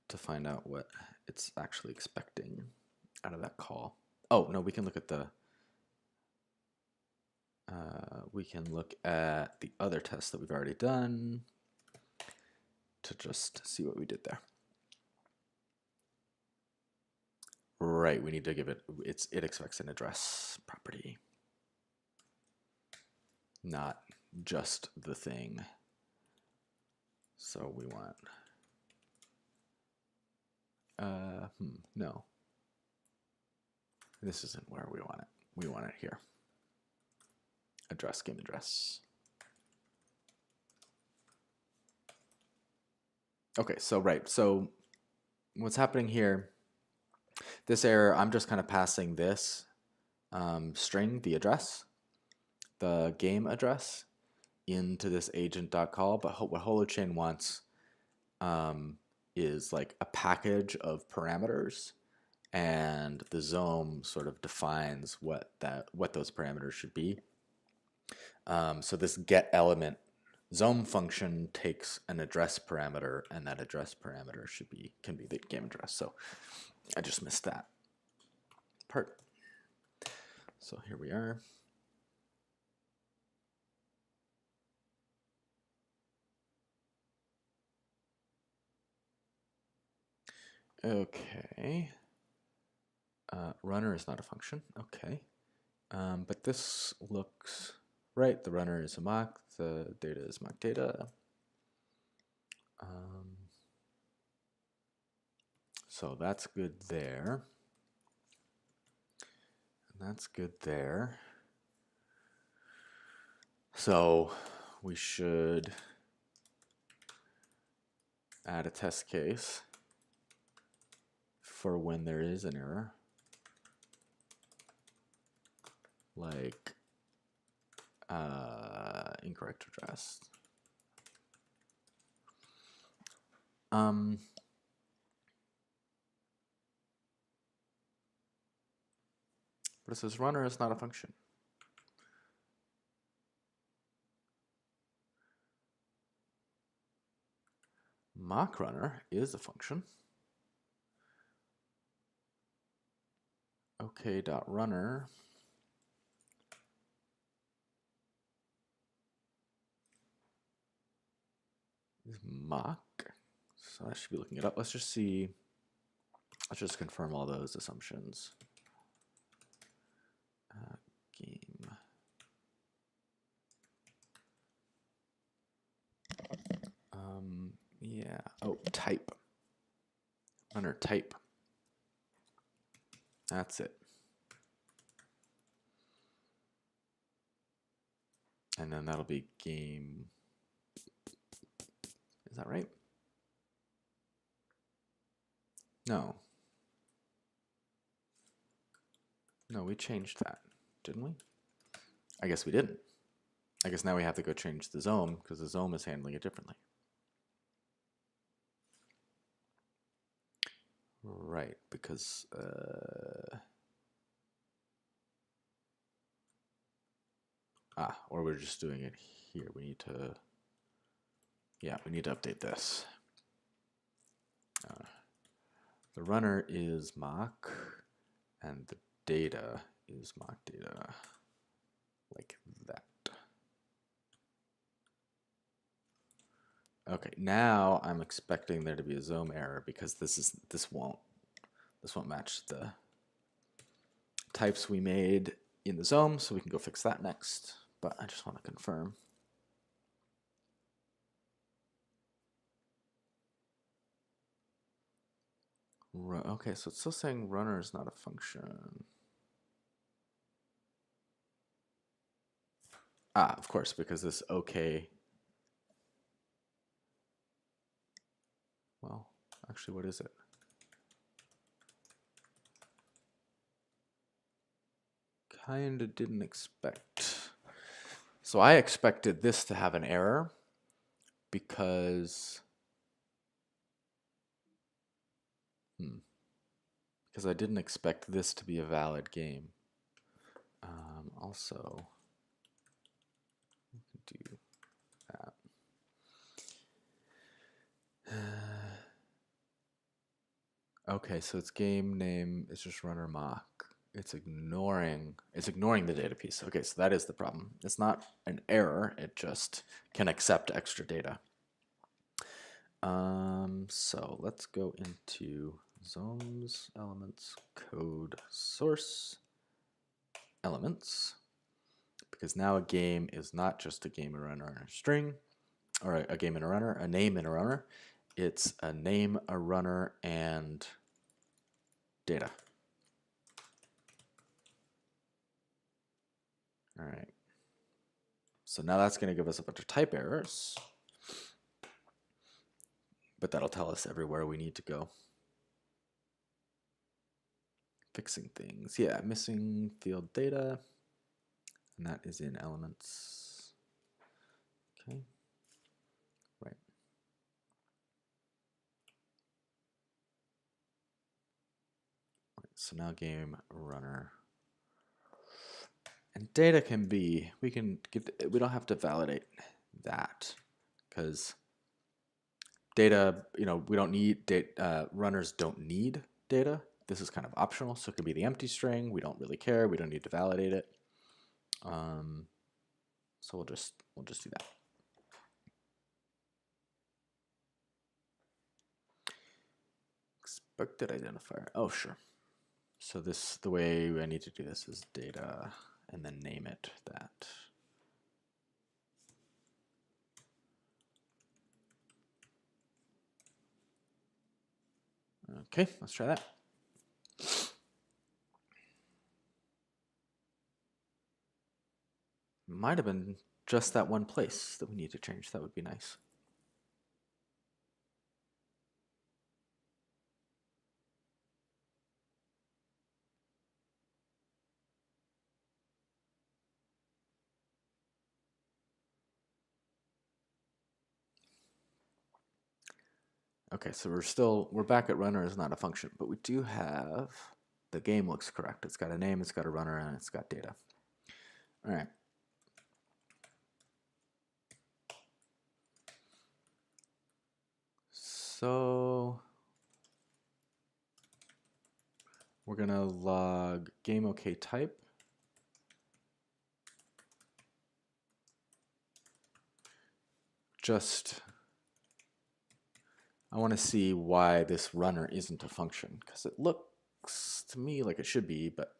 to find out what it's actually expecting out of that call. Oh, no, we can look at the other test that we've already done to just see what we did there. Right, we need to give it expects an address property, not just the thing. So we want, no. This isn't where we want it. We want it here. Address, game address. Okay, so right, so what's happening here, this error, I'm just kind of passing this string, the address, the game address, into this agent.call, but what holochain wants is like a package of parameters, and the Zome sort of defines what those parameters should be. So this get element Zome function takes an address parameter, and that address parameter can be the game address. So I just missed that part. So here we are. Okay. Runner is not a function. Okay. But this looks right. The runner is a mock. The data is mock data. So that's good there. And that's good there. So we should add a test case for when there is an error, like incorrect address. But it says runner is not a function. Mock runner is a function. Okay.runner is mock. So I should be looking it up. Let's just see. Let's just confirm all those assumptions. Game. Yeah. Oh, type. Runner type. That's it. And then that'll be game. Is that right? No. No, we changed that, didn't we? I guess we didn't. I guess now we have to go change the Zome because the Zome is handling it differently. Right, because or we're just doing it here. We need to, yeah, we need to update this. The runner is mock, and the data is mock data, like that. Okay, now I'm expecting there to be a Zome error because this won't match the types we made in the Zome, so we can go fix that next. But I just want to confirm. Okay, so it's still saying runner is not a function. Of course, because this okay. Well, actually, what is it? Kinda didn't expect. So I expected this to have an error because I didn't expect this to be a valid game. Also, we can do that. Okay, so its game name is just runner mock. It's ignoring the data piece. Okay, so that is the problem. It's not an error, it just can accept extra data. So let's go into Zome's elements code source elements, because now a game is not just a game runner and a string. or a game and a runner, a name and a runner. It's a name, a runner, and data. All right. So now that's going to give us a bunch of type errors, but that'll tell us everywhere we need to go. Fixing things. Yeah, missing field data, and that is in elements. Okay. Right. So now game runner. And data can be, we don't have to validate that because data, we don't need data, runners don't need data. This is kind of optional, so it could be the empty string. We don't really care. We don't need to validate it. So we'll just do that. Expected identifier. Oh, sure. So the way I need to do this is data and then name it that. Okay, let's try that. Might have been just that one place that we need to change. That would be nice. Okay, so we're back at runner is not a function, but we do have, the game looks correct. It's got a name, it's got a runner, and it's got data. All right. So we're gonna log game OK type. I want to see why this runner isn't a function, because it looks to me like it should be, but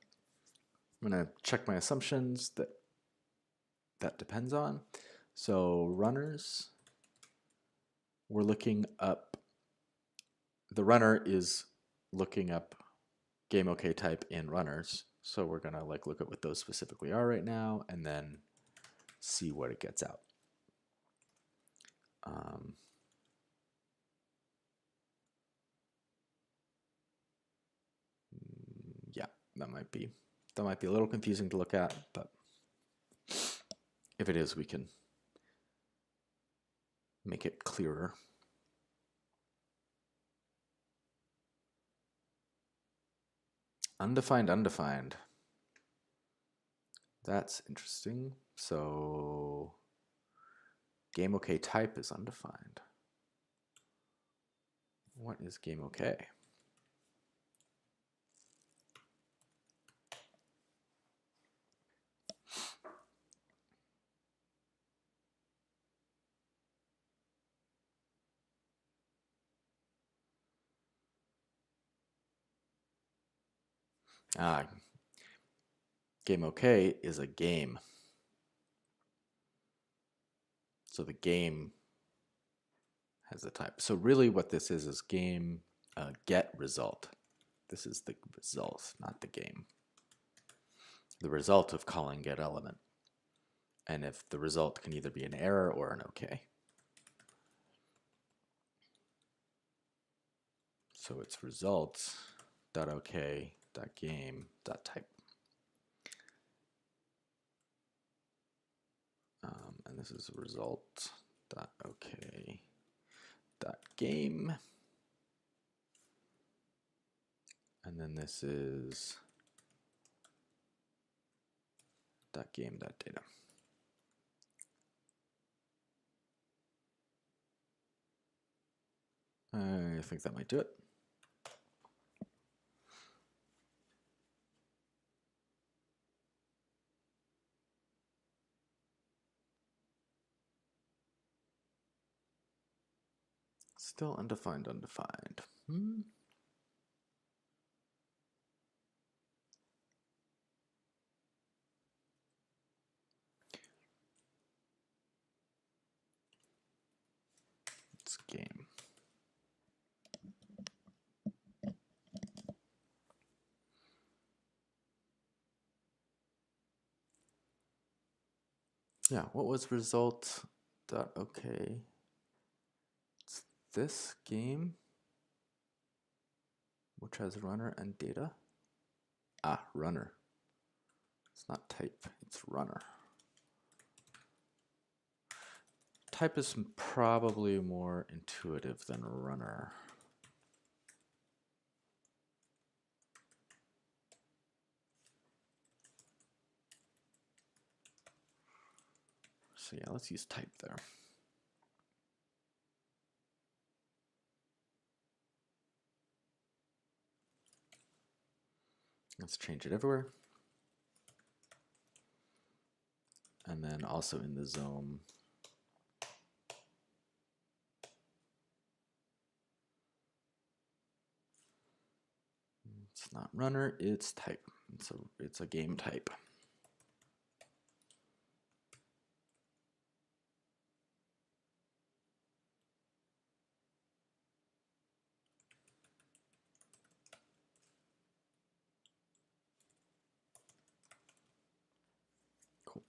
I'm going to check my assumptions that depends on. So runners, we're looking up, the runner is looking up game OK type in runners. So we're going to look at what those specifically are right now and then see what it gets out. Yeah, that might be a little confusing to look at, but if it is, we can make it clearer. Undefined, undefined. That's interesting. So game OK type is undefined. What is game OK? Game OK is a game. So the game has a type. So really what this is game get result. This is the result, not the game. The result of calling get element. And if the result can either be an error or an OK. So it's results.ok.game.type. And this is result.ok.game. And then this is .game.data. I think that might do it. Still undefined, undefined. Yeah, what was result dot okay? It's this game, which has runner and data. Ah, runner. It's not type, it's runner. Type is probably more intuitive than runner. So yeah, let's use type there. Let's change it everywhere. And then also in the zone. It's not runner, it's type. It's a game type. Cool.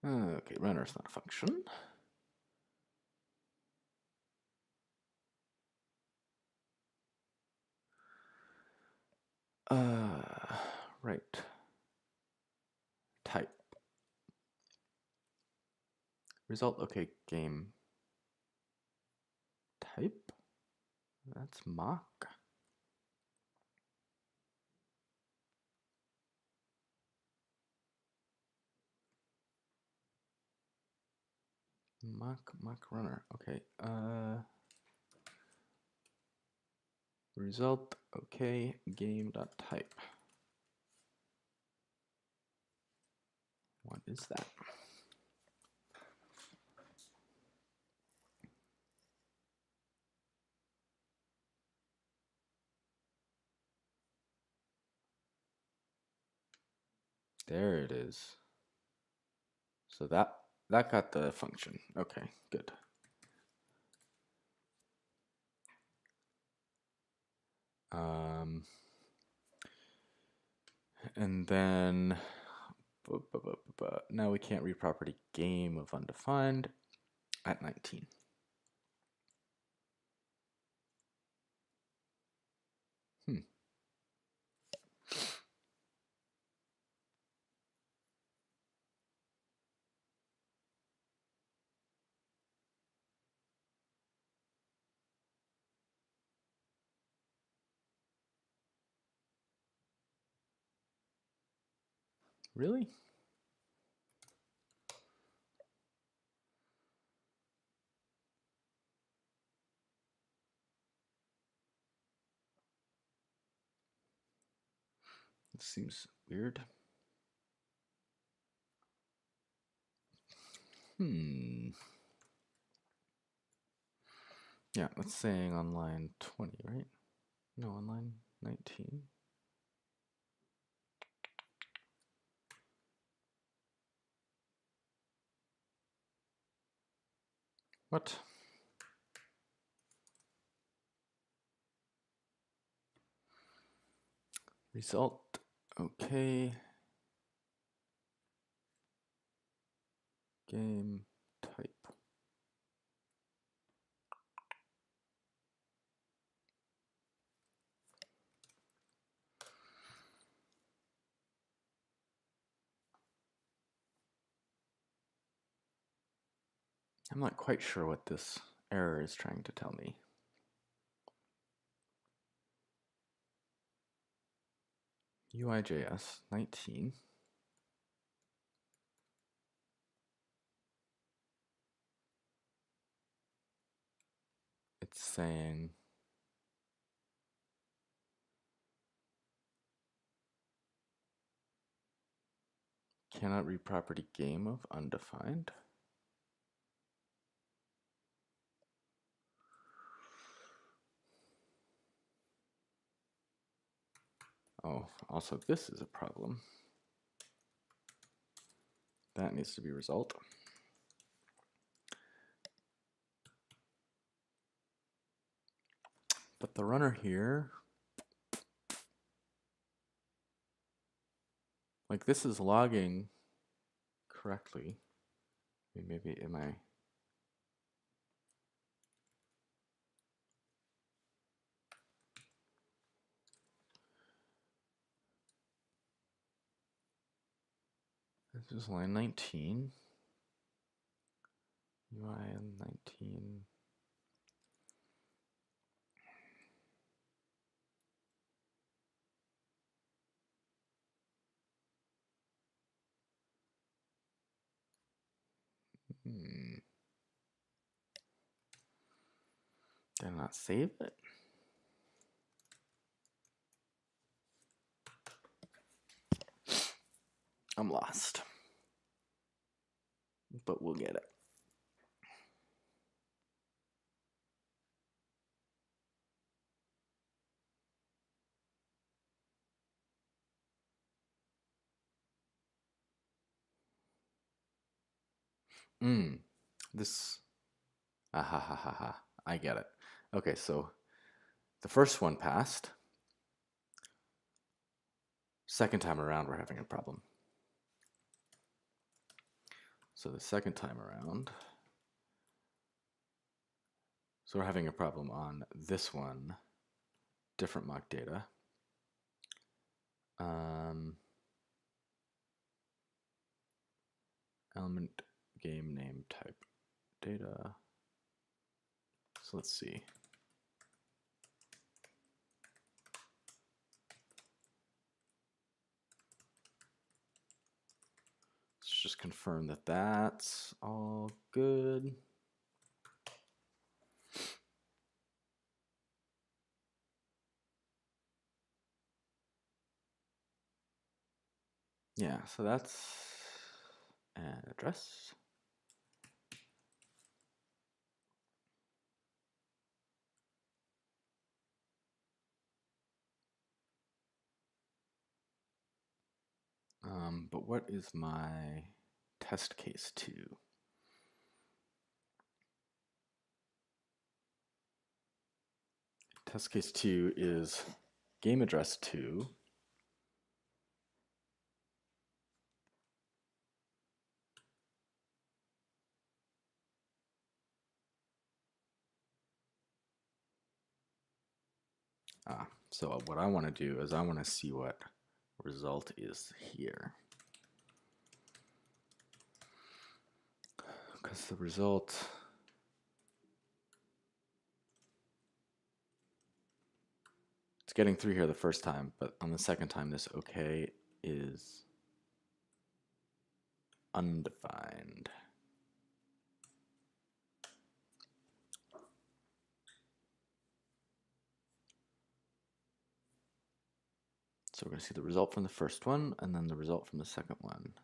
Okay, runner is not a function. Right. Type. Result, okay, game type. That's mock. Mock runner. Okay. Result, okay, game dot type. What is that? There it is. So that got the function. Okay, good. And then now we can't read property game of undefined at 19. Really? It seems weird. Yeah, that's saying on line 20, right? No, on line 19. What? Result, okay. Game type. I'm not quite sure what this error is trying to tell me. UIJS 19. It's saying cannot read property game of undefined. Oh, also this is a problem. That needs to be resolved. But the runner here, like this is logging correctly. Maybe am I? This is line 19. UIN 19. Did I not save it? I'm lost. But we'll get it. This, ha ha ha ha, I get it. Okay, so the first one passed. Second time around, we're having a problem. So the second time around, so we're having a problem on this one, different mock data. Element game name type data. So let's see. Let's just confirm that that's all good. Yeah, so that's an address. But what is my test case 2? Test case 2 is game address 2 so what I want to do is I want to see what result is here, because the result it's getting 3 here the first time, but on the second time this okay is undefined. So we're going to see the result from the first one and then the result from the second one.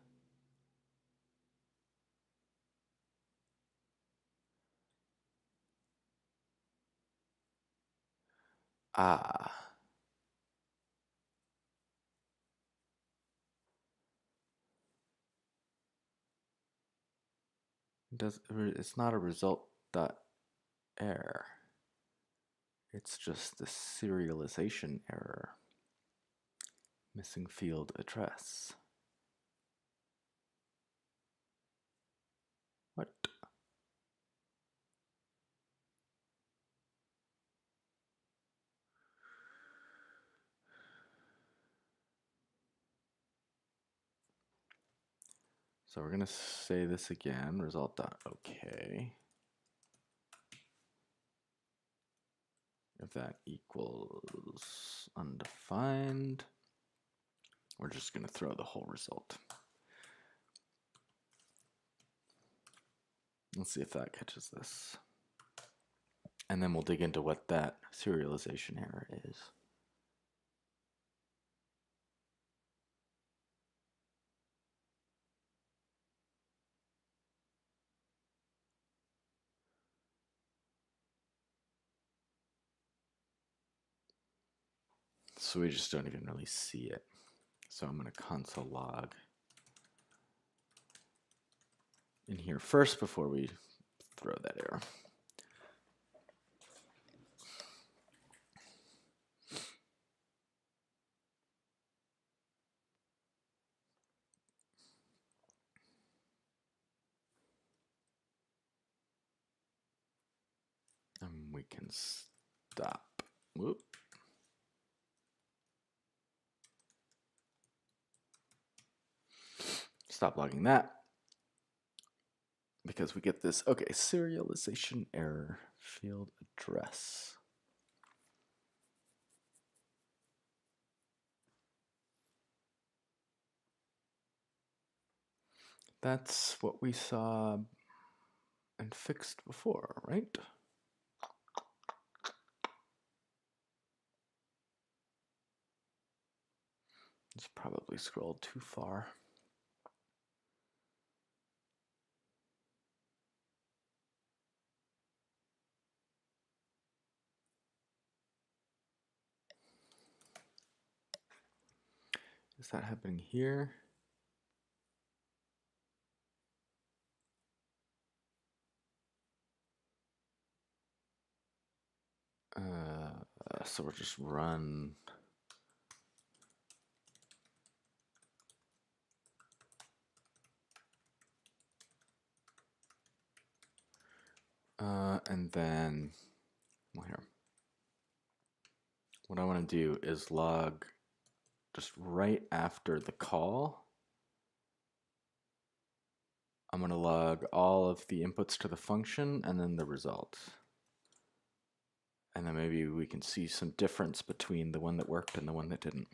It's not a result dot error. It's just the serialization error. Missing field address. What? So we're going to say this again, result.ok. If that equals undefined, we're just going to throw the whole result. Let's see if that catches this. And then we'll dig into what that serialization error is. so we just don't even really see it. So I'm going to console log in here first before we throw that error. And we can stop. Whoop. Stop logging that because we get this, okay, serialization error, field address. That's what we saw and fixed before, right? It's probably scrolled too far. Is that happening here? So we'll just run. And then, well, here. What I want to do is log just right after the call. I'm going to log all of the inputs to the function and then the result. And then maybe we can see some difference between the one that worked and the one that didn't.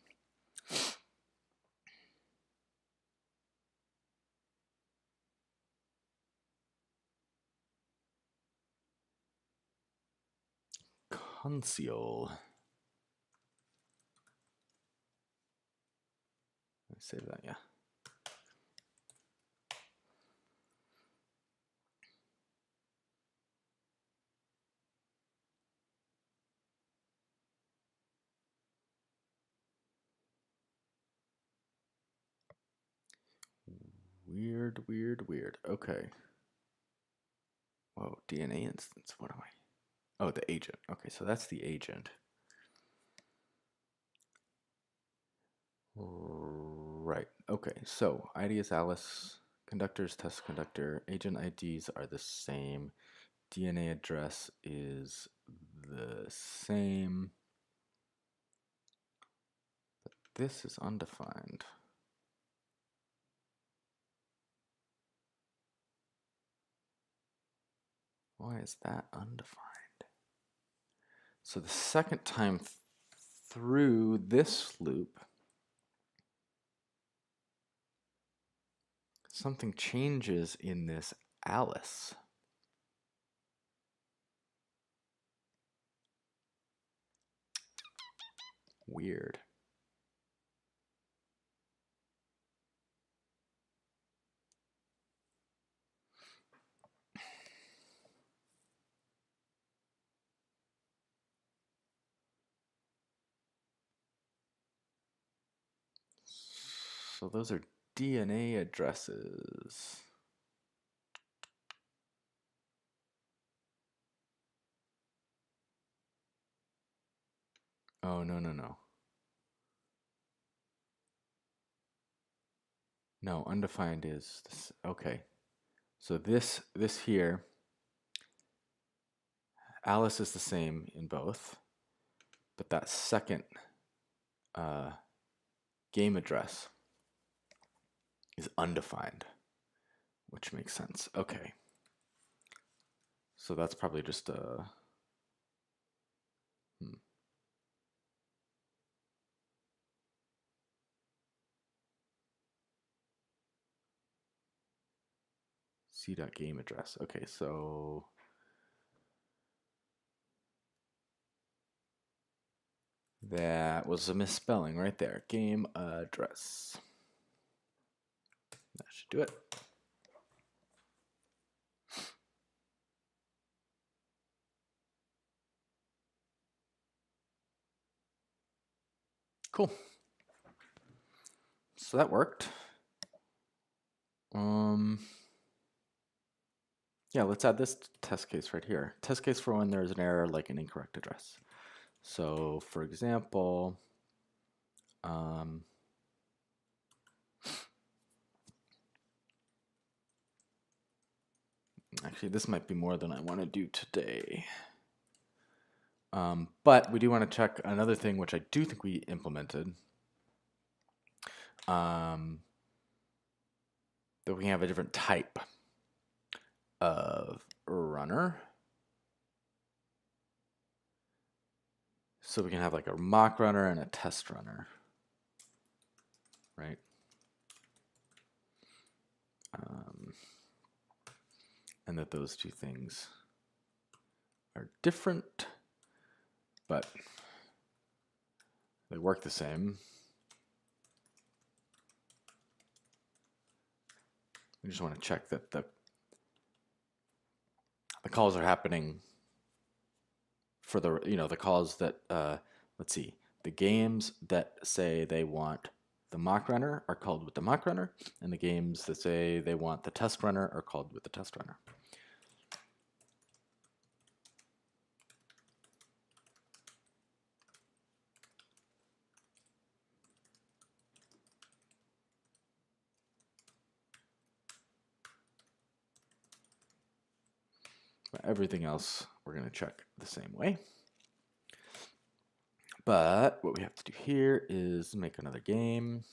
Console. Let's save that, yeah. Weird, weird, weird. Okay. Whoa, DNA instance. What am I? Oh, the agent. Okay, so that's the agent. Right. Okay, so ID is Alice. Conductor is test conductor. Agent IDs are the same. DNA address is the same. But this is undefined. Why is that undefined? So the second time through this loop, something changes in this Alice. Weird. So those are DNA addresses. Oh, no, no, no. No, undefined is this. Okay. So this here, Alice is the same in both, but that second game address is undefined, which makes sense. Okay. So that's probably just a C.game address. Okay, so that was a misspelling right there. Game address. That should do it. Cool. So that worked. Yeah, let's add this test case right here. Test case for when there's an error like an incorrect address. So for example, actually this might be more than I want to do today. But we do want to check another thing which I do think we implemented. That we can have a different type of runner. So we can have like a mock runner and a test runner, right? And that those two things are different, but they work the same. We just want to check that the calls are happening for the, the calls that, let's see, the games that say they want the mock runner are called with the mock runner, and the games that say they want the test runner are called with the test runner. But everything else we're going to check the same way. But what we have to do here is make another game.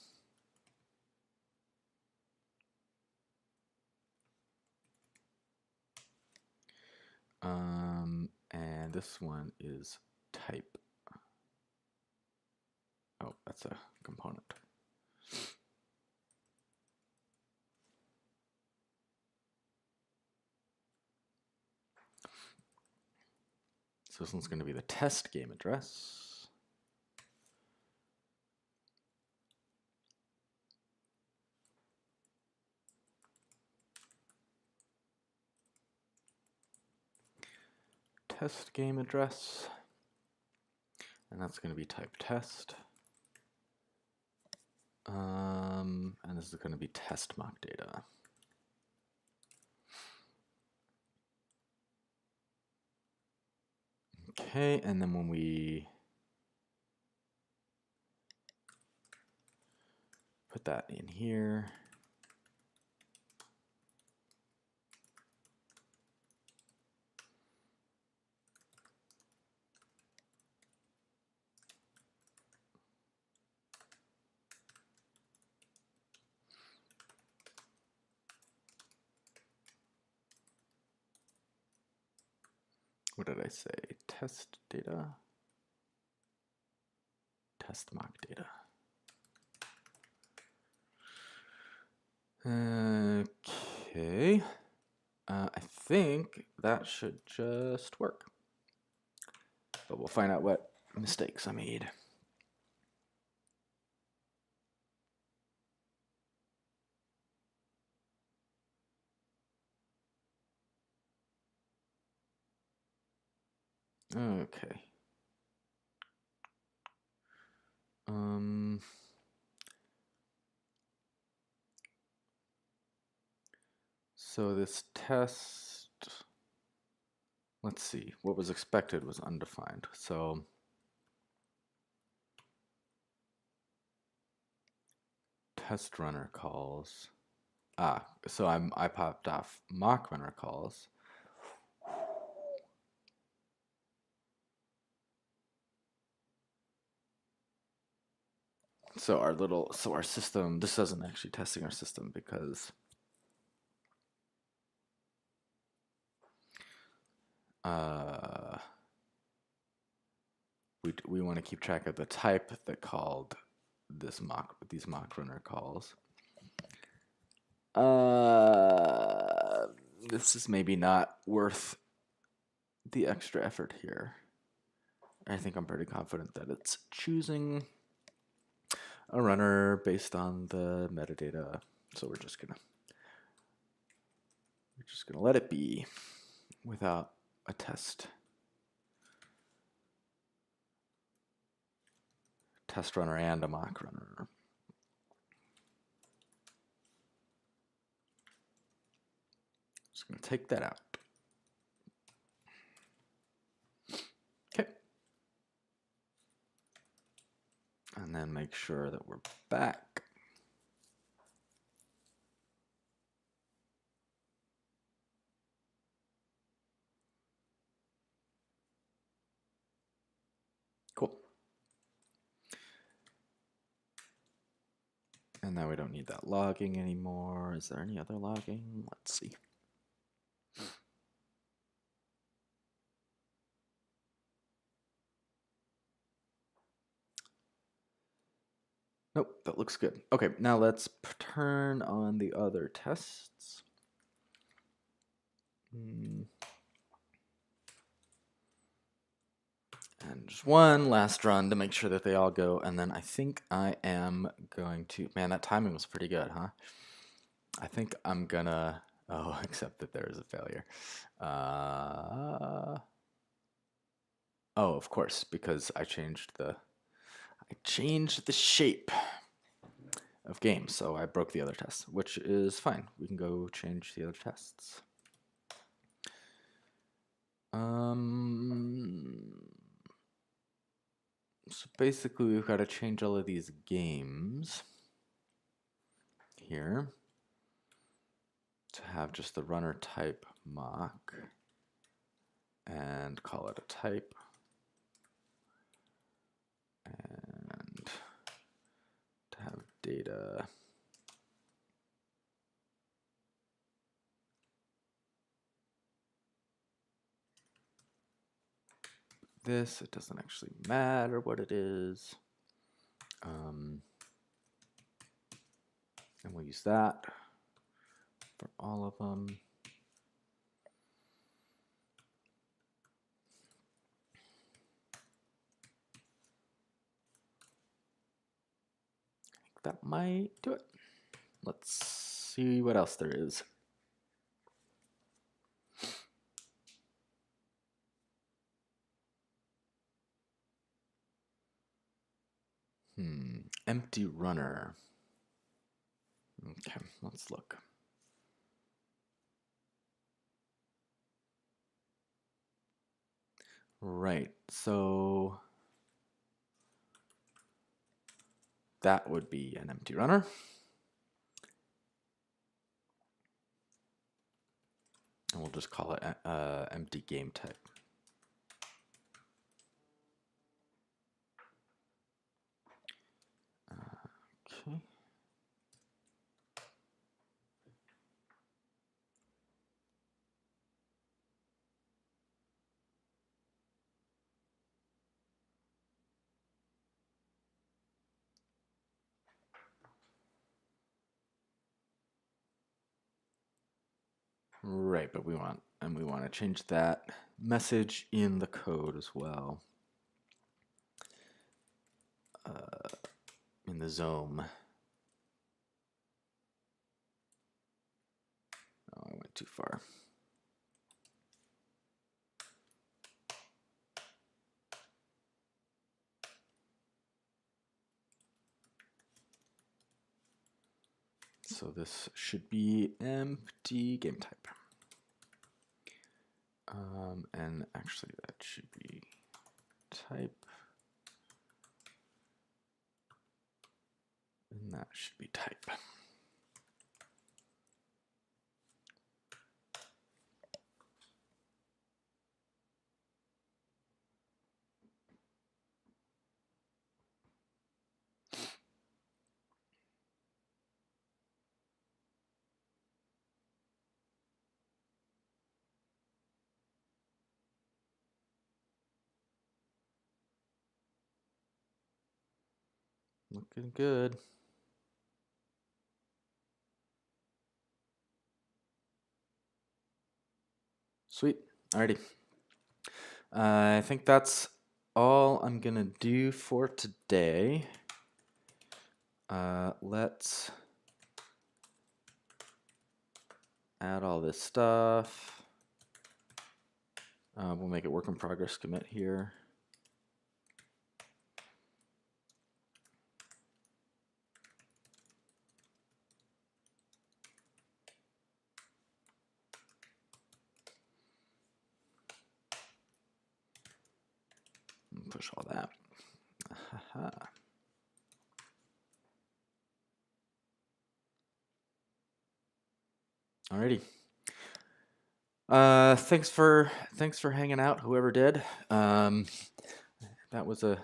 And this one is type. Oh, that's a component. So this one's going to be the test game address. Test game address. And that's going to be type test. And this is going to be test mock data. Okay, and then when we put that in here, what did I say? Test data, test mock data. Okay, I think that should just work, but we'll find out what mistakes I made. Okay. So this test, let's see, what was expected was undefined. So test runner calls. So I popped off mock runner calls. So our system, this isn't actually testing our system because we want to keep track of the type that called these mock runner calls. This is maybe not worth the extra effort here. I think I'm pretty confident that it's choosing a runner based on the metadata. So we're just gonna let it be without a test test runner and a mock runner. Just going to take that out. Okay. And then make sure that we're back. Cool. And now we don't need that logging anymore. Is there any other logging? Let's see. Nope, that looks good. Okay, now let's turn on the other tests. And just one last run to make sure that they all go. And then I think I am going to, man, that timing was pretty good, huh? I think I'm gonna, oh, except that there is a failure. Oh, of course, because I changed the shape of game, so I broke the other test, which is fine. We can go change the other tests. So basically we've got to change all of these games here to have just the runner type mock and call it a type and to have data this. It doesn't actually matter what it is. And we'll use that for all of them. I think that might do it. Let's see what else there is. Empty runner. Okay, let's look. Right, so that would be an empty runner. And we'll just call it empty game type. Okay. Right, but we want to change that message in the code as well. In the Zome. Oh, I went too far. So this should be empty game type. And actually that should be type. And that should be type. Looking good. Sweet. Alrighty. I think that's all I'm gonna do for today. Let's add all this stuff. We'll make it work in progress commit here. Push all that. Aha. Alrighty. Thanks for hanging out, whoever did. That was a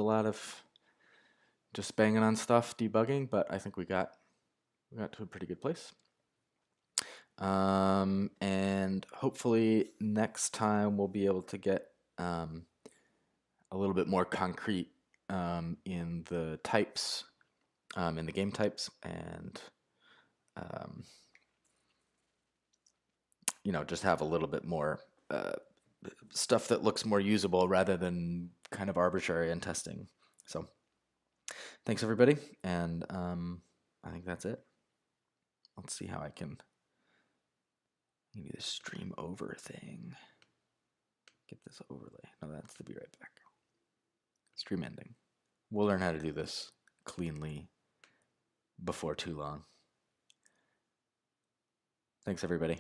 lot of just banging on stuff, debugging, but I think we got to a pretty good place. And hopefully next time we'll be able to get a little bit more concrete in the types, in the game types, and you know, just have a little bit more stuff that looks more usable rather than kind of arbitrary and testing. So thanks everybody, and I think that's it. Let's see how I can maybe the stream over thing. Get this overlay. No, that's the be right back. Stream ending. We'll learn how to do this cleanly before too long. Thanks everybody.